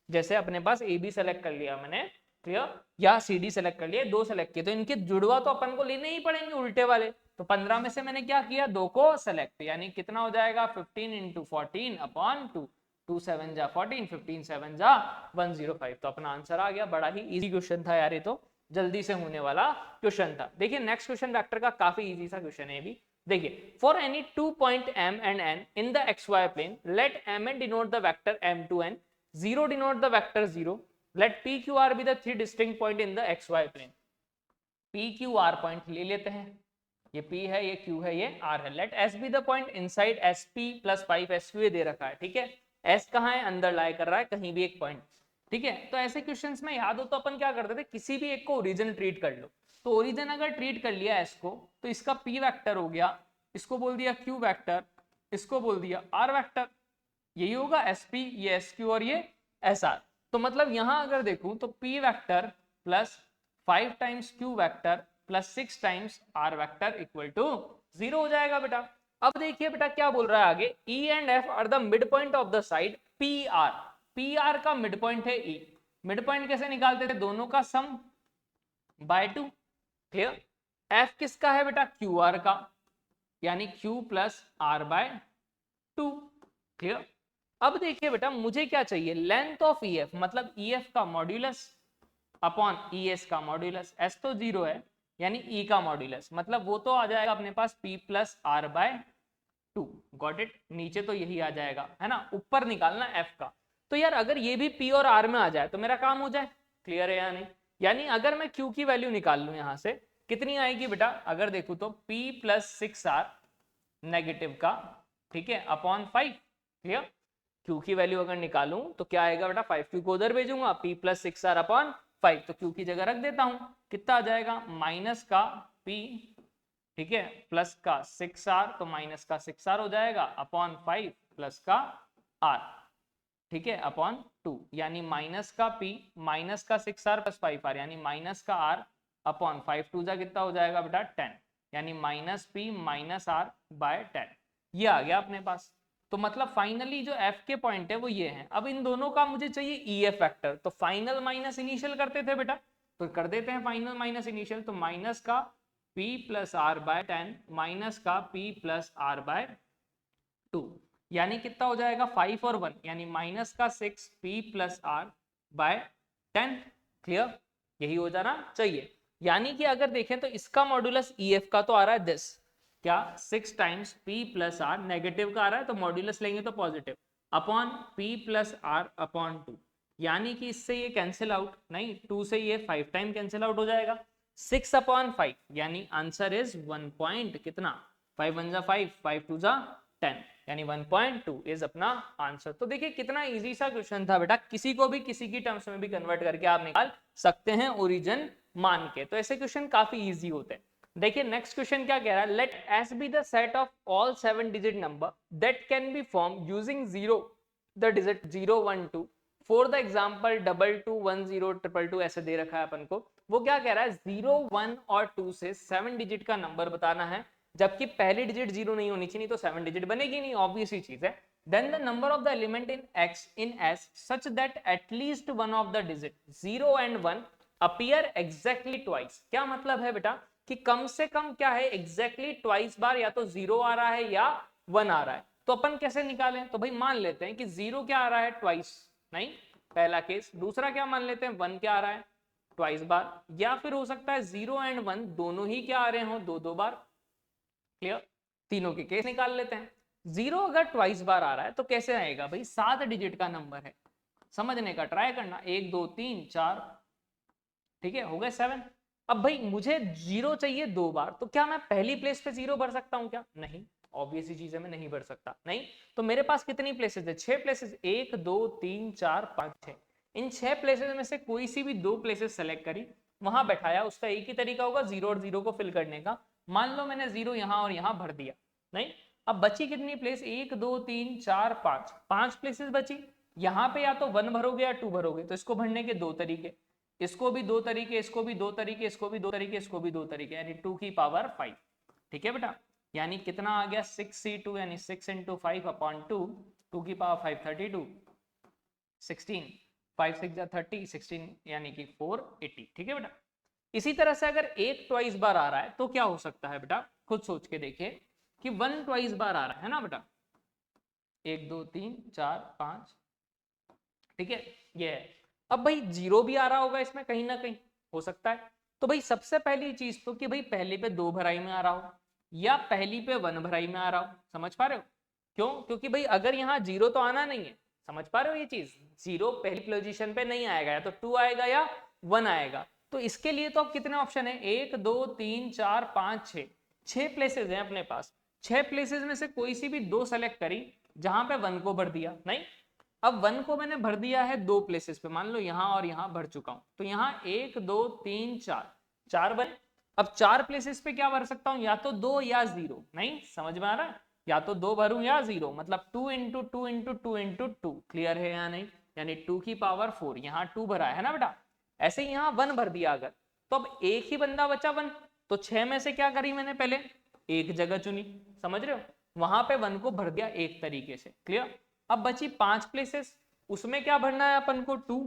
A: जैसे अपने पास ए बी सेलेक्ट कर लिया मैंने, क्लियर, या सी डी सेलेक्ट कर लिया, 2 सेलेक्ट किए, तो इनके जुड़वा तो अपन को लेने ही पड़ेंगे उल्टे वाले। तो 15 में से मैंने क्या किया, 2 को सेलेक्ट, यानी कितना हो जाएगा 15 इंटू 14 अपॉन 2, 2 7 जा 14, 15 7 जा 105। तो अपना आंसर आ गया। बड़ा ही इजी क्वेश्चन था यार, ये तो जल्दी से होने वाला क्वेश्चन था। देखिए नेक्स्ट क्वेश्चन वेक्टर का काफी इजी सा क्वेश्चन है ये भी। देखिए for any 2 point m and n in the xy plane let mn denote the vector m to n, 0 denote the vector 0, let p q r be the 3 distinct point in the xy plane। p q r point ले लेते हैं, ये p है, ये q है, ये r है। let s be the point inside sp plus 5 sq दे रखा है, ठीक है। s कहाँ है, अंदर लाई कर रहा है कहीं भी एक पॉइंट, ठीक है। तो ऐसे क्वेश्चंस में याद हो तो अपन क्या करते थे, किसी भी एक को ओरिजिन ट्रीट कर लो। तो ओरिजिन अगर ट्रीट कर लिया s को तो इसका p वेक्टर हो गया, इसको बोल दिया q वेक्टर, इसको बोल दिया r वेक्टर, यही होगा sp, ये sq और ये sr। तो मतलब यहां अगर देखूं तो p vector plus 5 times q vector plus 6 times r vector equal to 0 हो जाएगा बेटा। अब देखिए बेटा क्या बोल रहा है आगे, e and f are the mid point of the side pr। pr का मिड पॉइंट है e। मिड पॉइंट कैसे निकालते थे, दोनों का सम बाय 2। क्लियर। f किसका है बेटा, qr का, यानी q plus r by 2। Clear. अब देखिए बेटा मुझे क्या चाहिए, लेंथ ऑफ EF, मतलब EF का मॉड्यूलस अपॉन ES का मॉड्यूलस। S तो 0 है, यानी E का मॉड्यूलस, मतलब वो तो आ जाएगा अपने पास P plus R by 2। Got it. नीचे तो यही आ जाएगा है ना, ऊपर निकालना F का। तो यार अगर ये भी P और R में आ जाए तो मेरा काम हो जाए। क्लियर है या नहीं, यानी अगर मैं Q की वैल्यू निकाल लूं यहां से, कितनी आएगी बेटा, अगर देखूं तो P प्लस 6R नेगेटिव का, ठीक है, अपॉन 5। क्लियर। Q की वैल्यू अगर निकालूं तो क्या आएगा बेटा, 5Q को उधर भेजूंगा, P प्लस 6R अपॉन 5, तो Q की जगह रख देता हूं, कितना आ जाएगा, माइनस का P, ठीक है, प्लस का 6R, तो माइनस का 6R हो जाएगा अपॉन 5 प्लस का R, ठीक है, अपॉन 2, यानी माइनस का P माइनस का 6R प्लस 5R, यानी माइनस का R अपॉन 5 2 जा कितना हो जाएगा बेटा 10, यानी minus P minus R by 10। ये आ गया अपने पास। तो मतलब फाइनली जो f के पॉइंट है वो ये है। अब इन दोनों का मुझे चाहिए EF वेक्टर, तो फाइनल माइनस इनिशियल करते थे बेटा, तो कर देते हैं फाइनल माइनस इनिशियल। तो माइनस का P plus R by 10 minus का P प्लस R बाय 2, यानी कितना हो जाएगा 5 और 1, यानी माइनस का 6 P plus R by 10। Clear. यही हो जाना चाहिए। यानी कि अगर देखें तो इसका मॉड्यूलस EF का तो आ रहा है दिस, क्या 6 times P plus R, negative का आ रहा है तो मॉड्यूलस लेंगे तो positive, upon P plus R upon 2, यानी कि इससे ये कैंसिल आउट, नहीं 2 से ये 5 टाइम कैंसिल आउट हो जाएगा, 6 अपॉन 5 यानी आंसर इज 1 पॉइंट कितना, 5 1 जा 5, 5 2 जा 10, यानी 1.2 इज अपना आंसर। तो देखिए कितना इजी सा क्वेश्चन था बेटा, किसी को भी किसी की टर्म्स में भी कन्वर्ट करके आप निकाल सकते हैं ओरिजिन मान के। तो ऐसे क्वेश्चन काफी इजी होते हैं। देखिए नेक्स्ट क्वेश्चन क्या कह रहा है, let S be the set of all 7 digit number that can be form using zero the digit 0 1 2 for the example 2 2 1 0 2 2 ऐसे दे रखा है अपन को। वो क्या कह रहा है, 0 1 और 2 से 7 डिजिट का नंबर बताना है, जबकि पहली डिजिट 0 नहीं होनी चाहिए, तो 7 डिजिट बनेगी नहीं, ऑब्वियस ही चीज है। Then the number of the element in X in S such that at least one of the digit 0 and 1 appear exactly twice। क्या मतलब है बेटा कि कम से कम क्या है, exactly twice बार या तो 0 आ रहा है या 1 आ रहा है। तो अपन कैसे निकालें, तो भाई मान लेते हैं कि 0 क्या आ रहा है twice, नहीं पहला केस, दूसरा क्या मान लेते हैं 1 क्या आ रहा है twice बार, या फिर हो सकता है 0 एंड 1 दोनों ही क्या आ रहे हो दो दो बार। क्लियर, तीनों के केस निकाल लेते हैं। 0 अगर ट्वाइस बार आ रहा है तो कैसे आएगा भाई, 7 डिजिट का नंबर है, समझने का ट्राई करना, 1 2 3 4, ठीक है हो गए 7। अब भाई मुझे 0 चाहिए 2 बार, तो क्या मैं पहली प्लेस पे 0 भर सकता हूं क्या, नहीं, ऑब्वियस ही चीज है मैं नहीं भर सकता, नहीं। तो मेरे पास कितनी प्लेसेस है, 6 प्लेसेस, 1 2 3 4 5 6। इन 6 प्लेसेस में से कोई सी भी 2 प्लेसेस सेलेक्ट करी, वहां बैठाया, उसका एक ही तरीका होगा 0 और 0 को फिल करने का। मान लो मैंने 0 यहां और यहां भर दिया, नहीं, अब बची कितनी प्लेस, 1 2 3 4 5, 5 प्लेसेस बची। यहाँ पे या तो 1 भरोगे या 2 भरोगे, तो इसको भरने के 2 तरीके, इसको भी 2 तरीके, इसको भी 2 तरीके, इसको भी 2 तरीके, इसको भी 2 तरीके, यानी 2 की पावर 5। ठीक है बेटा, यानी कितना आ गया 6c2, यानी 6 इंटू 5 अपॉन 2, 2 की पावर 5 32, 16, 5 6 जा 30, 16 यानी कि 480। ठीक है बेटा, इसी तरह से अगर एक ट्वाइस बार आ रहा है तो क्या हो सकता है बेटा, खुद सोच के देखिए कि 1 ट्वाइस बार आ रहा है ना बेटा, 1 2 3 4 5, ठीक है ये है। अब भाई 0 भी आ रहा होगा इसमें कहीं ना कहीं, हो सकता है। तो भाई सबसे पहली चीज तो कि भाई पहले पे 2 भराई में आ रहा हो या पहली पे 1 भराई में आ रहा हो, समझ पा रहे हो, क्यों, क्योंकि भाई अगर यहाँ 0 तो आना नहीं है, समझ पा रहे हो ये चीज, 0 पहली पोजीशन पे नहीं आएगा, या तो 2 आएगा या 1 आएगा। तो इसके लिए तो अब कितने ऑप्शन है, 1 2 3 4 5 6, 6 प्लेसेस हैं अपने पास, 6 प्लेसेस में से कोई सी भी 2 सेलेक्ट करी, जहां पे 1 को भर दिया, नहीं, अब 1 को मैंने भर दिया है 2 प्लेसेस पे, मान लो यहां और यहां भर चुका हूं, तो यहाँ 1 2 3 4, 4 बने। अब 4 प्लेसेस पे क्या भर सकता हूँ, या तो 2 या 0, नहीं समझ में आ रहा है, या तो 2 भरूं या 0, मतलब 2 इंटू 2 इंटू 2 इंटू 2, क्लियर है या नहीं, यानी 2 की पावर 4, यहाँ 2 भरा है ना बेटा। ऐसे ही यहाँ 1 भर दिया अगर, तो अब एक ही बंदा बचा 1, तो 6 में से क्या करी मैंने, पहले एक जगह चुनी, समझ रहे हो, वहां पे 1 को भर दिया एक तरीके से, क्लियर। अब बची 5 प्लेसेस, उसमें क्या भरना है अपन को, 2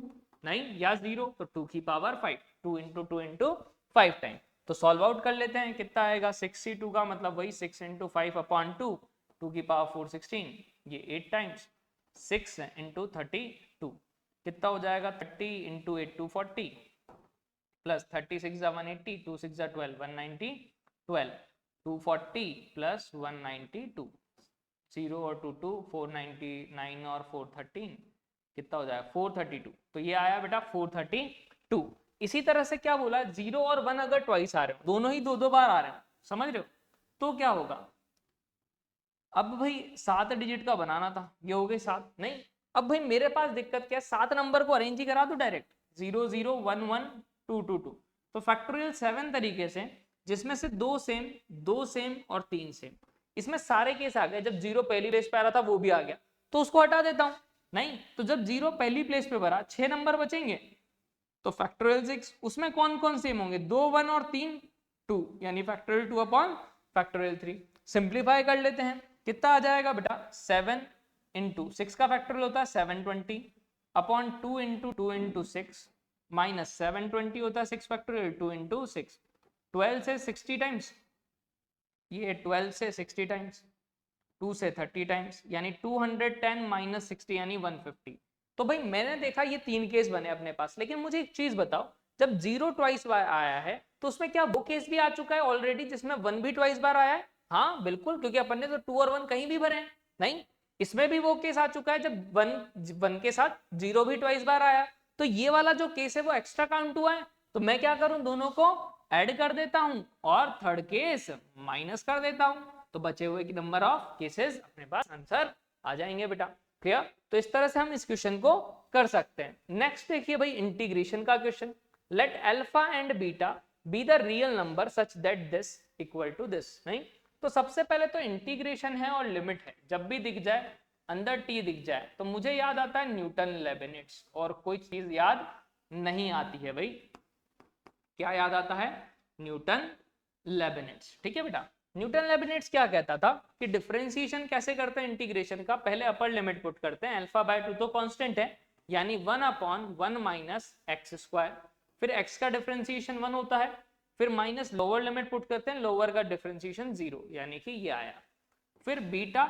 A: नहीं या 0, तो 2 की पावर 5, 2 इंटू 2 इंटू 5 टाइम। तो सॉल्व आउट कर लेते हैं, कितना आएगा, 6c2 का मतलब वही 6 इंटू 5 अपॉन 2, 2 की पावर 4 16, ये 8 टाइम्स, 6 इंटू 32 कितना हो जाएगा, 30 इंटू 8 240, प्लस 36 जा 180, 2 6 जा 12 190, 12 240 प्लस 192, 0 और 2 2 499 और 413 कितना हो जाएगा 432। तो ये आया बेटा 432। इसी तरह से क्या बोला, 0 और 1 अगर ट्वाइस आ रहे हो, दोनों ही दो दो बार आ रहे हो, समझ रहे हो, तो क्या होगा, अब भाई 7 डिजिट का बनाना था, ये हो गई 7, नहीं, अब भाई मेरे पास दिक्कत क्या है, 7 नंबर को अरेंज ही करा दो डायरेक्ट, 0 0 1 1 2 2 2, तो फैक्टोरियल 7 तरीके से, जिसमें से 2 सेम 2 सेम और 3 सेम, इसमें सारे केस आ गए, जब 0 पहली प्लेस पे आ रहा था वो भी आ गया, तो उसको हटा देता हूं, नहीं, तो जब 0 पहली प्लेस पे भरा 6 नंबर बचेंगे, तो फैक्टोरियल 6 उसमें कौन कौन सेम होंगे, 2 1 और 3 2, यानी फैक्टोरियल 2 अपॉन फैक्टोरियल 3। सिंप्लीफाई कर लेते हैं, कितना आ जाएगा बेटा, 7 इंटू 6 का फैक्टोरियल होता है 720 अपॉन 2 इंटू 2 इंटू 6 माइनस 720 होता है 6 फैक्टोरियल 2 इंटू 6, 12 से 60 टाइम्स, ये 12 से 60 टाइम्स, 2 से 30 टाइम्स, यानी 210 माइनस 60 यानी 150। तो भाई मैंने देखा ये 3 केस बने अपने पास, लेकिन मुझे एक चीज बताओ, जब 0 ट्वाइस बार आया है तो उसमें क्या वो केस भी आ चुका है ऑलरेडी जिसमें 1 भी ट्वाइस बार आया है? हाँ बिल्कुल, क्योंकि अपन ने तो 2 और 1 कहीं भी भरे हैं। नहीं, इसमें भी वो केस आ चुका है जब 1 के साथ 0 भी ट्वाइस बार आया। तो ये वाला जो केस है वो एक्स्ट्रा काउंट हुआ है, तो मैं क्या करूं, दोनों को ऐड कर देता हूं और थर्ड केस माइनस कर देता हूं, तो बचे हुए की नंबर ऑफ केसेस अपने पास आंसर आ जाएंगे बेटा। क्लियर? तो इस तरह से हम इस क्वेश्चन को कर सकते हैं। नेक्स्ट देखिए भाई इंटीग्रेशन का question. Let alpha and beta be the real number such that this equal to this. नहीं, तो सबसे पहले तो इंटीग्रेशन है और लिमिट है, जब भी दिख जाए अंदर टी दिख जाए तो मुझे याद आता है न्यूटन लेबनिट्स, और कोई चीज याद नहीं आती है भाई। क्या याद आता है? Newton Leibniz. ठीक है बेटा, न्यूटन लेबनिट्स क्या कहता था कि डिफरेंशिएशन कैसे करते हैं इंटीग्रेशन का, पहले अपर लिमिट पुट करते हैं, अल्फा बाय 2 तो कांस्टेंट है यानी 1/1 माइनस एक्स स्क्वायर, फिर x का डिफरेंशिएशन 1 होता है, फिर माइनस लोअर लिमिट पुट करते हैं, लोअर का डिफरेंशिएशन 0 यानी कि ये आया, फिर beta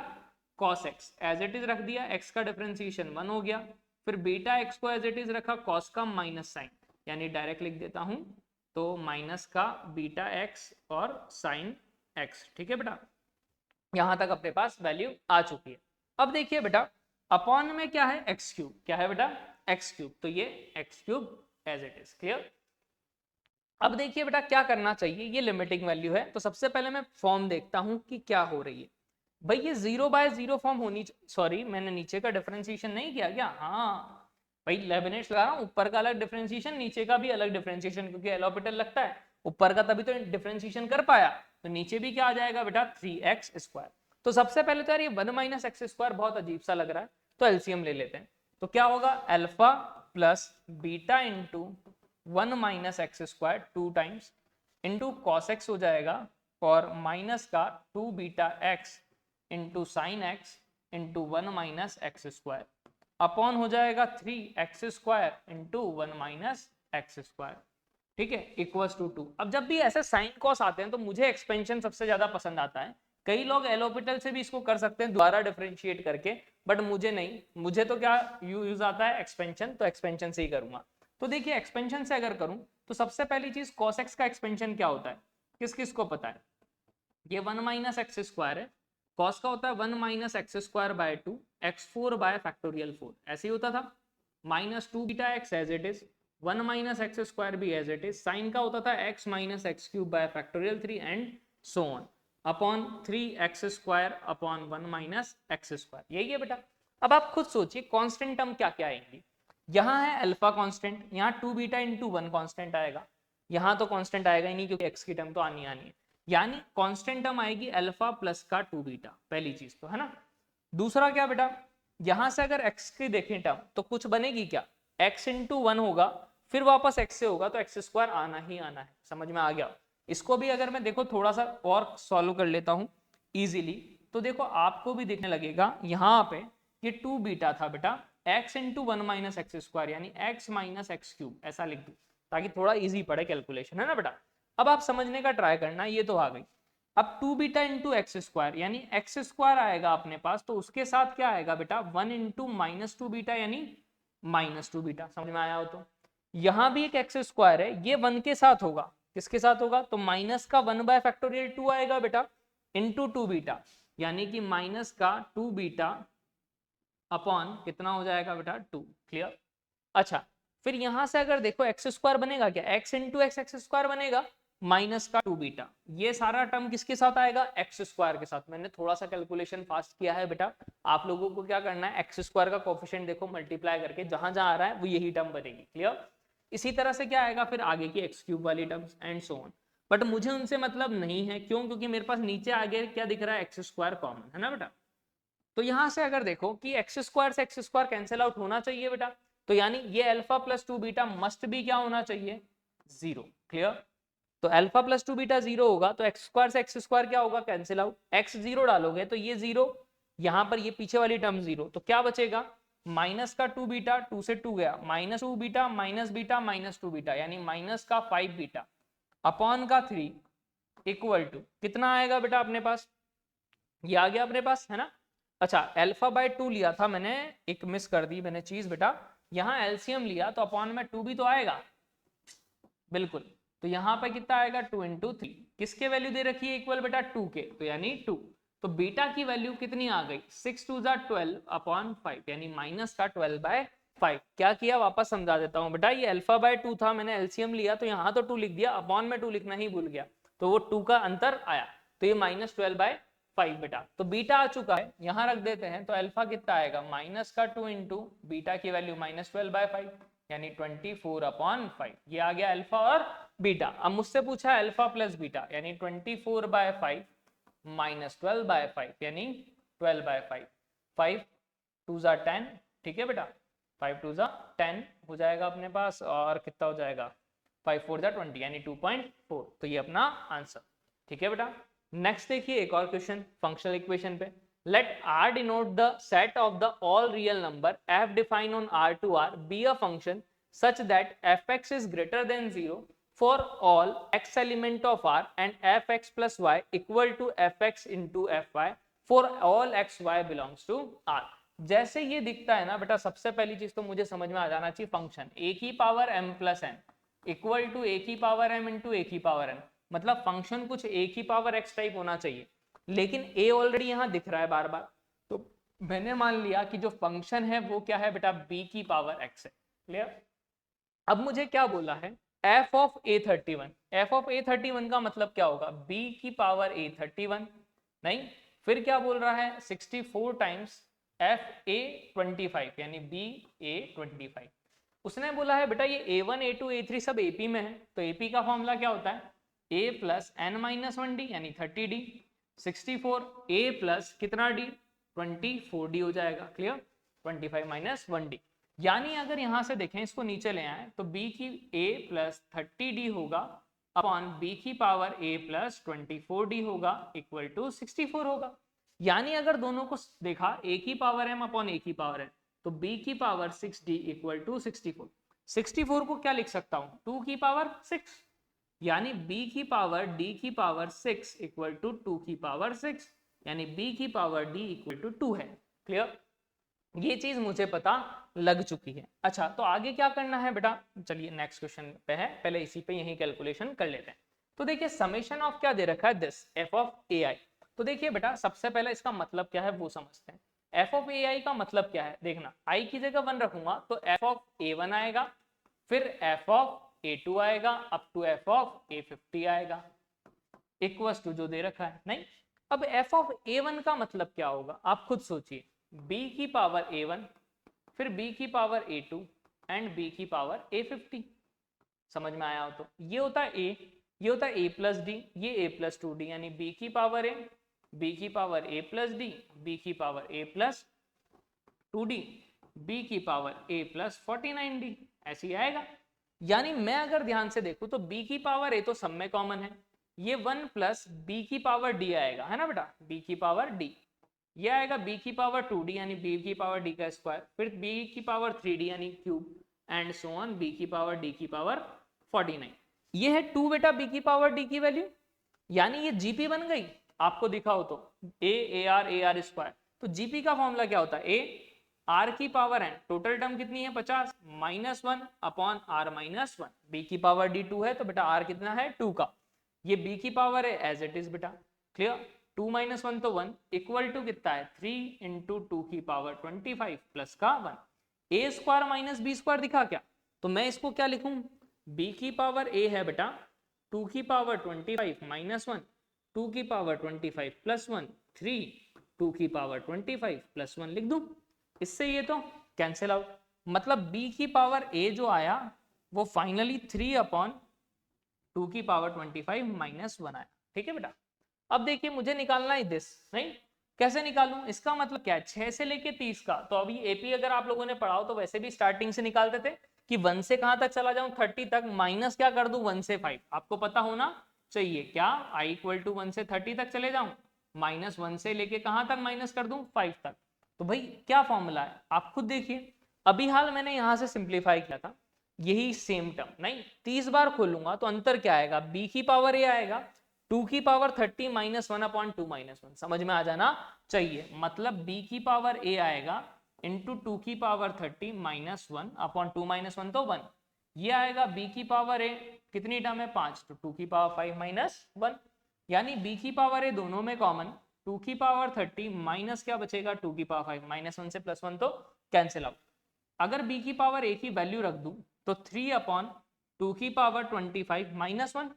A: cos x as it is रख दिया, x का डिफरेंशिएशन 1 हो गया, फिर बीटा x को एज इट इज रखा, cos का माइनस साइन यानी डायरेक्ट लिख देता हूं तो माइनस का बीटा x और साइन x। ठीक है बेटा, यहां तक अपने पास वैल्यू आ चुकी है। अब देखिए बेटा अपॉन में क्या है, एक्स क्यूब, क्या है बेटा एक्स क्यूब, तो ये x cube as it is. Clear? अब देखिए बेटा क्या करना चाहिए, ये लिमिटिंग वैल्यू है तो सबसे पहले मैं फॉर्म देखता हूं कि क्या हो रही है। भाई ये 0/0 फॉर्म होनी, सॉरी मैंने नीचे का डिफरेंशिएशन नहीं किया क्या? हाँ भाई लेबनिट्स लगा रहा हूं, ऊपर का अलग डिफरेंशिएशन नीचे का भी अलग डिफरेंशिएशन, क्योंकि एल ऑर्बिटल लगता है ऊपर का तभी तो डिफरेंशिएशन कर पाया, तो नीचे भी क्या आ जाएगा बेटा 3x स्क्वायर। तो सबसे पहले तो यार ये 1 माइनस एक्स स्क्वायर बहुत अजीब सा लग रहा है, तो एलसीएम ले लेते हैं। तो क्या होगा, alpha plus beta into 1 minus x square 2 times into cos x हो जाएगा, और माइनस का 2 beta x into sine x into 1 minus x square upon हो जाएगा 3x square into 1 minus x square. ठीक है, इक्वल्स टू 2। अब जब भी ऐसे साइन कॉस आते हैं तो मुझे एक्सपेंशन सबसे ज्यादा पसंद आता है। कई लोग एल ऑर्बिटल से भी इसको कर सकते हैं दोबारा डिफरेंशिएट करके, बट मुझे नहीं, मुझे तो क्या यूज आता है एक्सपेंशन, तो एक्सपेंशन से ही करूंगा। तो देखिए एक्सपेंशन से अगर करूं तो सबसे पहली चीज cos x का एक्सपेंशन क्या होता है, किस किस को पता है? ये 1 माइनस एक्स स्क्वायर है, cos का होता है 1 minus x square by 2 x4 by factorial 4, ऐसे ही होता था, minus 2 beta x as it is, 1 minus x square भी एज इट इज, साइन का होता था x minus x cube by factorial 3 and so on upon 3x square upon 1 minus x square. यही है बेटा। अब आप खुद सोचिए कांस्टेंट टर्म क्या क्या आएंगी, यहाँ है अल्फा कांस्टेंट, यहाँ 2 बीटा इंटू 1 कांस्टेंट आएगा, यहाँ तो कांस्टेंट आएगा ही नहीं क्योंकि x की टर्म तो आनी है, यानी कांस्टेंट टर्म आएगी अल्फा प्लस का 2 बीटा, पहली चीज तो है ना। दूसरा क्या बेटा, यहां से अगर x की देखें टर्म तो कुछ बनेगी क्या, x इंटू 1 होगा, फिर वापस x से होगा तो एक्स स्क्वायर आना ही आना है, समझ में आ गया। इसको भी अगर मैं देखो थोड़ा सा और सॉल्व कर लेता हूं इजीली, तो देखो आपको भी दिखने लगेगा यहाँ पे ये 2 बीटा था बेटा, x into 1 minus x square यानी x माइनस एक्स क्यूब, ऐसा लिख दू ताकि थोड़ा इजी पड़े कैलकुलेशन, है ना बेटा। अब आप समझने का ट्राई करना, ये तो आ गई। अब 2 बीटा इंटू एक्स स्क्वायर यानी एक्स स्क्वायर आएगा अपने पास, तो उसके साथ क्या आएगा बेटा 1 इंटू माइनस 2 बीटा यानी माइनस 2 बीटा, समझ में आया हो तो। यहाँ भी एक एक्स स्क्वायर है, ये 1 के साथ होगा, किसके साथ होगा, तो माइनस का 1 बाय फैक्टोरियल 2 आएगा बेटा इंटू 2 बीटा यानी कि माइनस का 2 बीटा अपॉन कितना हो जाएगा बेटा 2। क्लियर? अच्छा, फिर यहां से अगर देखो एक्स स्क्वायर बनेगा क्या, x into x x square बनेगा माइनस का 2 बीटा, ये सारा टर्म किसके साथ आएगा, एक्स स्क्वायर के साथ। मैंने थोड़ा सा कैलकुलेशन फास्ट किया है बेटा, आप लोगों को क्या करना है, एक्स स्क्वायर का कोफिशिएंट देखो मल्टीप्लाई करके जहां जहां आ रहा है वो यही टर्म बनेगी। क्लियर? इसी तरह से क्या आएगा फिर आगे की एक्स क्यूब वाली terms and so on, but मुझे उनसे मतलब नहीं है, क्यों, क्योंकि मेरे पास नीचे आगे क्या दिख रहा है, एक्स स्क्वायर कॉमन है ना बेटा। तो यहां से अगर देखो कि एक्स स्क्वायर से एक्स स्क्वायर कैंसिल आउट होना चाहिए बेटा, तो यानी ये अल्फा प्लस 2 बीटा मस्ट भी क्या होना चाहिए, 0। क्लियर? तो अल्फा प्लस 2 बीटा 0 होगा तो एक्स स्क्वायर से एक्स स्क्वायर क्या होगा, कैंसिल आउट, एक्स 0 डालोगे तो ये 0, यहां पर ये पीछे वाली टर्म 0, तो क्या बचेगा, माइनस का 2 बीटा, 2 से 2 गया, माइनस 2 बीटा माइनस 2 बीटा यानी माइनस का 5 बीटा अपॉन का 3 इक्वल टू कितना आएगा बेटा अपने पास, ये आ गया अपने पास, है ना। अच्छा, अल्फा बाय 2 लिया था मैंने, एक मिस कर दी मैंने चीज बेटा, यहाँ एलसीएम लिया तो अपॉन में 2 भी तो आएगा, बिल्कुल। तो यहाँ पे कितना आएगा 2 इंटू 3, किसके वैल्यू दे रखी है इक्वल बेटा 2 के, तो यानी 2। तो बीटा की वैल्यू कितनी आ गई 6 2 12 अपॉन 5 यानी माइनस का 12/5। क्या किया वापस समझा देता हूँ बेटा, ये अल्फा बाय 2 था, मैंने एलसीएम लिया तो यहाँ तो 2 लिख दिया, अपॉन में 2 लिखना ही भूल गया, तो वो 2 का अंतर आया, तो ये माइनस 12/5 बेटा। तो बीटा आ चुका है, यहाँ रख देते हैं, तो अल्फा कितना आएगा माइनस का 2 इंटू बीटा की वैल्यू माइनस 12/5 यानी 24/5। ये आ गया अल्फा और बीटा। अब मुझसे पूछा है अल्फा प्लस बीटा यानी 24/5 माइनस 12/5 यानी 12/5। 5 2 10, ठीक है बेटा, 5 2 10 हो जाएगा अपने पास, और कितना हो जाएगा 5 4 20 यानी 2.4। तो ये अपना आंसर, ठीक है बेटा। नेक्स्ट देखिए एक और क्वेश्चन फंक्शनल इक्वेशन पे। Let R denote the set of the all real number f defined on R to R be a function such that fx is greater than 0 for all x element of R and fx plus y equal to fx into fy for all x y belongs to R। जैसे ये दिखता है ना बेटा, सबसे पहली चीज तो मुझे समझ में आ जाना चाहिए फंक्शन a की power m plus n equal to a की पावर m इंटू a की पावर n, मतलब फंक्शन कुछ a की पावर x टाइप होना चाहिए, लेकिन a ऑलरेडी यहां दिख रहा है बार बार, तो मैंने मान लिया कि जो फंक्शन है वो क्या है बेटा b की पावर x है। क्लियर। अब मुझे क्या बोला है f of a31, f of a31 का मतलब क्या होगा b की पावर a31, नहीं फिर क्या बोल रहा है 64 टाइम्स f a25 यानी b a25। उसने बोला है बेटा ये a1 a2 a3 सब ap में है, तो ap का फॉर्मूला क्या होता है a plus n minus 1d यानी 30d, 64 a प्लस कितना d 24d हो जाएगा। क्लियर। 25 माइनस 1d, यानी अगर यहां से देखें इसको नीचे ले आए तो b की a प्लस 30d होगा अपॉन b की पावर a प्लस 24d होगा इक्वल टू 64 होगा। यानी अगर दोनों को देखा a की पावर m अपॉन a की पावर n, तो b की पावर 6d इक्वल टू 64। 64 को क्या लिख सकता हूं 2 की पावर 6, यानी b की पावर d की पावर 6 इक्वल टू 2 की पावर 6 यानी b की पावर d इक्वल टू 2 है। क्लियर। ये चीज मुझे पता लग चुकी है। अच्छा तो आगे क्या करना है बेटा, चलिए नेक्स्ट क्वेश्चन पे है, पहले इसी पे यही कैलकुलेशन कर लेते हैं। तो देखिए समेशन ऑफ क्या दे रखा है दिस f ऑफ ai। तो देखिए बेटा सबसे पहले इसका मतलब क्या है वो समझते हैं। f ऑफ ai का मतलब क्या है, देखना i की जगह 1 रखूंगा तो f ऑफ a1 आएगा, फिर f ऑफ a2 आएगा, up to f of a50 आएगा, इक्वल्स टू जो दे रखा है। नहीं, अब f ऑफ a1 का मतलब क्या होगा आप खुद सोचिए, b की पावर a1 फिर b की पावर a2 एंड b की पावर a50। समझ में आया हो तो ये होता है a, ये होता है a प्लस डी, ये a प्लस 2d यानी b की पावर a, b की power a plus D, b की power a plus 2d, b की पावर a प्लस 49d, ऐसे ही आएगा। यानी मैं अगर ध्यान से देखूं तो b की पावर a तो सब में कॉमन है, ये 1 प्लस b की पावर d आएगा, है ना बेटा, b की पावर d, ये आएगा b की पावर 2d यानी b की पावर d का स्क्वायर, फिर b की पावर 3d यानी cube and so on b की पावर d की पावर 49। ये है 2 बेटा b की पावर d की वैल्यू, यानी ये gp बन गई, आपको दिखा हो तो a ar स्क्वायर। तो gp का फॉर्मूला क्या होता है a r की पावर n, टोटल टर्म कितनी है 50 minus 1 upon r minus 1, b की पावर d 2 है तो बेटा r कितना है 2 का, ये b की पावर है एज इट इज बेटा। क्लियर। 2 माइनस 1 तो 1 इक्वल टू कितना है 3 इंटू 2 की पावर 25 प्लस का 1, ए स्क्वायर माइनस बी स्क्वायर दिखा क्या, तो मैं इसको क्या लिखूं b की पावर a है बेटा 2 की पावर 25 माइनस 1, 2 की पावर 25 प्लस 1, 3 2 की पावर 25 प्लस 1 लिख दूं, इससे ये तो कैंसिल आउट, मतलब b की पावर a जो आया वो फाइनली 3 अपॉन 2 की पावर 25 माइनस 1 आया। ठीक है बेटा। अब देखिए मुझे निकालना है दिस, नहीं कैसे निकालूं, इसका मतलब क्या है 6 से लेके 30 का, तो अभी एपी अगर आप लोगों ने पढ़ा हो तो वैसे भी स्टार्टिंग से निकालते थे कि 1 से कहां तक चला जाऊं 30 तक, माइनस क्या कर दूं 1 से 5, आपको पता होना चाहिए क्या i इक्वल टू 1 से 30 तक चले जाऊं, माइनस 1 से लेके कहां तक माइनस कर दूं 5 तक। तो भाई क्या फॉर्मूला है आप खुद देखिए, अभी हाल मैंने यहां से सिंप्लीफाई किया था, यही सेम टर्म, नहीं 30 बार खोलूंगा तो अंतर क्या आएगा b की पावर a आएगा 2 की पावर 30 माइनस 1 अपॉन 2 माइनस 1, समझ में आ जाना चाहिए, मतलब b की पावर a आएगा इंटू 2 की पावर 30 माइनस 1 अपॉन 2 माइनस 1 तो 1, ये आएगा b की पावर a, कितनी टर्म है 5, तो 2 की पावर 5 माइनस 1, यानी b की पावर a दोनों में कॉमन, 2 की पावर 30 माइनस क्या बचेगा 2 की पावर 5, माइनस 1 से प्लस 1 तो कैंसिल आउट। अगर b की पावर a की वैल्यू रख दूं तो 3 अपॉन 2 की पावर 25 माइनस 1,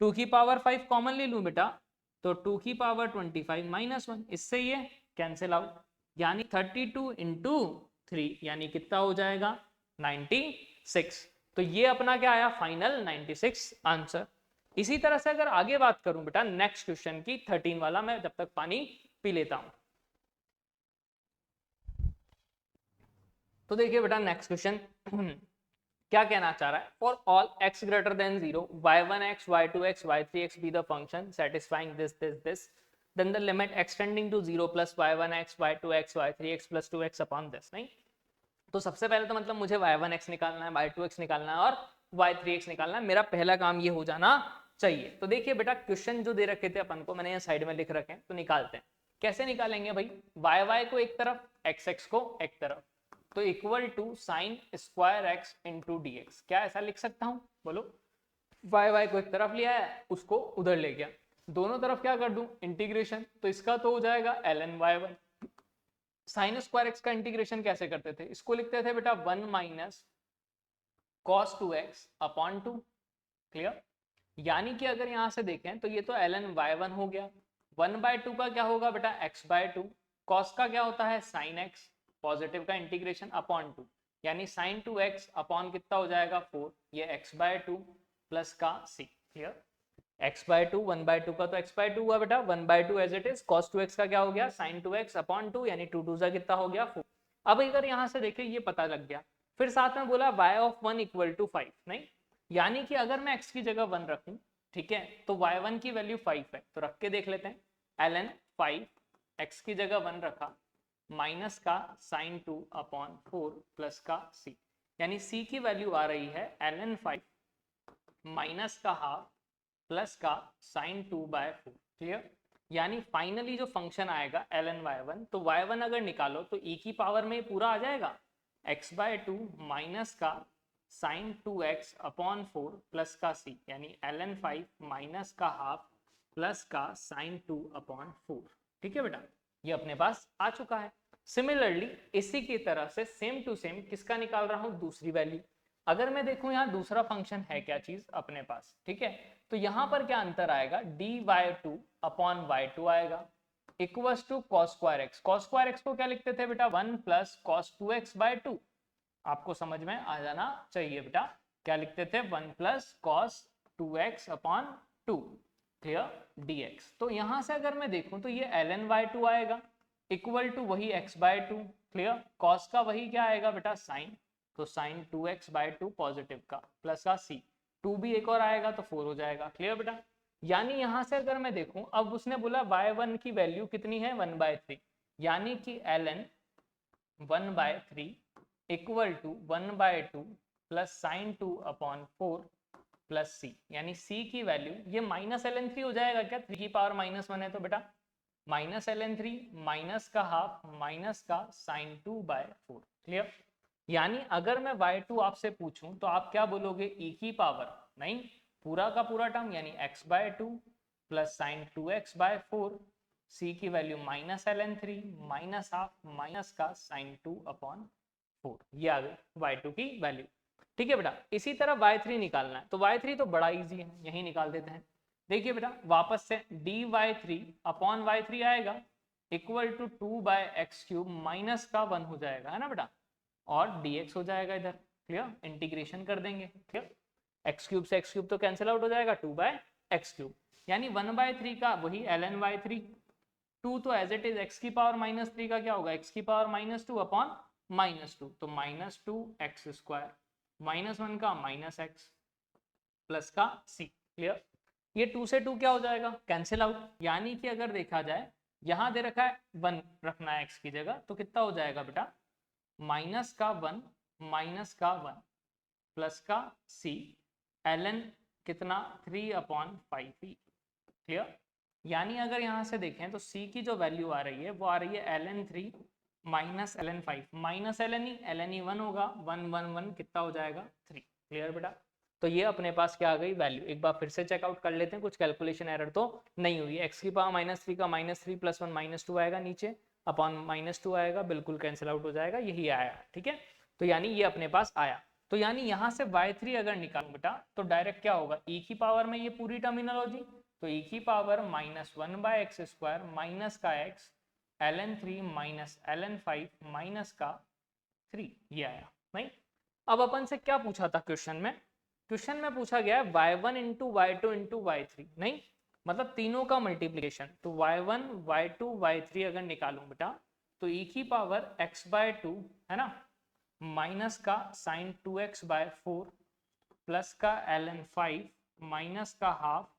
A: 2 की पावर 5 कॉमन ले लूं बेटा तो 2 की पावर 25 माइनस 1, इससे ये कैंसिल आउट, यानी 32 इंटू 3 यानी कितना हो जाएगा 96। तो ये अपना क्या आया फाइनल 96 आंसर। इसी तरह से अगर आगे बात करूं बेटा नेक्स्ट क्वेश्चन की 13 वाला, मैं जब तक पानी पी लेता हूं। तो देखिए बेटा नेक्स्ट क्वेश्चन क्या कहना चाह रहा है, for all x greater than 0 y1x y2x y3x be the function satisfying this then the limit extending to 0 plus y1x y2x y3x plus 2x upon this. नहीं, तो सबसे पहले तो मतलब मुझे y1x निकालना है, y2x निकालना है और y3x निकालना है, मेरा पहला काम ये हो जाना चाहिए। तो देखिए बेटा क्वेश्चन जो दे रखे थे अपन को, मैंने यहाँ साइड में लिख रखे हैं, तो निकालते हैं। कैसे निकालेंगे भाई, y को एक तरफ x को एक तरफ, तो equal to sine square x into d x. क्या ऐसा लिख सकता हूं बोलो, y को एक तरफ लिया है उसको उधर ले गया, दोनों तरफ क्या कर दूं इंटीग्रेशन, तो इसका तो हो जाएगा ln y1। Sign square x का इंटीग्रेशन कैसे करते थे, इसको लिखते थे बेटा 1 minus cos 2x upon 2, clear. यानी कि अगर यहां से देखें तो ये तो ln y1 हो गया, 1/2 का क्या होगा बेटा x/2, कॉस का क्या होता है sin x, पॉजिटिव का इंटीग्रेशन अपॉन 2, यानी sin 2x अपॉन कितना हो जाएगा 4, ये x/2 प्लस का c, क्लियर। x/2 1/2 का तो x/2 हुआ बेटा, 1/2 as it is, cos 2x का क्या हो गया sin 2x अपॉन 2, यानी 2 2 कितना हो गया 4। अब अगर यहां से देखें ये पता लग गया, फिर साथ में बोला y ऑफ 1 इक्वल टू 5, नहीं, यानी कि अगर मैं x की जगह 1 रखूं, ठीक है, तो y1 की वैल्यू 5 है, तो रख के देख लेते हैं, ln 5 x की जगह 1 रखा माइनस का sin 2 अपॉन 4 प्लस का c, यानी c की वैल्यू आ रही है ln 5 माइनस का हाफ प्लस का sin 2/4, क्लियर। यानी फाइनली जो फंक्शन आएगा ln y1, तो y1 अगर निकालो तो e की पावर में पूरा आ जाएगा x/2 माइनस का sin 2x अपॉन 4 प्लस का c, यानी ln 5 माइनस का हाफ प्लस का sin 2 अपॉन 4, ठीक है बेटा, ये अपने पास आ चुका है। सिमिलरली इसी की तरह से सेम टू सेम किसका निकाल रहा हूं, दूसरी वैल्यू। अगर मैं देखूं यहाँ दूसरा फंक्शन है क्या चीज अपने पास, ठीक है, तो यहाँ पर क्या अंतर आएगा, dy2 अपॉन y2 आएगा equals to cos square x. cos square x को क्या लिखते थे बेटा 1 प्लस cos 2x/2, आपको समझ में आ जाना चाहिए बेटा, क्या लिखते थे 1 plus cos 2x upon 2, clear dx। तो यहां से अगर मैं देखूं तो ये ln y2 आएगा इक्वल टू वही x/2, क्लियर, cos का वही क्या आएगा बेटा sin, तो sin 2x/2 पॉजिटिव का प्लस का c, 2 भी एक और आएगा तो 4 हो जाएगा, क्लियर बेटा। यानी यहां से अगर मैं देखूं, अब उसने बोला y1 की वैल्यू कितनी है 1/3, यानी कि ln 1/3 equal to 1/2 plus sin 2 upon 4 plus c, यानी c की वैल्यू ये माइनस ln 3 हो जाएगा क्या, 3 की पावर -1 है तो बेटा माइनस ln 3 माइनस का हाफ माइनस का sin 2/4, क्लियर। यानी अगर मैं y2 आपसे पूछूं तो आप क्या बोलोगे, e की पावर नहीं, पूरा का पूरा टर्म यानी x/2 plus sin 2x/4, c की value minus ln 3 minus half minus का sin 2/4, ये आ गई y2 की वैल्यू, ठीक है बेटा। इसी तरह y3 निकालना है, तो y3 तो बड़ा इजी है, यही निकाल देते हैं। देखिए बेटा वापस से dy3 अपॉन y3 आएगा इक्वल टू 2/x³ माइनस का 1 हो जाएगा, है ना बेटा, और dx हो जाएगा इधर, क्लियर, इंटीग्रेशन कर देंगे, क्लियर, x³ से x³ तो कैंसिल आउट हो जाएगा 2/x³, यानी 1/3 का वही ln y3, 2 तो एज इट इज x की पावर -3 का क्या होगा x की पावर -2 अपॉन -2, तो -2x² -1 का -x प्लस का c, क्लियर। ये 2 से 2 क्या हो जाएगा कैंसिल आउट, यानी कि अगर देखा जाए यहां दे रखा है 1 रखना है x की जगह, तो कितना हो जाएगा बेटा माइनस का 1 माइनस का 1 प्लस का c ln कितना 3/5, क्लियर। यानी अगर यहां से देखें तो c की जो वैल्यू आ रही है वो आ रही है ln 3 minus ln 5, minus ln ही 1 होगा, 1 1 1 कितना हो जाएगा 3, क्लियर बेटा? तो ये अपने पास क्या आ गई वैल्यू, एक बार फिर से चेकआउट कर लेते हैं, कुछ कैलकुलेशन एरर तो नहीं हुई। एक्स की पावर -3 का -3 + 1 -2 आएगा नीचे, अपॉन -2 आएगा, बिल्कुल कैंसिल आउट हो जाएगा, यही आया। ठीक है, तो यानी ये अपने पास आया। तो यानी यहाँ से y3 अगर निकालूं बेटा तो डायरेक्ट क्या होगा, e की पावर में ये पूरी टर्मिनोलॉजी, तो e की पावर -1/x² माइनस का x ln3 minus ln5 minus का 3, ये आया। नहीं, अब अपन से क्या पूछा था क्वेश्चन में, क्वेश्चन में पूछा गया है y1 into y2 into y3, नहीं मतलब तीनों का मल्टीप्लीकेशन। तो y1 y2 y3 अगर निकालूं बेटा तो e की पावर x/2 है ना, माइनस का sin 2x/4 प्लस का ln5 माइनस का हाफ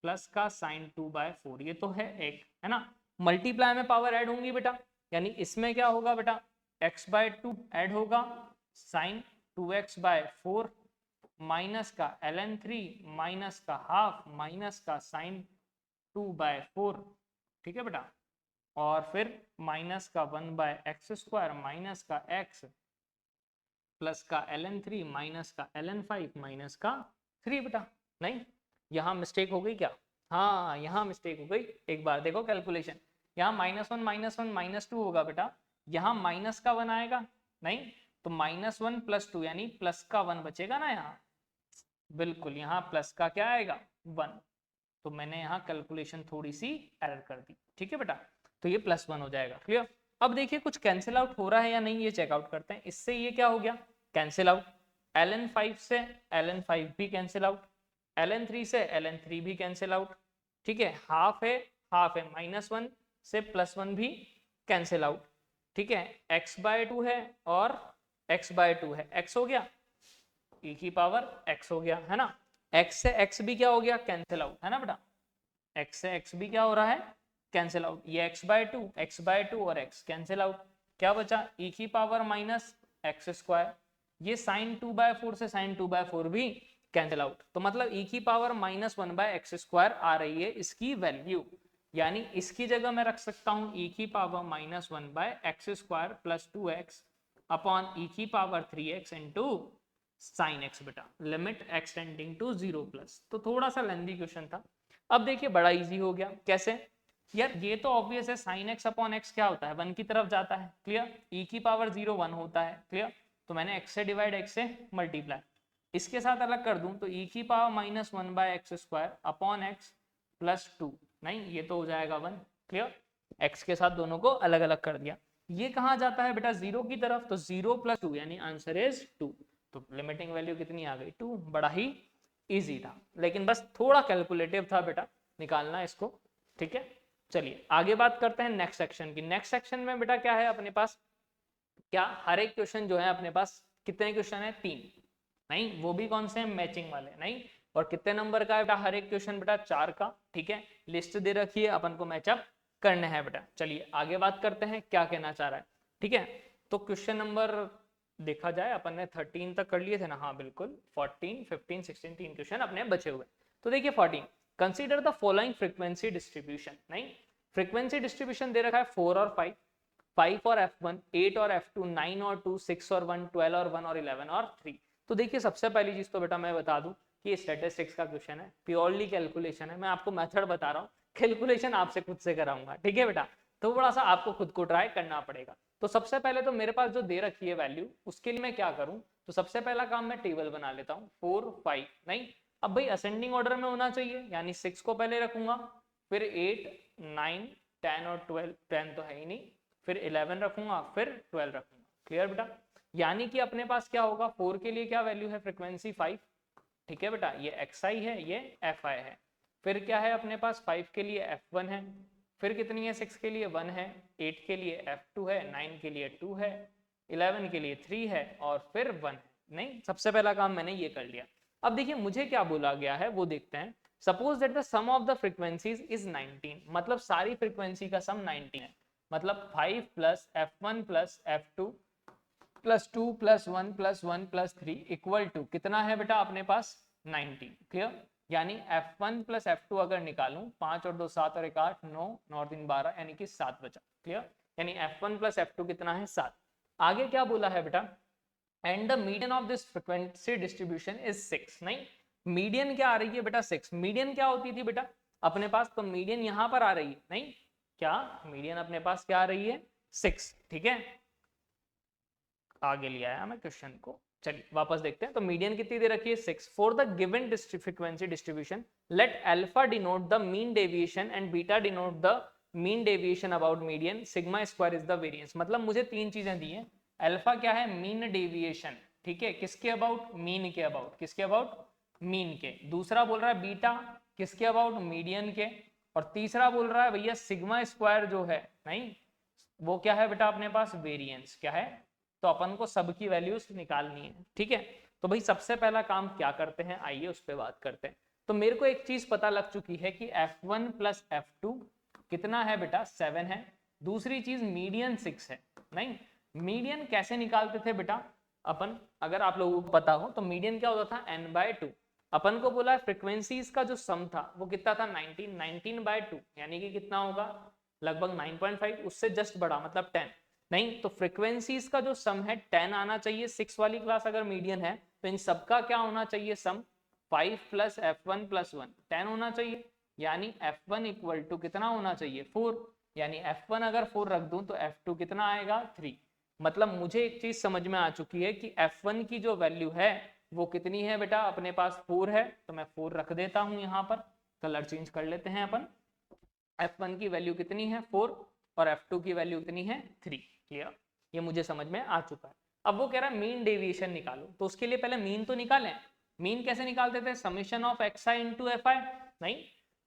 A: प्लस का sin 2/4, ये तो है एक, है ना। मल्टीप्लाई में पावर ऐड होंगी बेटा, यानी इसमें क्या होगा बेटा, x/2 ऐड होगा, sin 2x/4 माइनस का ln3 माइनस का हाफ माइनस का sin 2/4, ठीक है बेटा, और फिर माइनस का 1/x² माइनस का x प्लस का ln3 माइनस का ln5 माइनस का 3 बेटा। नहीं, यहाँ मिस्टेक हो गई क्या, हाँ यहाँ मिस्टेक हो गई, एक बार देखो कैलकुलेशन, यहाँ -1 -2 होगा बेटा, यहाँ माइनस का 1 आएगा, नहीं तो -1 + 2 यानी प्लस का 1 बचेगा ना यहाँ, बिल्कुल यहाँ प्लस का क्या आएगा 1, तो मैंने यहाँ कैलकुलेशन थोड़ी सी एरर कर दी। ठीक है बेटा, तो ये +1 हो जाएगा। क्लियर? अब देखिए कुछ कैंसिल आउट हो रहा है या नहीं, ये चेकआउट करते हैं। इससे ये क्या हो गया, कैंसिल आउट, ln5 से ln5 भी कैंसिल आउट, ln3 से ln3 भी कैंसिल आउट, ठीक है, हाफ है -1 से +1 भी कैंसिल आउट, ठीक है, x/2 है और x/2 है, x हो गया, e की पावर x हो गया, है ना, x से x भी क्या हो गया, कैंसिल आउट, है ना बेटा, x से x भी क्या हो रहा है, कैंसिल आउट, ये x/2 और x कैंसिल आउट, क्या बचा, e की पावर -x², ये sin 2/4 से sin 2/4 भी कैंसिल आउट, तो मतलब e की पावर -1/x² आ रही है इसकी वैल्यू, यानी इसकी जगह मैं रख सकता हूं e की power -1/x² + 2x upon e की power 3x into sin x बेटा, लिमिट x टेंडिंग टू 0+। तो थोड़ा सा लेंथी क्वेश्चन था, अब देखिए बड़ा इजी हो गया। कैसे यार, ये तो ऑब्वियस है, sin x अपॉन x क्या होता है, 1 की तरफ जाता है, क्लियर, e की पावर 0 1 होता है, क्लियर, तो मैंने x से डिवाइड x से मल्टीप्लाई, इसके साथ अलग कर दूं तो e की पावर -1/x² अपॉन x + 2, नहीं ये तो हो जाएगा 1, क्लियर, x के साथ दोनों को अलग अलग कर दिया, ये कहाँ जाता है बेटा 0 की तरफ, तो 0 + 2 यानी आंसर इज 2, तो लिमिटिंग वैल्यू कितनी आ गई 2, बड़ा ही इजी था, लेकिन बस थोड़ा कैलकुलेटिव था बेटा निकालना इसको। ठीक है, चलिए आगे बात करते हैं नेक्स्ट सेक्शन की। नेक्स्ट सेक्शन में बेटा क्या है अपने पास, क्या हर एक क्वेश्चन जो है अपने पास, कितने क्वेश्चन है 3, नहीं वो भी कौन से हैं, मैचिंग वाले, नहीं, और कितने नंबर का है बेटा हर एक क्वेश्चन, बेटा 4 का, ठीक है, लिस्ट दे रखी है, अपन को मैचअप करने हैं बेटा। चलिए आगे बात करते हैं क्या कहना चाह रहा है। ठीक है, तो क्वेश्चन नंबर देखा जाए अपन ने 13 तक कर लिए थे ना, हाँ बिल्कुल, 14 15 16 3 क्वेश्चन अपने बचे हुए। तो देखिए 14, consider the following frequency distribution, नहीं फ्रीक्वेंसी डिस्ट्रीब्यूशन दे रखा है 4 और 5, 5 और f1, 8 और f2, 9 और 2, 6 और 1, 12 और 1 और 11 और 3। तो देखिए सबसे पहली चीज तो बेटा मैं बता दूं कि स्टैटिस्टिक्स का क्वेश्चन है, प्योरली कैलकुलेशन है, मैं आपको मेथड बता रहा हूँ, कैलकुलेशन आपसे खुद से कराऊंगा, ठीक है बेटा, तो थोड़ा सा आपको खुद को ट्राई करना पड़ेगा। तो सबसे पहले तो मेरे पास जो दे रखी है वैल्यू, उसके लिए मैं क्या करूं, तो सबसे पहला काम मैं टेबल बना लेता हूँ, 4 5, नहीं अब भाई असेंडिंग ऑर्डर में होना चाहिए, यानी 6 को पहले रखूंगा, फिर 8 9 10 और 12, 10 तो है ही नहीं, फिर 11 रखूंगा, फिर 12 रखूंगा, क्लियर बेटा, यानी कि अपने पास क्या होगा, 4 के लिए क्या वैल्यू है, फ्रीक्वेंसी 5, ठीक है बेटा, ये xi है, ये fi है, फिर क्या है अपने पास 5 के लिए f1 है, फिर कितनी है 6 के लिए 1 है, 8 के लिए f2 है, 9 के लिए 2 है, 11 के लिए 3 है और फिर 1 है, नहीं सबसे पहला काम मैंने ये कर लिया। अब देखिए मुझे क्या बोला गया है वो देखते हैं, suppose that the sum of the frequencies is 19, मतलब सारी फ्रीक्वेंसी का सम 19 है, मतलब 5 + f1 + f2 + 2 + 1 + 1 + 3 इक्वल टू कितना है बेटा अपने पास 19, क्लियर, यानी f1 + f2 अगर निकालूं, 5 और 2 7 और 1 8 9 9 और 3 12, यानी कि 7 बचा, क्लियर, यानी f1 + f2 कितना है 7। आगे क्या बोला है बेटा, and the median of this frequency distribution is 6। नहीं, मीडियन क्या आ रही है बेटा 6। मीडियन क्या होती थी बेटा अपने पास, तो मीडियन यहां पर आ रही है, नहीं क्या मीडियन अपने पास क्या आ रही है 6। ठीक है, आगे ले आया मैं क्वेश्चन को, चलिए वापस देखते हैं। तो मीडियन कितनी दे रखी है 6। For the given frequency distribution let alpha denote the mean deviation and beta denote the mean deviation about median, sigma square is the variance. मतलब मुझे तीन चीजें दी हैं। अल्फा क्या है, मीन डेविएशन, ठीक है, किसके अबाउट, मीन के अबाउट, किसके अबाउट, मीन के। दूसरा बोल रहा है बीटा, किसके अबाउट, मीडियन के। और तीसरा बोल रहा है भैया सिग्मा स्क्वायर जो है, नहीं वो क्या है बेटा अपने पास, वेरिएंस क्या है। तो अपन को सबकी वैल्यूज निकालनी है, ठीक है। तो भाई सबसे पहला काम क्या करते हैं, आइए उस पर बात करते हैं। तो मेरे को एक चीज पता लग चुकी है कि f1 प्लस f2 कितना है बेटा 7 है। दूसरी चीज मीडियन 6 है। नहीं, मीडियन कैसे निकालते थे बेटा अपन, अगर आप लोगों को पता हो तो मीडियन क्या होता था n/2। अपन को बोला फ्रीक्वेंसीज का जो सम था वो कितना था 19/2, यानी कि कितना होगा लगभग 9.5, उससे जस्ट बड़ा मतलब 10। नहीं, तो फ्रीक्वेंसीज का जो सम है 10 आना चाहिए। 6 वाली क्लास अगर मीडियन है तो इन सबका क्या होना चाहिए सम, 5 प्लस f1 प्लस 1 10 होना चाहिए। यानी f1 इक्वल टू कितना होना चाहिए 4, यानी f1 अगर 4 रख दूं तो f2 कितना आएगा 3। मतलब मुझे एक चीज समझ में आ चुकी है कि f1 की जो वैल्यू है वो कितनी है बेटा अपने पास 4 है। तो मैं 4 रख देता हूं यहाँ पर, कलर चेंज कर लेते हैं अपन। f1 की वैल्यू कितनी है 4 और f2 की वैल्यू कितनी है 3। क्लियर, ये मुझे समझ में आ चुका है। अब वो कह रहा है मीन डेविएशन निकालो, तो उसके लिए पहले मीन तो निकालें। मीन कैसे निकालते थे, summation of xi into F I. नहीं,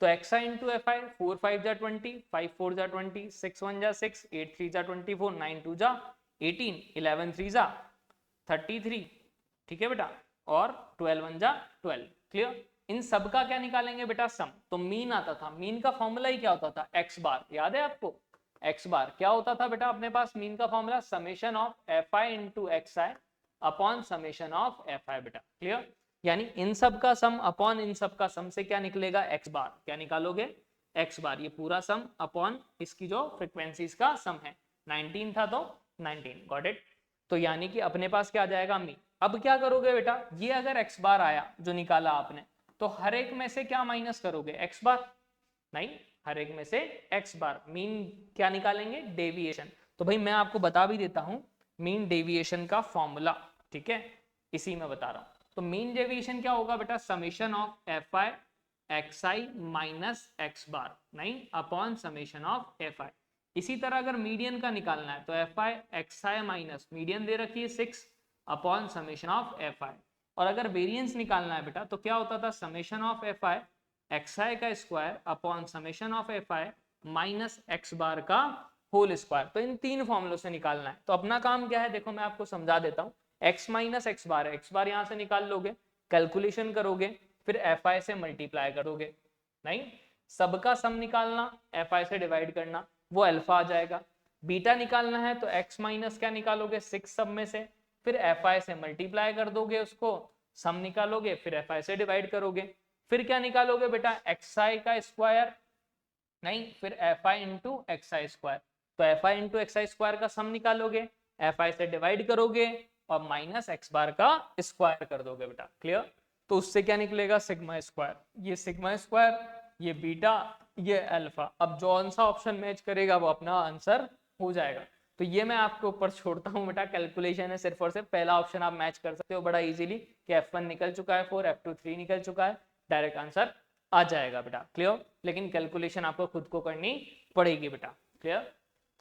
A: तो xi इंटू एफ आई, 4 5 जा 20, 5 4 जा 20, 6 1 जा 6, 8 3 जा 24, 9 2 जा 18, 11 3 जा 33, ठीक है बेटा, और 12 1 जा 12। क्लियर, इन सब का क्या निकालेंगे बेटा सम। तो मीन आता था, मीन का फॉर्मूला ही क्या होता था एक्स बार, याद है आपको। एक्स बार क्या होता था बेटा अपने पास, मीन का formula summation of F I into X I upon summation of F आई बेटा। क्लियर, यानी इन सब का सम अपॉन इन सब का सम से क्या निकलेगा एक्स बार। क्या निकालोगे एक्स बार, ये पूरा सम अपॉन इसकी जो फ्रीक्वेंसीज का सम है। 19 था तो 19, गॉट इट। तो यानी कि अपने पास क्या आ जाएगा मीन। अब क्या करोगे बेटा, ये अगर एक्स बार आया जो निकाला आपने, तो हर एक में से क्या माइनस करोगे एक्स बार। नहीं, हर एक में से एक्स बार, मीन क्या निकालेंगे डेविएशन। तो भाई मैं आपको बता भी देता हूं मीन डेविएशन का फॉर्मूला, ठीक है, इसी में बता रहा हूं। तो मीन डेविएशन क्या होगा बेटा, summation of F I X I minus X bar, नहीं upon summation of F I. इसी तरह अगर मीडियन का निकालना है तो F I X I minus median दे रखी है 6 upon summation of F I. और अगर वेरिएंस निकालना है बेटा तो क्या होता था summation of F I X I का square upon summation of F I minus X bar का होल स्क्वायर। तो इन तीन फॉर्मुलों से निकालना है। तो अपना काम क्या है देखो मैं आपको समझा देता हूँ। एक्स माइनस एक्स बार है, एक्स बार यहाँ से निकाल लोगे, कैलकुलेशन करोगे, फिर एफ आई से मल्टीप्लाई करोगे। नहीं, सबका सम निकालना, एफ आई से डिवाइड करना, वो अल्फा आ जाएगा। बीटा निकालना है तो एक्स माइनस क्या निकालोगे 6 सब में से, फिर एफ आई से मल्टीप्लाई कर दोगे, उसको सम निकालोगे, फिर एफ आई से डिवाइड करोगे, फिर क्या निकालोगे बेटा एक्स आई का स्क्वायर, नहीं फिर F I into X I square. तो F I into X I square का सम निकालोगे, एफ आई से डिवाइड करोगे और माइनस एक्स बार का स्क्वायर कर दोगे बेटा। क्लियर, तो उससे क्या निकलेगा सिग्मा स्क्वायर, ये सिग्मा स्क्वायर, ये बीटा, ये अल्फा। अब जो सा ऑप्शन मैच करेगा वो अपना आंसर हो जाएगा। तो ये मैं आपके ऊपर छोड़ता हूँ बेटा, कैलकुलेशन है सिर्फ और सिर्फ। पहला ऑप्शन आप मैच कर सकते हो बड़ा इजीली कि f1 निकल चुका है 4, f2 3 निकल चुका है, डायरेक्ट आंसर आ जाएगा बेटा। क्लियर, लेकिन कैलकुलेशन आपको खुद को करनी पड़ेगी बेटा। क्लियर,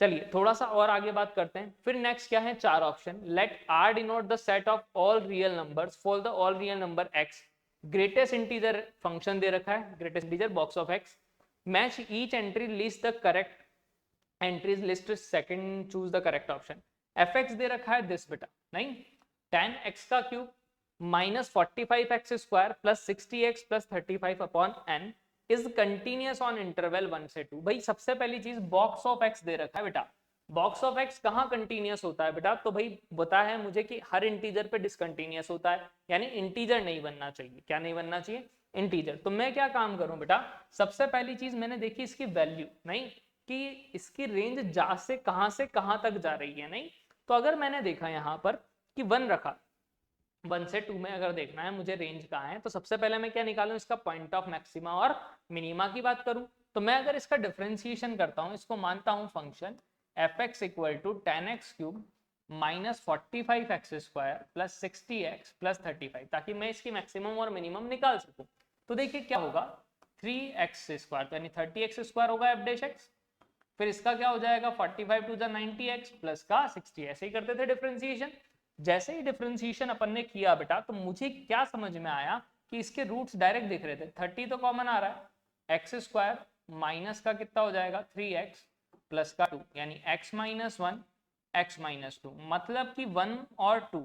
A: चलिए थोड़ा सा और आगे बात करते हैं। फिर नेक्स्ट क्या है, चार option. Let R denote the set of all real numbers for the all real number X. Greatest integer function दे रखा है, greatest integer box of X. Match each entry list the correct entries list second, choose the correct option. F X दे रखा है this बेटा, नहीं 10x का cube minus 45x square plus 60x plus 35 upon n is continuous on interval 1 से 2। भाई सबसे पहली चीज बॉक्स ऑफ x दे रखा है बेटा। बॉक्स ऑफ x कहाँ कंटिन्यूअस होता है बेटा, तो भाई बता है मुझे कि हर इंटीजर पे डिसकंटिन्यूअस होता है, यानी इंटीजर नहीं बनना चाहिए। क्या नहीं बनना चाहिए, इंटीजर। तो मैं क्या काम करूं बेटा, सबसे पहली चीज मैंने देखी इसकी वैल्यू, नहीं कि इसकी रेंज जा से कहां तक जा रही है। नहीं, तो अगर मैंने देखा यहाँ पर कि कि 1 रखा, 1 से 2 में अगर देखना है मुझे रेंज कहाँ है, तो सबसे पहले मैं क्या निकालूं, इसका पॉइंट ऑफ मैक्सिमा और मिनिमा की बात करूं। तो मैं अगर इसका डिफरेंशिएशन करता हूं, इसको मानता हूं function fx equal to 10x cube minus 45x square plus 60x plus 35, ताकि मैं इसकी मैक्सिमम और मिनिमम निकाल सकूं। तो देखिए क्या होगा, 3x स्क्वायर तो यानी 30x स्क्वायर होगा f डैश x, फिर इसका क्या हो जाएगा 45 टू द 90x प्लस का 60, ऐसे ही करते थे डिफरेंशिएशन। जैसे ही डिफरेंशिएशन अपन ने किया बेटा, तो मुझे क्या समझ में आया कि इसके रूट्स डायरेक्ट दिख रहे थे, 30 तो कॉमन आ रहा है, एक्स स्क्वायर माइनस का कितना हो जाएगा 3x प्लस का 2, यानी x माइनस 1 x माइनस 2, मतलब कि 1 और 2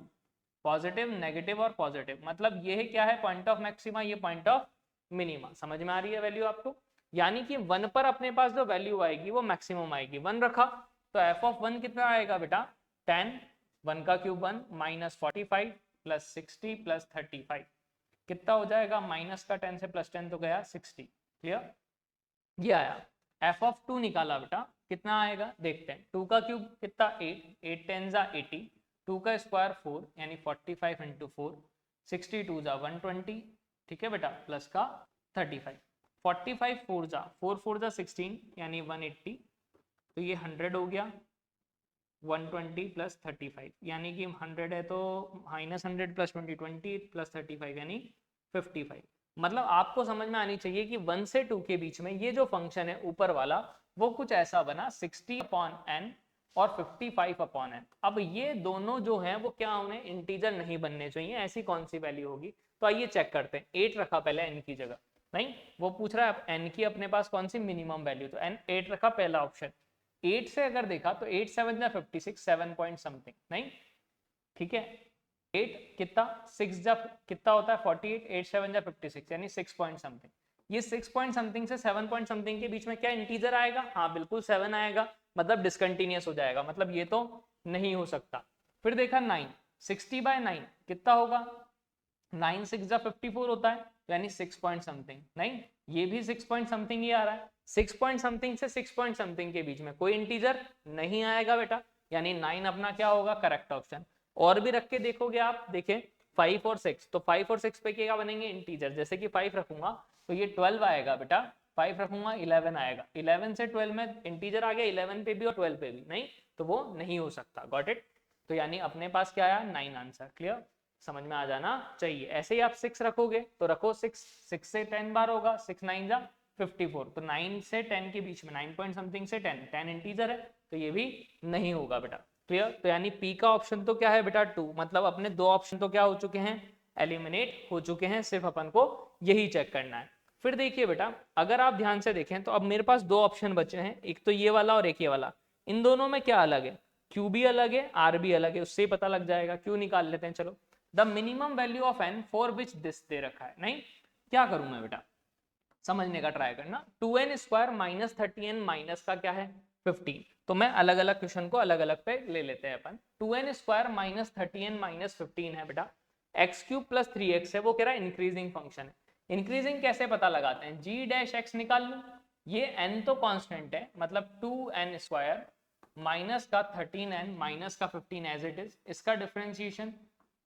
A: पॉजिटिव नेगेटिव और पॉजिटिव, मतलब ये है क्या है पॉइंट ऑफ मैक्सिमा, ये पॉइंट ऑफ मिनिमा। समझ में आ रही है वैल्यू आपको, यानी कि 1 पर अपने पास जो वैल्यू आएगी वो मैक्सिमम आएगी, 1 रखा तो f ऑफ 1 कितना आएगा बेटा 10, 1 का क्यूब 1 माइनस 45 प्लस 60 प्लस 35, कितना हो जाएगा माइनस का 10 से प्लस 10 तो गया 60, क्लियर। ये आया। f ऑफ 2 निकाला बेटा, कितना आएगा देखते हैं, 2 का क्यूब कितना 8, 8 10 जा 80, 2 का स्क्वायर 4 यानी 45 इंटू 4, 62 जा 120, ठीक है बेटा, प्लस का 35, 45 4 जा 4 4 जा 16 यानी 180, तो ये 100 हो गया, 120 प्लस 35 यानी कि 100 है तो माइनस 100 प्लस 20 20 प्लस 35 यानी 55। मतलब आपको समझ में आनी चाहिए कि 1 से 2 के बीच में ये जो फंक्शन है ऊपर वाला वो कुछ ऐसा बना 60 अपॉन n और 55 अपॉन n। अब ये दोनों जो हैं वो क्या, उन्हें इंटीजर नहीं बनने चाहिए, ऐसी कौन सी वैल्यू होगी, तो आइए चेक करते हैं। 8 रखा पहले n की जगह, नहीं वो पूछ रहा है n की अपने पास कौन सी मिनिमम वैल्यू, तो n 8 रखा पहला ऑप्शन। 8 से अगर देखा तो 8 7 जा 56, 7 पॉइंट समथिंग, नहीं ठीक है, 8 कितना 6 जा कितना होता है 48, 8 7 जा 56 यानी 6 पॉइंट समथिंग। ये 6 पॉइंट समथिंग से 7 पॉइंट समथिंग के बीच में क्या इंटीजर आएगा, हाँ बिल्कुल 7 आएगा, मतलब डिसकंटिन्यूअस हो जाएगा, मतलब ये तो नहीं हो सकता। फिर देखा 9, 60 बाय 9 कितना होगा, 9 6 जा 54 होता है यानी 6 पॉइंट समथिंग, नहीं ये भी 6 पॉइंट समथिंग ही आ रहा है, 6 पॉइंट समथिंग से 6 पॉइंट समथिंग के बीच में कोई इंटीजर नहीं आएगा बेटा, यानी 9 अपना क्या होगा करेक्ट ऑप्शन। और भी रख के देखोगे आप, देखें 5 और 6, तो 5 और 6 पे क्या बनेंगे इंटीजर, जैसे कि 5 रखूंगा तो ये 12 आएगा बेटा, 5 रखूंगा 11 आएगा, 11 से 12 में इंटीजर आ गया, 11 पे भी और 12 पे भी, नहीं तो वो नहीं हो सकता, गॉट इट। तो यानी अपने पास क्या आया 9 आंसर, क्लियर, समझ में आ जाना चाहिए। ऐसे ही आप 6 रखोगे तो रखो 6, 6 से 10 बार होगा, 6 9 जा 54, तो 9 से 10 के बीच में 9 पॉइंट समथिंग से 10, 10 इंटीजर है तो ये भी नहीं होगा बेटा, क्लियर। तो यानी पी का ऑप्शन तो क्या है बेटा 2, मतलब अपने दो ऑप्शन तो क्या हो चुके हैं एलिमिनेट हो चुके हैं, सिर्फ अपन को यही चेक करना है। फिर देखिए बेटा, अगर आप ध्यान से देखें तो अब मेरे पास दो ऑप्शन बचे हैं, एक तो ये वाला और एक ये वाला, इन दोनों में क्या अलग है, क्यू भी अलग है आर भी अलग है, उससे ही पता लग जाएगा। क्यू निकाल लेते हैं, चलो the minimum value of n for which this दे रखा है, नहीं क्या करूं मैं बेटा, समझने का ट्राई करना, 2n square minus 30n minus का क्या है 15, तो मैं अलग अलग क्वेश्चन को अलग अलग पे ले लेते हैं अपन। 2n square minus 30n minus 15 है बेटा, एक्स क्यूब प्लस 3x है, वो कह रहा है इंक्रीजिंग फंक्शन है। इंक्रीजिंग कैसे पता लगाते हैं, g डैश x निकाल लो, ये n तो कांस्टेंट है, मतलब 2n स्क्वायर माइनस का 13n माइनस का 15 एज इट इज, इसका डिफरेंशिएशन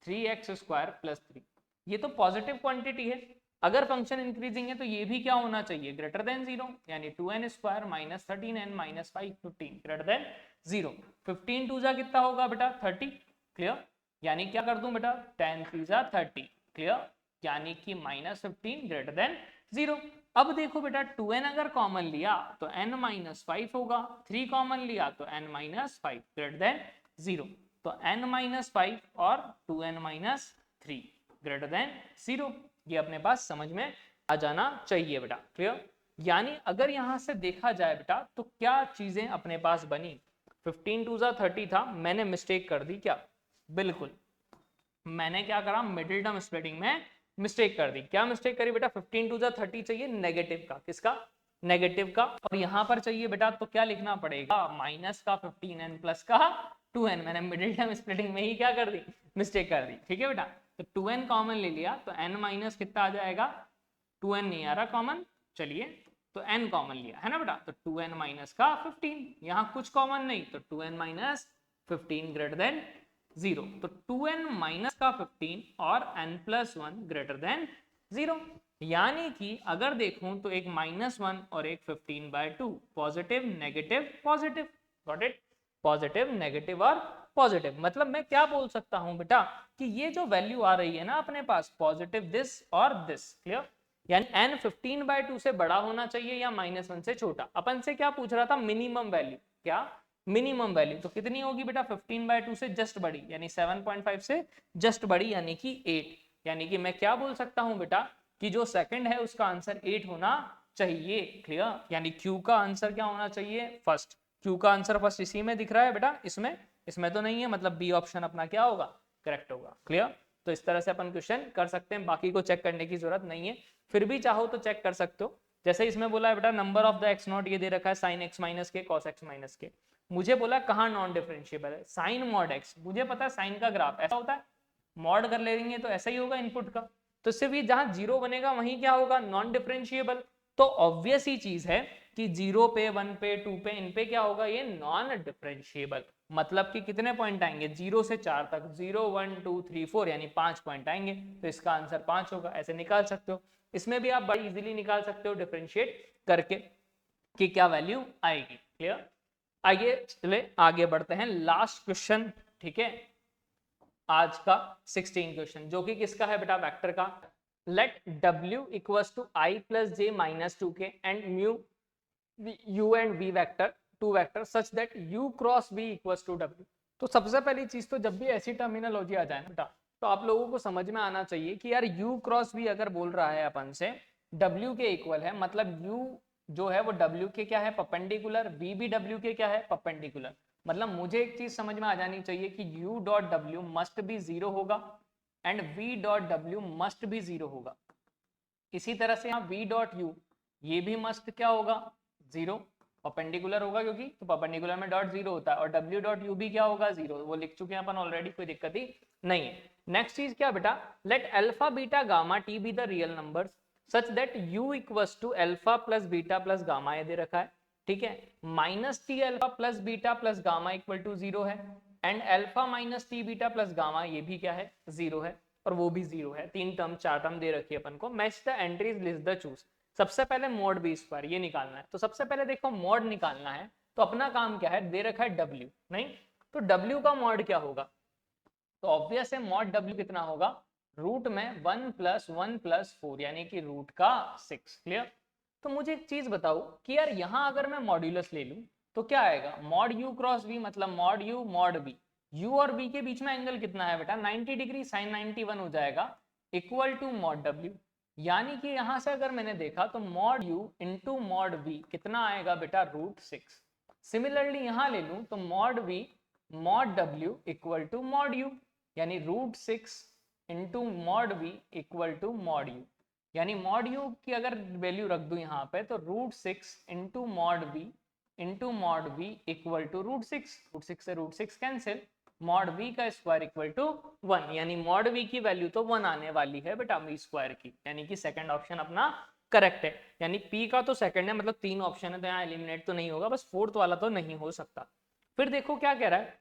A: 3x स्क्वायर प्लस 3, ये तो पॉजिटिव क्वांटिटी है, अगर फंक्शन इंक्रीजिंग है तो ये भी क्या होना चाहिए ग्रेटर देन 0, यानी 2n square minus 13n minus 5 15 greater than 0, 15 टू जा कितना होगा बेटा 30, क्लियर, यानी क्या कर दूं बेटा 10 3 जा 30, क्लियर, यानी कि माइनस 15 ग्रेटर देन 0। अब देखो बेटा 2n अगर कॉमन लिया तो n माइनस 5 होगा, 3 कॉमन लिया तो n माइनस 5 ग्रेटर देन 0, तो n माइनस 5 और 2n माइनस 3 ग्रेटर देन 0, ये अपने पास समझ में आ जाना चाहिए बेटा, क्लियर। यानी अगर यहां से देखा जाए बेटा तो क्या चीजें अपने पास बनी, 15 टू जा 30 था, मैंने मिस्टेक कर दी क्या, बिल्कुल मैंने क्या करा मिडिल टर्म स्प्लिटिंग में मिस्टेक कर दी, क्या मिस्टेक करी बेटा 15 टू जा 30 चाहिए नेगेटिव का, किसका नेगेटिव का, और यहां पर चाहिए बेटा तो क्या लिखना पड़ेगा माइनस का 15n प्लस का 2n, मैंने मिडिल टर्म स्प्लिटिंग में ही क्या कर दी मिस्टेक कर दी, ठीक है बेटा। तो 2n कॉमन ले लिया तो n माइनस कितना आ जाएगा, 2n नहीं आ रहा कॉमन, चलिए तो n कॉमन लिया है ना बेटा, तो 2n माइनस का 15, यहाँ कुछ कॉमन नहीं तो 2n माइनस 15 ग्रेटर देन 0, तो 2n माइनस का 15 और n प्लस 1 ग्रेटर देन 0, यानी कि अगर देखूं तो एक -1 और एक 15/2, positive negative positive, got it, positive negative और पॉजिटिव। मतलब मैं क्या बोल सकता हूं बेटा कि ये जो वैल्यू आ रही है ना अपने पास, पॉजिटिव दिस और दिस, क्लियर, यानी n 15/2 से बड़ा होना चाहिए या -1 से छोटा। अपन से क्या पूछ रहा था, मिनिमम वैल्यू, क्या मिनिमम वैल्यू, तो कितनी होगी बेटा 15/2 से जस्ट बड़ी, यानी 7.5 से जस्ट बड़ी, यानी कि 8। यानी कि मैं क्या बोल सकता हूं बेटा कि जो सेकंड है उसका आंसर 8 होना चाहिए, क्लियर, यानी Q का आंसर क्या होना चाहिए, फर्स्ट। Q का आंसर फर्स्ट इसी में दिख रहा है बेटा, इसमें तो नहीं है, मतलब बी ऑप्शन अपना क्या होगा, करेक्ट होगा, क्लियर। तो इस तरह से अपन क्वेश्चन कर सकते हैं, बाकी को चेक करने की जरूरत नहीं है, फिर भी चाहो तो चेक कर सकते हो। जैसे इसमें बोला है बेटा number of the x not, ये दे रखा है साइन एक्स माइनस के कॉस एक्स माइनस के, मुझे बोला कहाँ नॉन डिफरेंशिएबल है, साइन मॉड एक्स, मुझे पता है साइन का ग्राफ ऐसा होता है, मॉड कर लेंगे तो ऐसा ही होगा इनपुट का, तो सिर्फ ये जहां जीरो बनेगा वहीं क्या होगा, नॉन डिफरेंशिएबल। तो ऑब्वियस ही चीज है कि 0 पे 1 पे 2 पे इन पे क्या होगा, ये नॉन डिफरेंशिएबल। मतलब कि कितने पॉइंट आएंगे 0 से 4 तक, 0 1 2 3 4, यानी 5 पॉइंट आएंगे, तो इसका आंसर 5 होगा, ऐसे निकाल सकते हो। इसमें भी आप बड़ी इजीली निकाल सकते हो डिफरेंशिएट करके कि क्या वैल्यू आएगी, क्लियर। आइए चले आगे बढ़ते हैं, लास्ट क्वेश्चन, ठीक है, आज का 16 क्वेश्चन, जो कि किसका है बेटा, वेक्टर का। Let W equals to I plus J minus 2k and mu U and V vector, two vector such that U cross V equals to W। तो सबसे पहली चीज तो जब भी ऐसी टर्मिनोलॉजी आ जाए ना बेटा, तो आप लोगों को समझ में आना चाहिए कि यार U क्रॉस V अगर बोल रहा है अपन से W के इक्वल है, मतलब U जो है वो W के क्या है, परपेंडिकुलर, V भी W के क्या है, परपेंडिकुलर। मतलब मुझे एक चीज समझ में आ जानी चाहिए कि U dot W must be 0 होगा and V dot W must be 0 होगा। इसी तरह से यहाँ V डॉट U ये भी मस्ट क्या होगा, 0, परपेंडिकुलर होगा, क्योंकि तो परपेंडिकुलर में डॉट 0 होता है, और W डॉट U भी क्या होगा, 0, वो लिख चुके हैं अपन ऑलरेडी, कोई दिक्कत ही नहीं है। नेक्स्ट चीज क्या बेटा, let alpha beta gamma t be the real numbers such that U equals to alpha plus beta plus gamma, ये दे रखा है, ठीक है, minus t alpha plus beta plus gamma equal to 0 है, and alpha minus t beta plus gamma ये भी क्या है, 0 है, और वो भी 0 है। 3 टर्म 4 टर्म दे रखी है अपन को। Match the entries, list the choose. सबसे पहले मॉड बी स्क्वायर ये निकालना है, तो सबसे पहले देखो मॉड निकालना है, तो अपना काम क्या है, दे रखा है W, नहीं, तो W का मॉड क्या होगा, तो ऑब्वियस है मॉड W कितना होगा, रूट में 1 प्लस 1 प्लस 4, यानी कि रूट का 6, क्लियर। तो मुझे एक चीज बताओ कि यार यहां अगर मैं मॉड्यूलस ले लूं तो क्या आएगा, मॉड U क्रॉस V, मतलब mod U mod V, U और V के बीच में एंगल कितना है बेटा, 90 डिग्री, साइन 91 हो जाएगा, इक्वल टू मॉड W। यानी कि यहां से अगर मैंने देखा तो mod U into mod V कितना आएगा बेटा, √6। सिमिलरली यहां ले लूं तो mod V mod W equal to mod U, यानी √6 into mod V equal to mod U, यानी मॉड U की अगर वैल्यू रख दूं यहाँ पे तो √6 into mod V into mod V equal to √6, √6 से √6 कैंसिल, मॉड V का स्क्वायर इक्वल टू 1, यानी मॉड V की वैल्यू तो 1 आने वाली है बेटा V स्क्वायर की, यानी कि सेकंड ऑप्शन अपना करेक्ट है। यानी P का तो सेकंड है, मतलब 3 ऑप्शन है, तो यहाँ एलिमिनेट तो नहीं होगा, बस फोर्थ वाला तो नहीं हो सकता। फिर देखो क्या कह रहा है,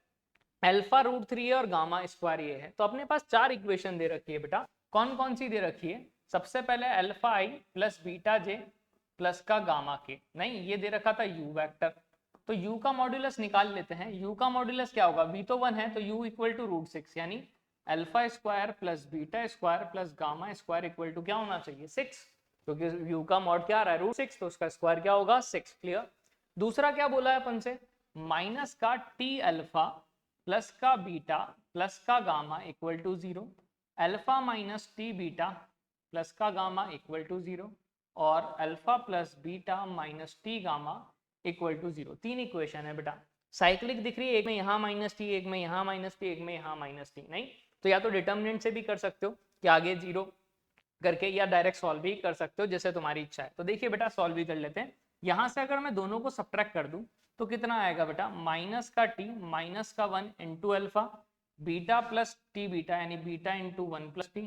A: अल्फा √3 है और गामा स्क्वायर ये है, तो अपने पास 4 इक्वेशन दे रखी है बेटा, कौन कौन सी दे रखी है, सबसे पहले alpha I plus beta J plus का गामा के, नहीं ये दे रखा था U वेक्टर, तो U का मॉड्यूलस निकाल लेते हैं। U का मॉड्यूलस क्या होगा, V तो 1 है, तो U इक्वल टू √6, यानी alpha square plus beta square plus gamma square equal to क्या होना चाहिए, 6, क्योंकि U का मॉड क्या आ रहा है, √6, तो उसका स्क्वायर क्या होगा, 6, क्लियर। दूसरा क्या बोला है अपन से, माइनस का T अल्फा प्लस का बीटा प्लस का gamma equal to 0, alpha minus t beta plus का गामा इक्वल टू 0, और alpha plus beta minus t gamma equal to 0। 3 equation है बेटा, साइक्लिक दिख रही है, एक में यहाँ माइनस टी, एक में यहाँ माइनस टी, एक में यहाँ माइनस टी, नहीं तो या तो डिटर्मिनेंट से भी कर सकते हो कि आगे 0 करके, या डायरेक्ट सॉल्व भी कर सकते हो, जैसे तुम्हारी इच्छा है। तो देखिए बेटा सॉल्व भी कर लेते हैं। यहाँ से अगर मैं दोनों को सब्ट्रैक्ट कर दूं तो कितना आएगा बेटा, माइनस का टी माइनस का 1 into alpha, beta plus T beta, यानी बीटा इंटू 1 प्लस टी,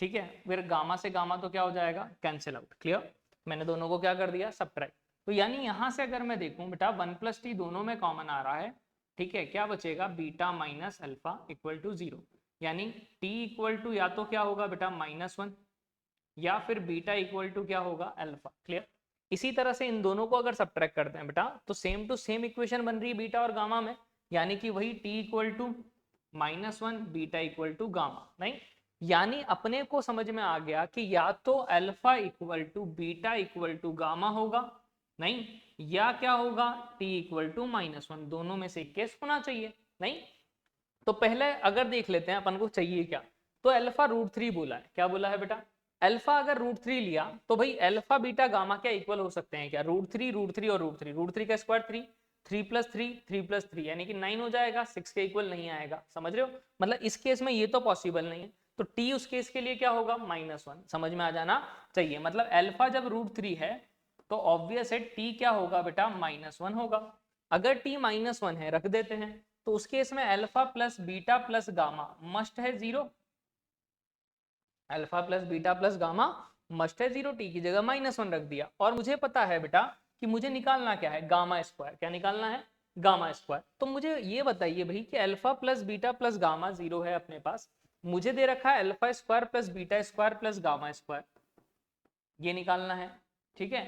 A: ठीक है। फिर गामा से गामा तो क्या हो जाएगा, कैंसिल आउट, क्लियर। मैंने दोनों को क्या कर दिया, सब्ट्रैक्ट। तो यानी यहाँ से अगर मैं देखूं बेटा 1 प्लस टी दोनों में कॉमन आ रहा है, ठीक है, क्या बचेगा, beta minus alpha equal to 0, यानी t इक्वल टू या तो क्या होगा बेटा -1 या फिर बीटा इक्वल टू क्या होगा, अल्फा। क्लियर। इसी तरह से इन दोनों को अगर सब्ट्रैक्ट करते हैं बेटा तो सेम टू सेम इक्वेशन बन रही है बीटा और गामा में, यानी कि वही t equal to -1 beta equal to gamma. नहीं, यानी अपने को समझ में आ गया कि या तो alpha equal to beta equal to gamma होगा, नहीं, या क्या होगा, t इक्वल टू -1, दोनों में से एक केस होना चाहिए। नहीं, तो पहले अगर देख लेते हैं अपन को चाहिए क्या, तो अल्फा √3 बोला है, क्या बोला है बेटा, अल्फा अगर √3 लिया तो भाई अल्फा बीटा गामा क्या इक्वल हो सकते हैं क्या, √3 और √3 का स्क्वायर 3, 3 + 3 3 + 3 यानी कि 9 हो जाएगा, 6 के इक्वल नहीं आएगा। समझ रहे हो, मतलब इस केस में ये तो पॉसिबल नहीं है, तो t उस केस के लिए क्या होगा, -1। समझ में आ जाना चाहिए, मतलब अल्फा जब √3 है तो ऑब्वियस है t क्या होगा बेटा, -1 होगा। अगर t -1 है, रख देते हैं, तो उस केस में alpha plus beta plus gamma must है 0, alpha plus beta plus gamma must है 0, टी की जगह -1 रख दिया। और मुझे पता है बेटा कि मुझे निकालना क्या है, गामा स्क्वायर। क्या निकालना है, गामा स्क्वायर। तो मुझे ये बताइए भाई कि alpha plus beta plus gamma 0 है अपने पास, मुझे दे रखा है alpha square plus beta square plus gamma square, ये निकालना है। ठीक है,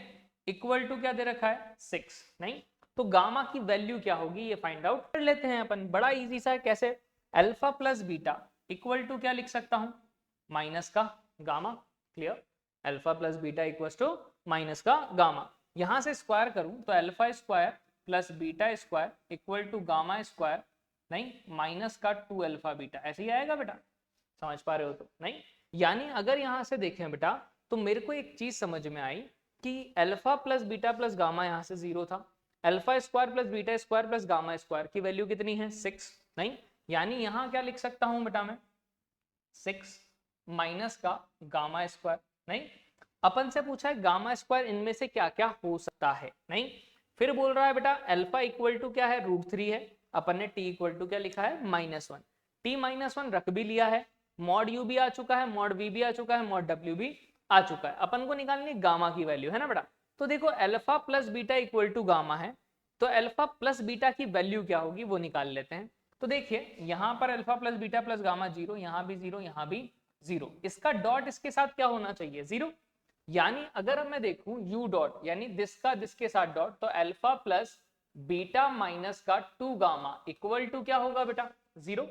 A: इक्वल टू क्या दे रखा है, 6। नहीं, तो गामा की वैल्यू क्या होगी ये फाइंड आउट कर लेते हैं अपन, बड़ा इजी सा है। कैसे, alpha plus beta equal to क्या लिख सकता हूं, माइनस का gamma. Clear, alpha plus beta equal to minus का गामा। यहां से स्क्वायर करूं तो alpha square plus beta square equal to gamma square, नहीं, माइनस का 2 अल्फा बीटा, ऐसे ही आएगा बेटा, समझ पा रहे हो तो। नहीं, यानी अगर यहां से देखें बेटा तो मेरे को एक चीज समझ में आई कि alpha plus beta plus gamma यहाँ से 0 था, alpha square plus beta square plus gamma square की वैल्यू कितनी है, 6। नहीं, यानी यहाँ क्या लिख सकता हूं बेटा मैं, 6 माइनस का गामा स्क्वायर। नहीं, अपन से पूछा है गामा स्क्वायर इनमें से क्या क्या हो सकता है। नहीं, फिर बोल रहा है बेटा अल्फा इक्वल टू क्या है, √3 है, अपन ने t इक्वल टू क्या लिखा है, -1, t -1 रख भी लिया है, मॉड u भी आ चुका है, मॉड v भी आ चुका है, मॉड w भी आ चुका है। अपन को निकालनी है गामा की वैल्यू, है ना बेटा। तो देखो alpha plus beta equal to gamma है, तो अल्फा प्लस बीटा की वैल्यू क्या होगी वो निकाल लेते हैं। तो देखिए यहाँ पर alpha plus beta plus gamma 0, यहाँ भी 0, यहाँ भी 0, इसका डॉट इसके साथ क्या होना चाहिए, 0। यानी अगर मैं देखूं u डॉट यानी दिस का दिस के साथ डॉट, तो अल्फा प्लस बीटा माइनस का 2 गामा इक्वल टू क्या होगा बेटा, 0।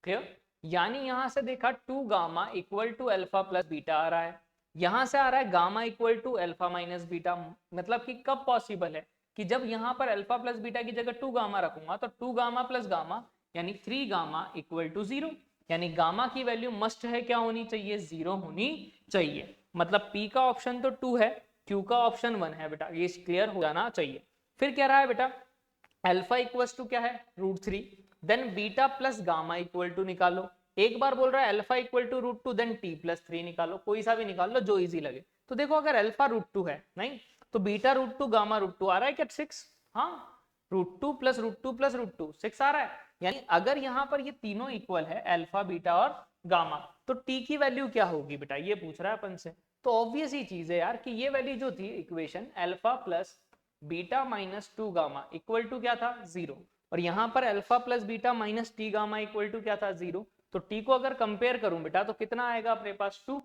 A: क्लियर, यानी यहां से देखा 2 gamma equal to alpha plus beta आ रहा है, यहां से आ रहा है gamma equal to alpha minus beta. मतलब कि कब पॉसिबल है कि जब यहां पर अल्फा प्लस बीटा की जगह 2 गामा रखूंगा, तो 2 गामा प्लस गामा यानी 3 गामा इक्वल टू 0, यानी गामा की वैल्यू मस्ट है क्या होनी चाहिए, 0 होनी चाहिए। मतलब P का ऑप्शन तो 2 है, Q का ऑप्शन 1 है बेटा, ये क्लियर हो जाना चाहिए। फिर क्या रहा है बेटा, अल्फा इक्वल्स टू क्या है, √3, then beta plus gamma equal to निकालो। एक बार बोल रहा है alpha equal to √2, then t+3 निकालो, कोई सा भी निकाल लो जो इजी लगे। तो देखो अगर अल्फा √2 है, नहीं, तो बीटा √2 गामा √2 आ रहा है क्या, 6। हाँ, √2 प्लस √2 प्लस √2 6 आ रहा है। यानी अगर यहाँ पर ये तीनों इक्वल है, अल्फा बीटा और गामा, तो t की वैल्यू क्या होगी बेटा, ये पूछ रहा है अपन से। तो ऑब्वियस ही चीज है यार कि ये वैल्यू जो थी equation alpha plus beta minus 2 gamma equal to क्या था, 0, और यहाँ पर alpha plus beta minus t gamma equal to क्या था, 0। तो t को अगर कंपेयर करूं बेटा तो कितना आएगा अपने पास, 2।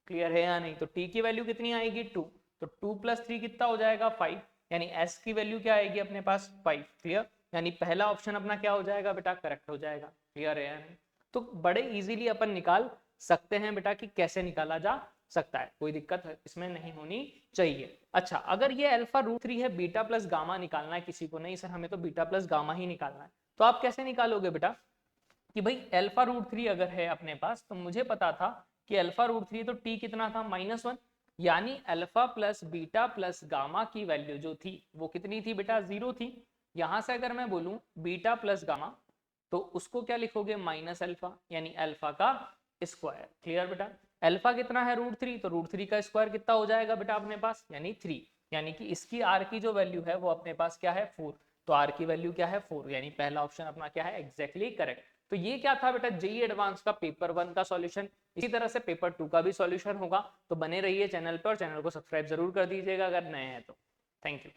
A: क्लियर है या नहीं, तो t की वैल्यू कितनी आएगी, 2, तो 2 + 3 कितना हो जाएगा, 5, यानी s की वैल्यू क्या आएगी अपने पास, 5। क्लियर, यानी पहला ऑप्शन अपना क्या हो जाएगा बेटा, करेक्ट हो जाएगा। क्लियर है या नहीं, तो बड़े इजीली अपन निकाल सकते हैं बेटा कि कैसे निकाला जा सकता है, कोई दिक्कत इसमें नहीं होनी चाहिए। अच्छा, अगर ये अल्फा √3 है, बीटा प्लस गामा निकालना है किसी को, नहीं सर हमें तो बीटा प्लस गामा ही निकालना है, तो आप कैसे निकालोगे बेटा कि भाई अल्फा √3 अगर है अपने पास, तो मुझे पता था कि अल्फा √3 तो t कितना था, -1, यानी alpha plus beta plus gamma की वैल्यू जो थी वो कितनी थी बेटा, 0 थी। यहां से अगर मैं बोलूं बीटा प्लस गामा, तो उसको क्या लिखोगे, माइनस अल्फा, यानी अल्फा का स्क्वायर। क्लियर बेटा, अल्फा कितना है, √3, तो √3 का स्क्वायर कितना हो जाएगा बेटा अपने पास, यानी 3, यानी कि इसकी r की जो वैल्यू है वो अपने पास क्या है, 4, तो r की वैल्यू क्या है, 4, यानी पहला ऑप्शन अपना क्या है, एग्जैक्टली करेक्ट। तो ये क्या था बेटा, जेईई एडवांस का पेपर 1 का सॉल्यूशन। इसी तरह से पेपर 2 का भी सॉल्यूशन होगा, तो बने रहिए चैनल पर और चैनल को सब्सक्राइब जरूर कर दीजिएगा अगर नए हैं तो। Thank you.